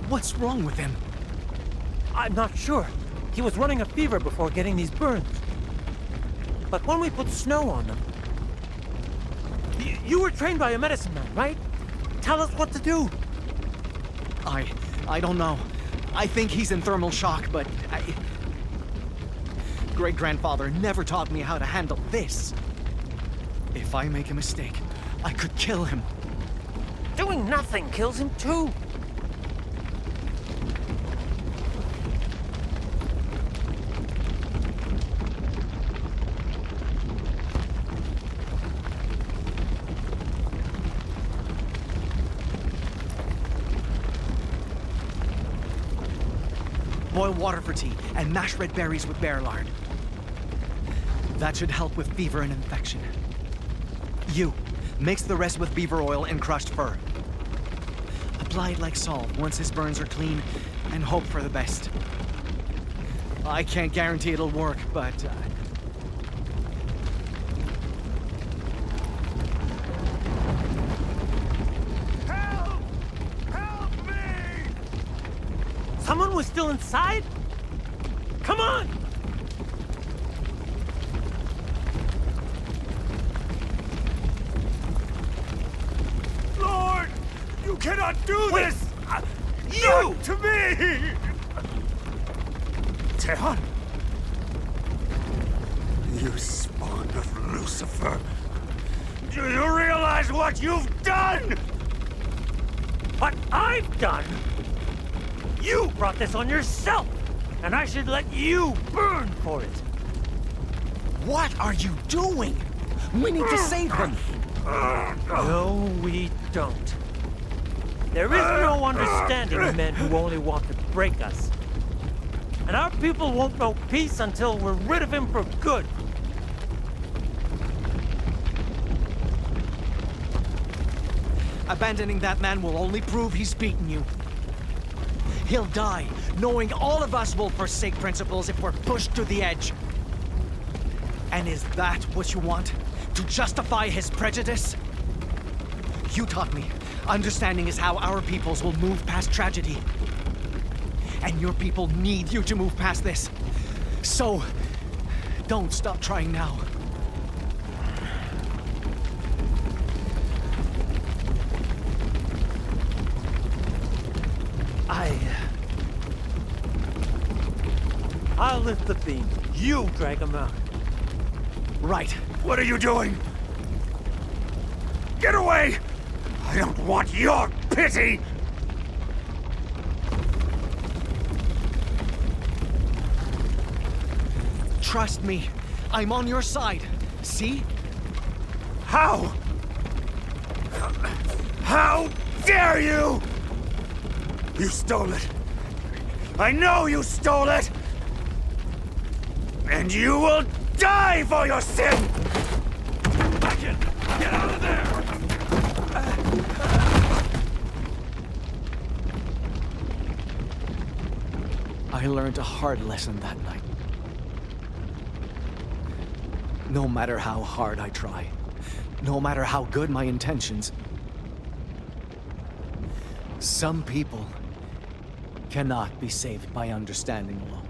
What's wrong with him? I'm not sure. He was running a fever before getting these burns. But when we put snow on them... You were trained by a medicine man, right? Tell us what to do. I don't know. I think he's in thermal shock, but Great-grandfather never taught me how to handle this. If I make a mistake, I could kill him. Doing nothing kills him too. Boil water for tea, and mash red berries with bear lard. That should help with fever and infection. You, mix the rest with beaver oil and crushed fur. Apply it like salt once his burns are clean, and hope for the best. I can't guarantee it'll work, but... Help! Help me! Someone was still inside? Come on! Lord! You cannot do Wait, this! You! Not to me! Tehan! You spawn of Lucifer! Do you realize what you've done? What I've done? You brought this on yourself! And I should let you burn for it! What are you doing? We need to save him! No, we don't. There is no understanding of men who only want to break us. And our people won't know peace until we're rid of him for good. Abandoning that man will only prove he's beaten you. He'll die, knowing all of us will forsake principles if we're pushed to the edge. And is that what you want? To justify his prejudice? You taught me, understanding is how our peoples will move past tragedy. And your people need you to move past this. So, don't stop trying now. lift the beam. You drag him out. Right. What are you doing? Get away! I don't want your pity! Trust me, I'm on your side. See? How? How dare you! You stole it. I know you stole it! And you will die for your sin! Maikan, get out of there! I learned a hard lesson that night. No matter how hard I try, no matter how good my intentions, some people cannot be saved by understanding alone.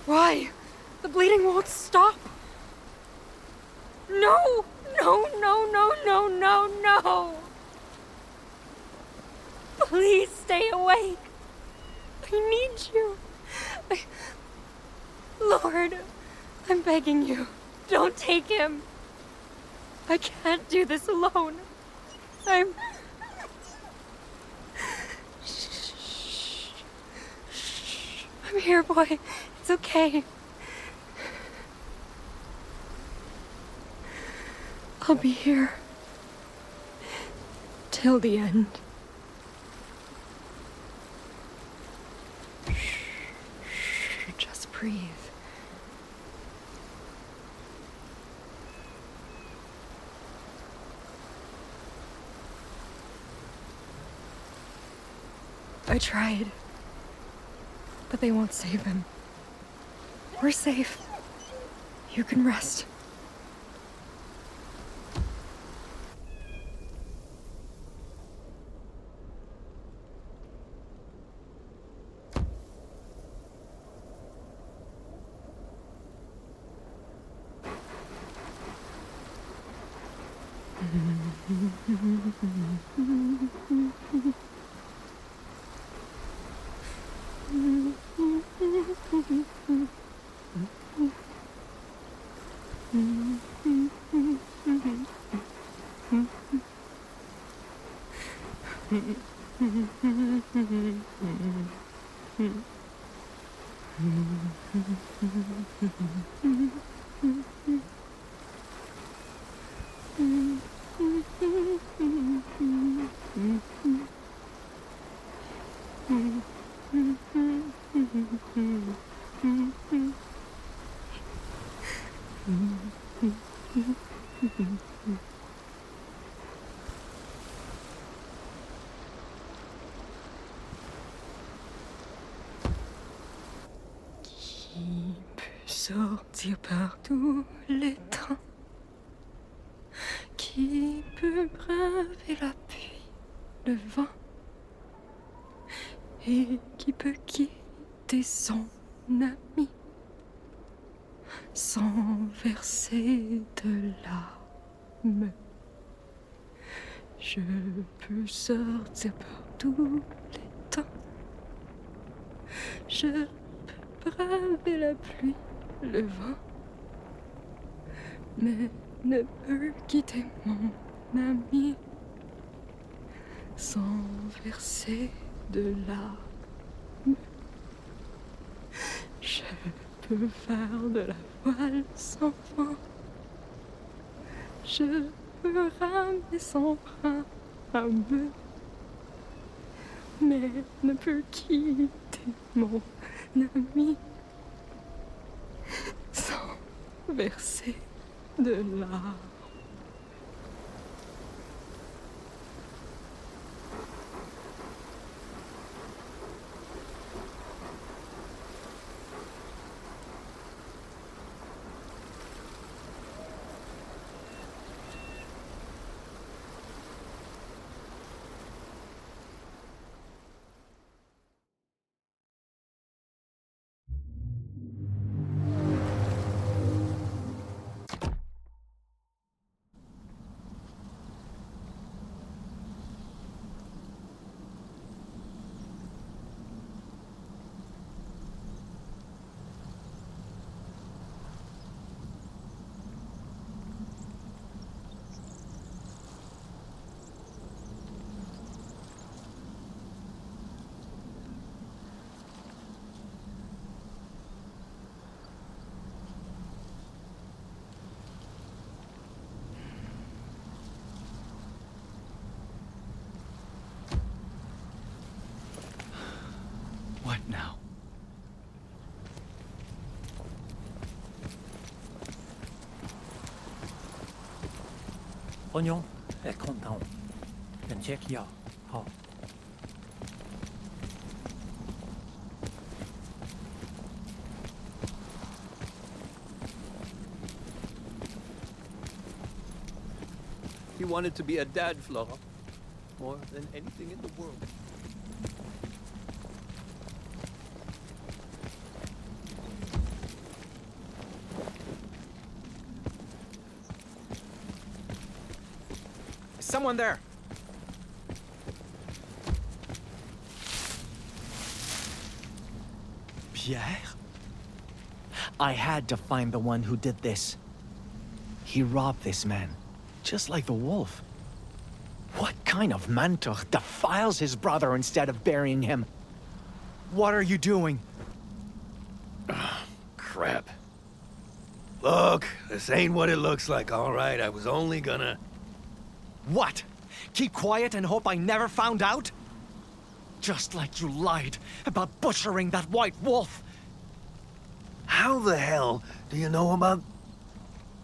Why? The bleeding won't stop. No! No, no, no, no, no, no! Please stay awake. I need you. Lord, I'm begging you. Don't take him. I can't do this alone. I'm here, boy. It's okay. I'll be here. Till the end. Just breathe. I tried. But they won't save him. We're safe. You can rest. Sortir par tous les temps, qui peut braver la pluie, le vent, et qui peut quitter son ami sans verser de larmes. Je peux sortir par tous les temps, je peux braver la pluie, le vent, mais ne peut quitter mon ami sans verser de larmes. Je peux faire de la voile sans vent, je peux ramer sans rame, mais ne peut quitter mon ami sans verser de larmes. Oignon est content. And check ya. Oh. He wanted to be a dad, Flora. More than anything in the world. Someone there! Pierre? I had to find the one who did this. He robbed this man, just like the wolf. What kind of mentor defiles his brother instead of burying him? What are you doing? Crap. Look, this ain't what it looks like, all right? I was only gonna... What? Keep quiet and hope I never found out? Just like you lied about butchering that white wolf. How the hell do you know about...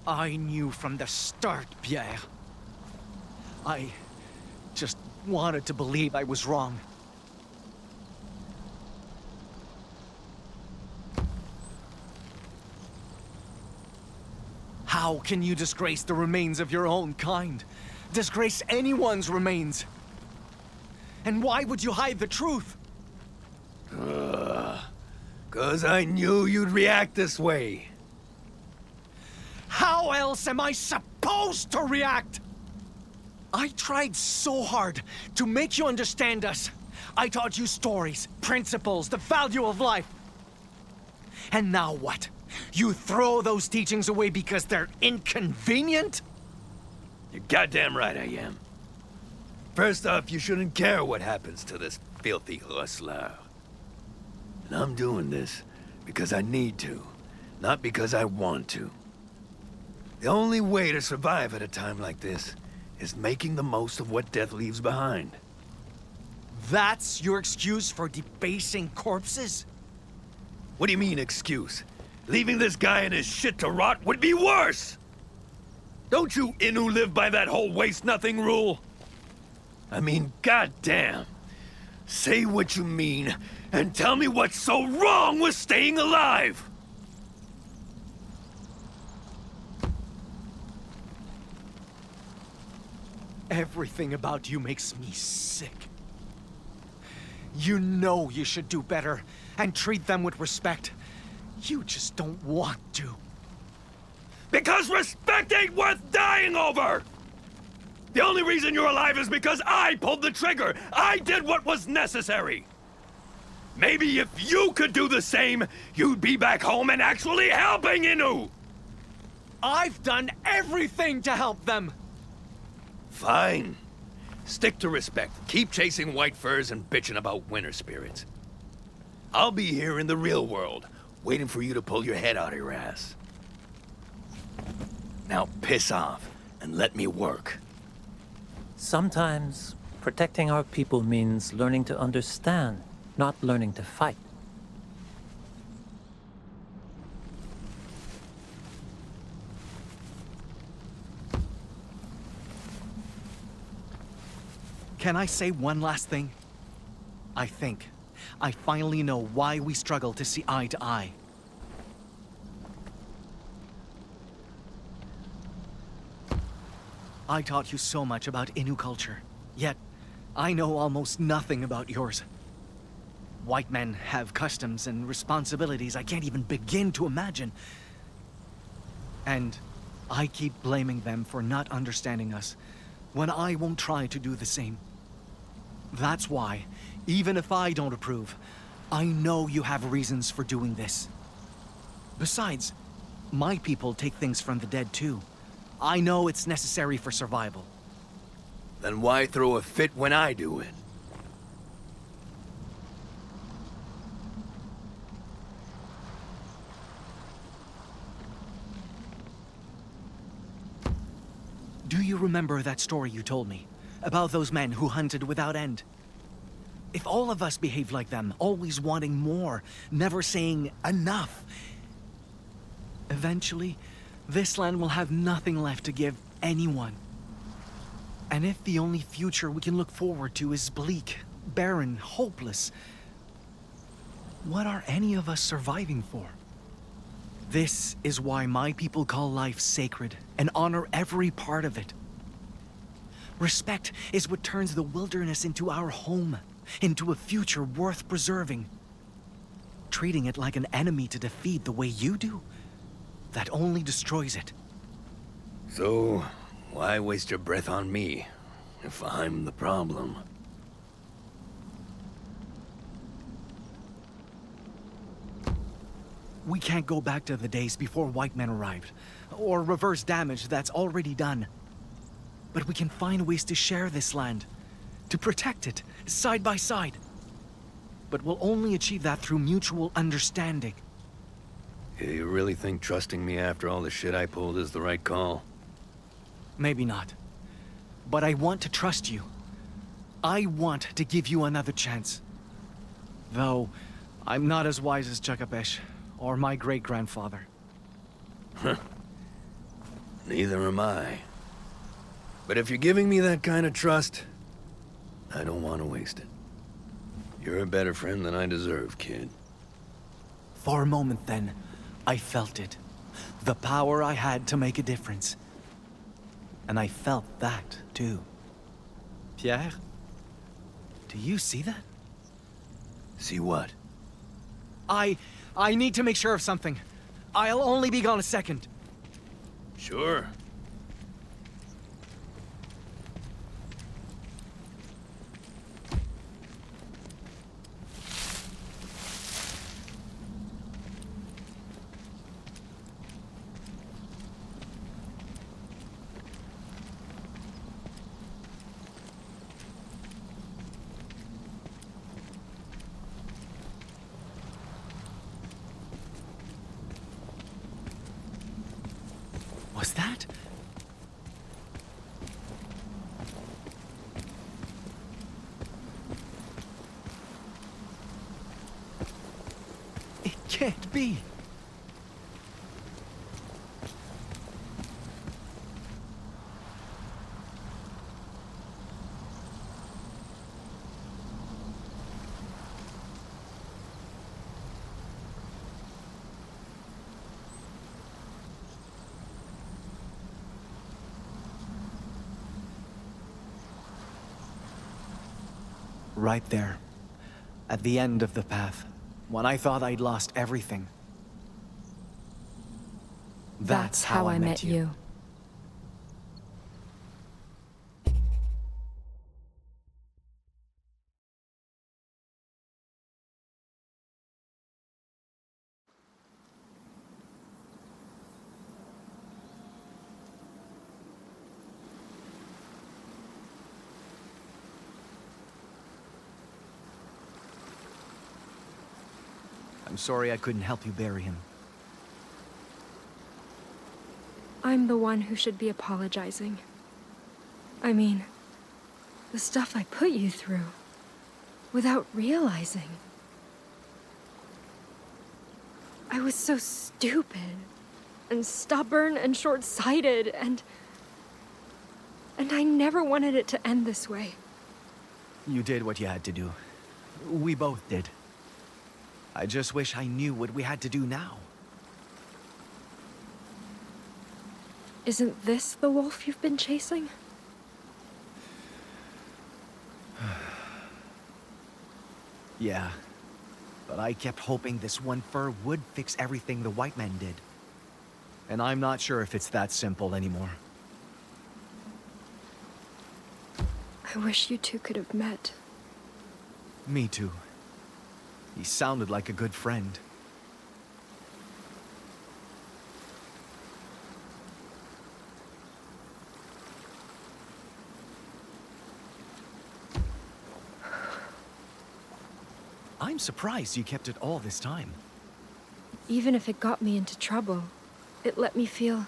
I knew from the start, Pierre. I just wanted to believe I was wrong. How can you disgrace the remains of your own kind? Disgrace anyone's remains? And why would you hide the truth? 'Cause I knew you'd react this way. How else am I supposed to react? I tried so hard to make you understand us. I taught you stories, principles, the value of life. And now what? You throw those teachings away because they're inconvenient? You're goddamn right I am. First off, you shouldn't care what happens to this filthy hustler. And I'm doing this because I need to, not because I want to. The only way to survive at a time like this is making the most of what death leaves behind. That's your excuse for debasing corpses? What do you mean, excuse? Leaving this guy and his shit to rot would be worse! Don't you Innu live by that whole waste-nothing rule? I mean, goddamn. Say what you mean, and tell me what's so wrong with staying alive! Everything about you makes me sick. You know you should do better, and treat them with respect. You just don't want to. Because respect ain't worth dying over! The only reason you're alive is because I pulled the trigger! I did what was necessary! Maybe if you could do the same, you'd be back home and actually helping Innu! I've done everything to help them! Fine. Stick to respect. Keep chasing white furs and bitching about winter spirits. I'll be here in the real world, waiting for you to pull your head out of your ass. Now piss off, and let me work. Sometimes protecting our people means learning to understand, not learning to fight. Can I say one last thing? I think I finally know why we struggle to see eye to eye. I taught you so much about Innu culture, yet I know almost nothing about yours. White men have customs and responsibilities I can't even begin to imagine. And I keep blaming them for not understanding us, when I won't try to do the same. That's why, even if I don't approve, I know you have reasons for doing this. Besides, my people take things from the dead too. I know it's necessary for survival. Then why throw a fit when I do it? Do you remember that story you told me? About those men who hunted without end? If all of us behaved like them, always wanting more, never saying enough, eventually, this land will have nothing left to give anyone. And if the only future we can look forward to is bleak, barren, hopeless, what are any of us surviving for? This is why my people call life sacred and honor every part of it. Respect is what turns the wilderness into our home, into a future worth preserving. Treating it like an enemy to defeat the way you do, that only destroys it. So, why waste your breath on me, if I'm the problem? We can't go back to the days before white men arrived, or reverse damage that's already done. But we can find ways to share this land, to protect it, side by side. But we'll only achieve that through mutual understanding. You really think trusting me after all the shit I pulled is the right call? Maybe not. But I want to trust you. I want to give you another chance. Though, I'm not as wise as Chakapesh, or my great-grandfather. Huh. Neither am I. But if you're giving me that kind of trust, I don't want to waste it. You're a better friend than I deserve, kid. For a moment then, I felt it. The power I had to make a difference. And I felt that, too. Pierre? Do you see that? See what? I need to make sure of something. I'll only be gone a second. Sure. Was that? It can't be. Right there, at the end of the path, when I thought I'd lost everything. That's how I met you. I'm sorry I couldn't help you bury him. I'm the one who should be apologizing. I mean, the stuff I put you through, without realizing. I was so stupid, and stubborn, and short-sighted, and I never wanted it to end this way. You did what you had to do. We both did. I just wish I knew what we had to do now. Isn't this the wolf you've been chasing? Yeah, but I kept hoping this one fur would fix everything the white men did. And I'm not sure if it's that simple anymore. I wish you two could have met. Me too. He sounded like a good friend. I'm surprised you kept it all this time. Even if it got me into trouble, it let me feel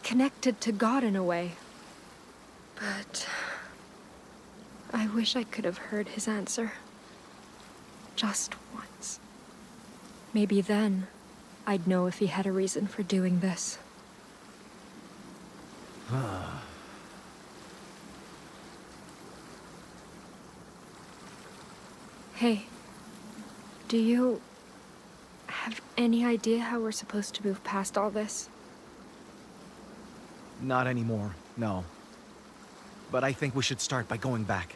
connected to God in a way. But I wish I could have heard his answer. Just once. Maybe then, I'd know if he had a reason for doing this. Hey, do you have any idea how we're supposed to move past all this? Not anymore, no. But I think we should start by going back.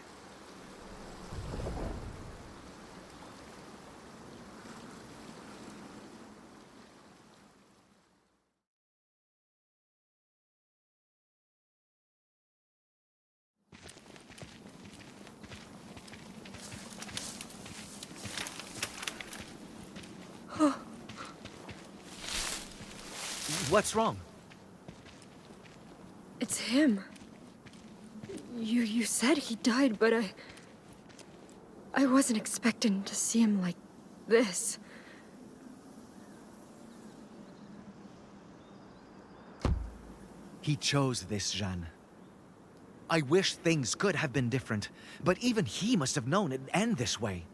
What's wrong? It's him. You said he died, but I wasn't expecting to see him like this. He chose this, Jeanne. I wish things could have been different, but even he must have known it'd end this way.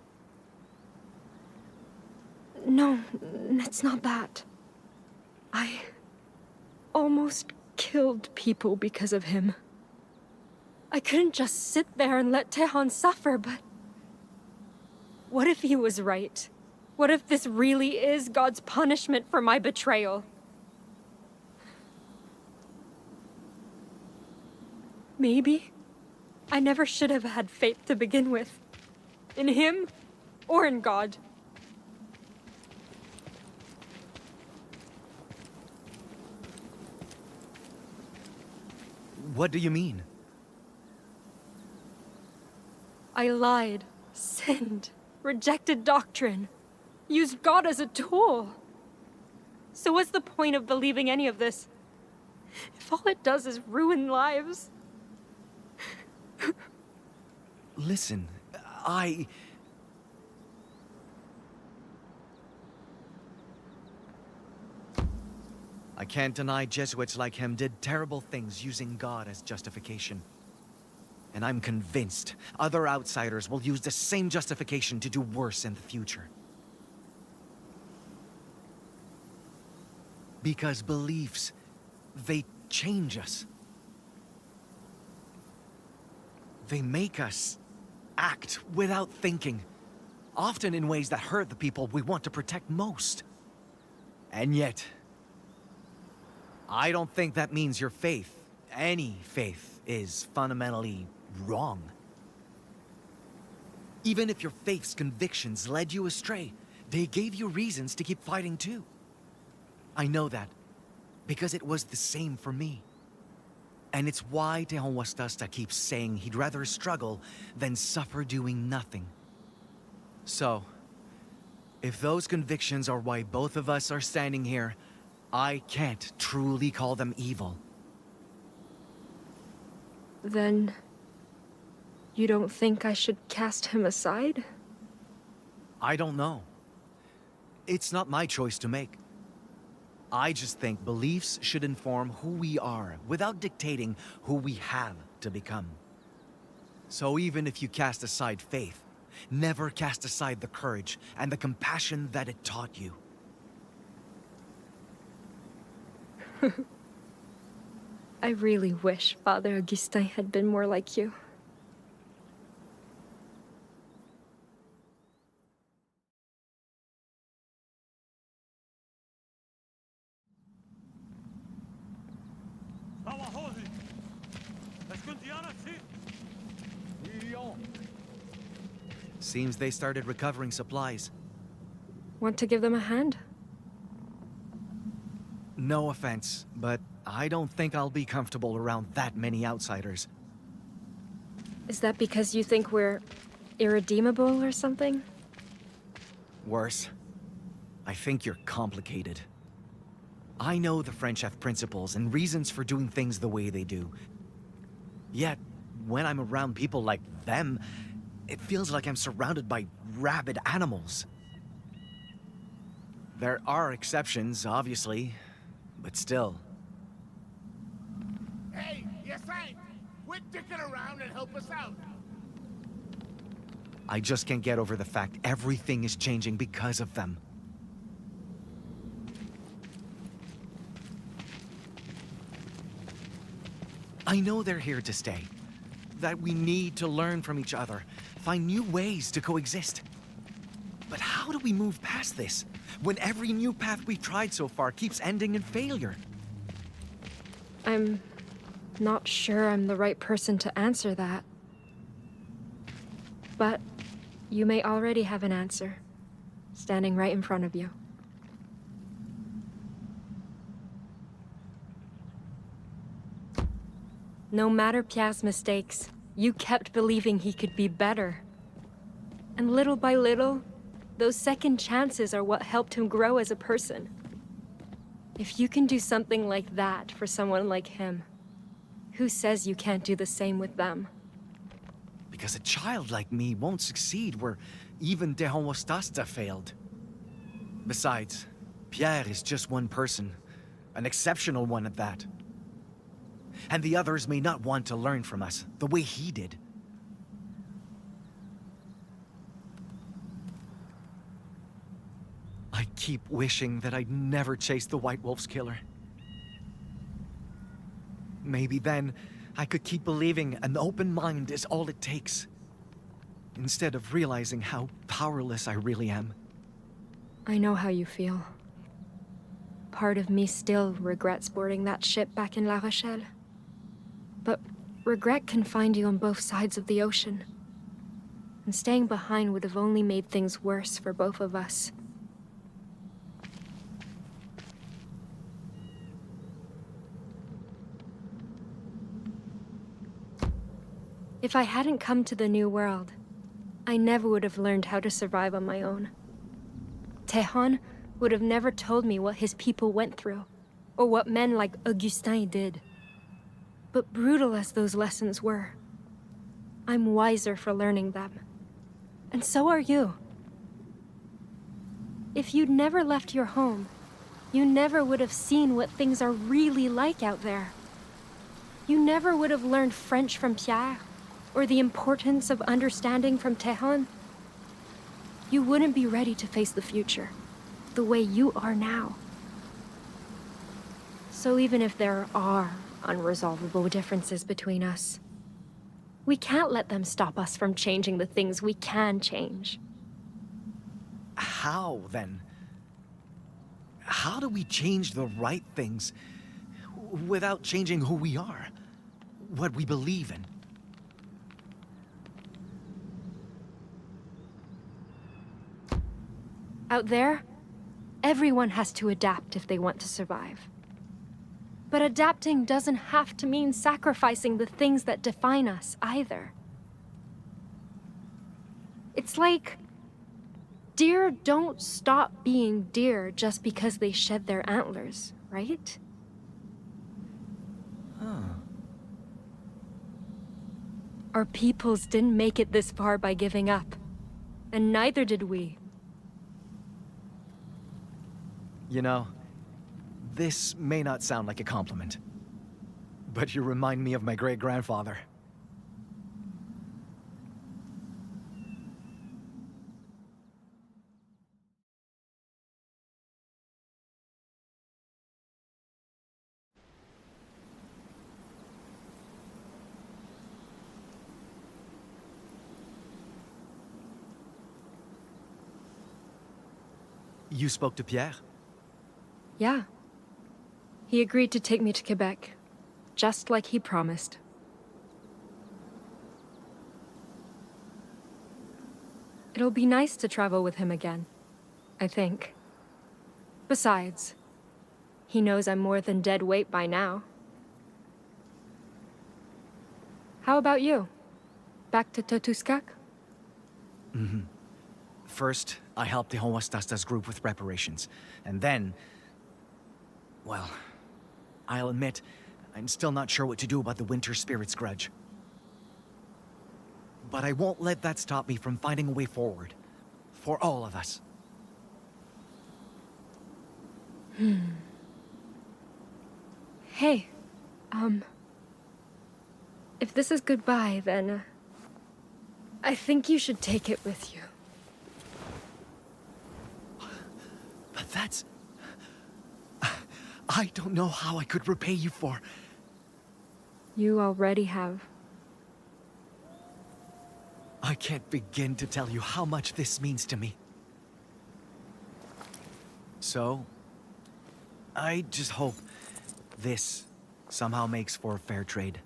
No, it's not that. I almost killed people because of him. I couldn't just sit there and let Tehan suffer, but... what if he was right? What if this really is God's punishment for my betrayal? Maybe I never should have had faith to begin with. In him, or in God. What do you mean? I lied, sinned, rejected doctrine, used God as a tool. So what's the point of believing any of this, if all it does is ruin lives? Listen, I can't deny Jesuits like him did terrible things using God as justification. And I'm convinced other outsiders will use the same justification to do worse in the future. Because beliefs, they change us. They make us act without thinking, often in ways that hurt the people we want to protect most. And yet, I don't think that means your faith, any faith, is fundamentally wrong. Even if your faith's convictions led you astray, they gave you reasons to keep fighting too. I know that, because it was the same for me. And it's why Tehan keeps saying he'd rather struggle than suffer doing nothing. So, if those convictions are why both of us are standing here, I can't truly call them evil. Then... you don't think I should cast him aside? I don't know. It's not my choice to make. I just think beliefs should inform who we are, without dictating who we have to become. So even if you cast aside faith, never cast aside the courage and the compassion that it taught you. I really wish Father Augustin had been more like you. Seems they started recovering supplies. Want to give them a hand? No offense, but I don't think I'll be comfortable around that many outsiders. Is that because you think we're irredeemable or something? Worse. I think you're complicated. I know the French have principles and reasons for doing things the way they do. Yet, when I'm around people like them, it feels like I'm surrounded by rabid animals. There are exceptions, obviously, but still. Hey, you saint! Quit dicking around and help us out! I just can't get over the fact everything is changing because of them. I know they're here to stay. That we need to learn from each other, find new ways to coexist. But how do we move past this, when every new path we've tried so far keeps ending in failure? I'm not sure I'm the right person to answer that. But you may already have an answer, standing right in front of you. No matter Pierre's mistakes, you kept believing he could be better. And little by little, those second chances are what helped him grow as a person. If you can do something like that for someone like him, who says you can't do the same with them? Because a child like me won't succeed where even THECLUBMASTER failed. Besides, Pierre is just one person, an exceptional one at that. And the others may not want to learn from us the way he did. I keep wishing that I'd never chased the White Wolf's killer. Maybe then I could keep believing an open mind is all it takes, instead of realizing how powerless I really am. I know how you feel. Part of me still regrets boarding that ship back in La Rochelle. But regret can find you on both sides of the ocean. And staying behind would have only made things worse for both of us. If I hadn't come to the New World, I never would have learned how to survive on my own. Tejon would have never told me what his people went through, or what men like Augustin did. But brutal as those lessons were, I'm wiser for learning them. And so are you. If you'd never left your home, you never would have seen what things are really like out there. You never would have learned French from Pierre, or the importance of understanding from Tejon. You wouldn't be ready to face the future, the way you are now. So even if there are unresolvable differences between us, we can't let them stop us from changing the things we can change. How, then? How do we change the right things without changing who we are? What we believe in? Out there, everyone has to adapt if they want to survive. But adapting doesn't have to mean sacrificing the things that define us, either. It's like, deer don't stop being deer just because they shed their antlers, right? Our peoples didn't make it this far by giving up, and neither did we. You know, this may not sound like a compliment, but you remind me of my great-grandfather. You spoke to Pierre? Yeah. He agreed to take me to Quebec, just like he promised. It'll be nice to travel with him again, I think. Besides, he knows I'm more than dead weight by now. How about you? Back to Totuskak? Mm-hmm. First, I helped the THECLUBMASTER's group with reparations, and then... well, I'll admit, I'm still not sure what to do about the Winter Spirit's grudge. But I won't let that stop me from finding a way forward. For all of us. Hey, if this is goodbye, then... I think you should take it with you. But that's... I don't know how I could repay you for... You already have. I can't begin to tell you how much this means to me. So, I just hope this somehow makes for a fair trade.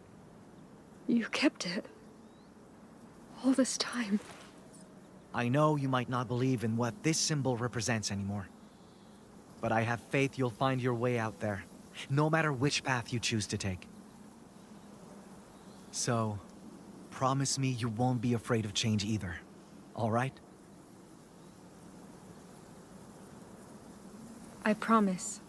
You kept it. All this time. I know you might not believe in what this symbol represents anymore. But I have faith you'll find your way out there, no matter which path you choose to take. So, promise me you won't be afraid of change either, all right? I promise.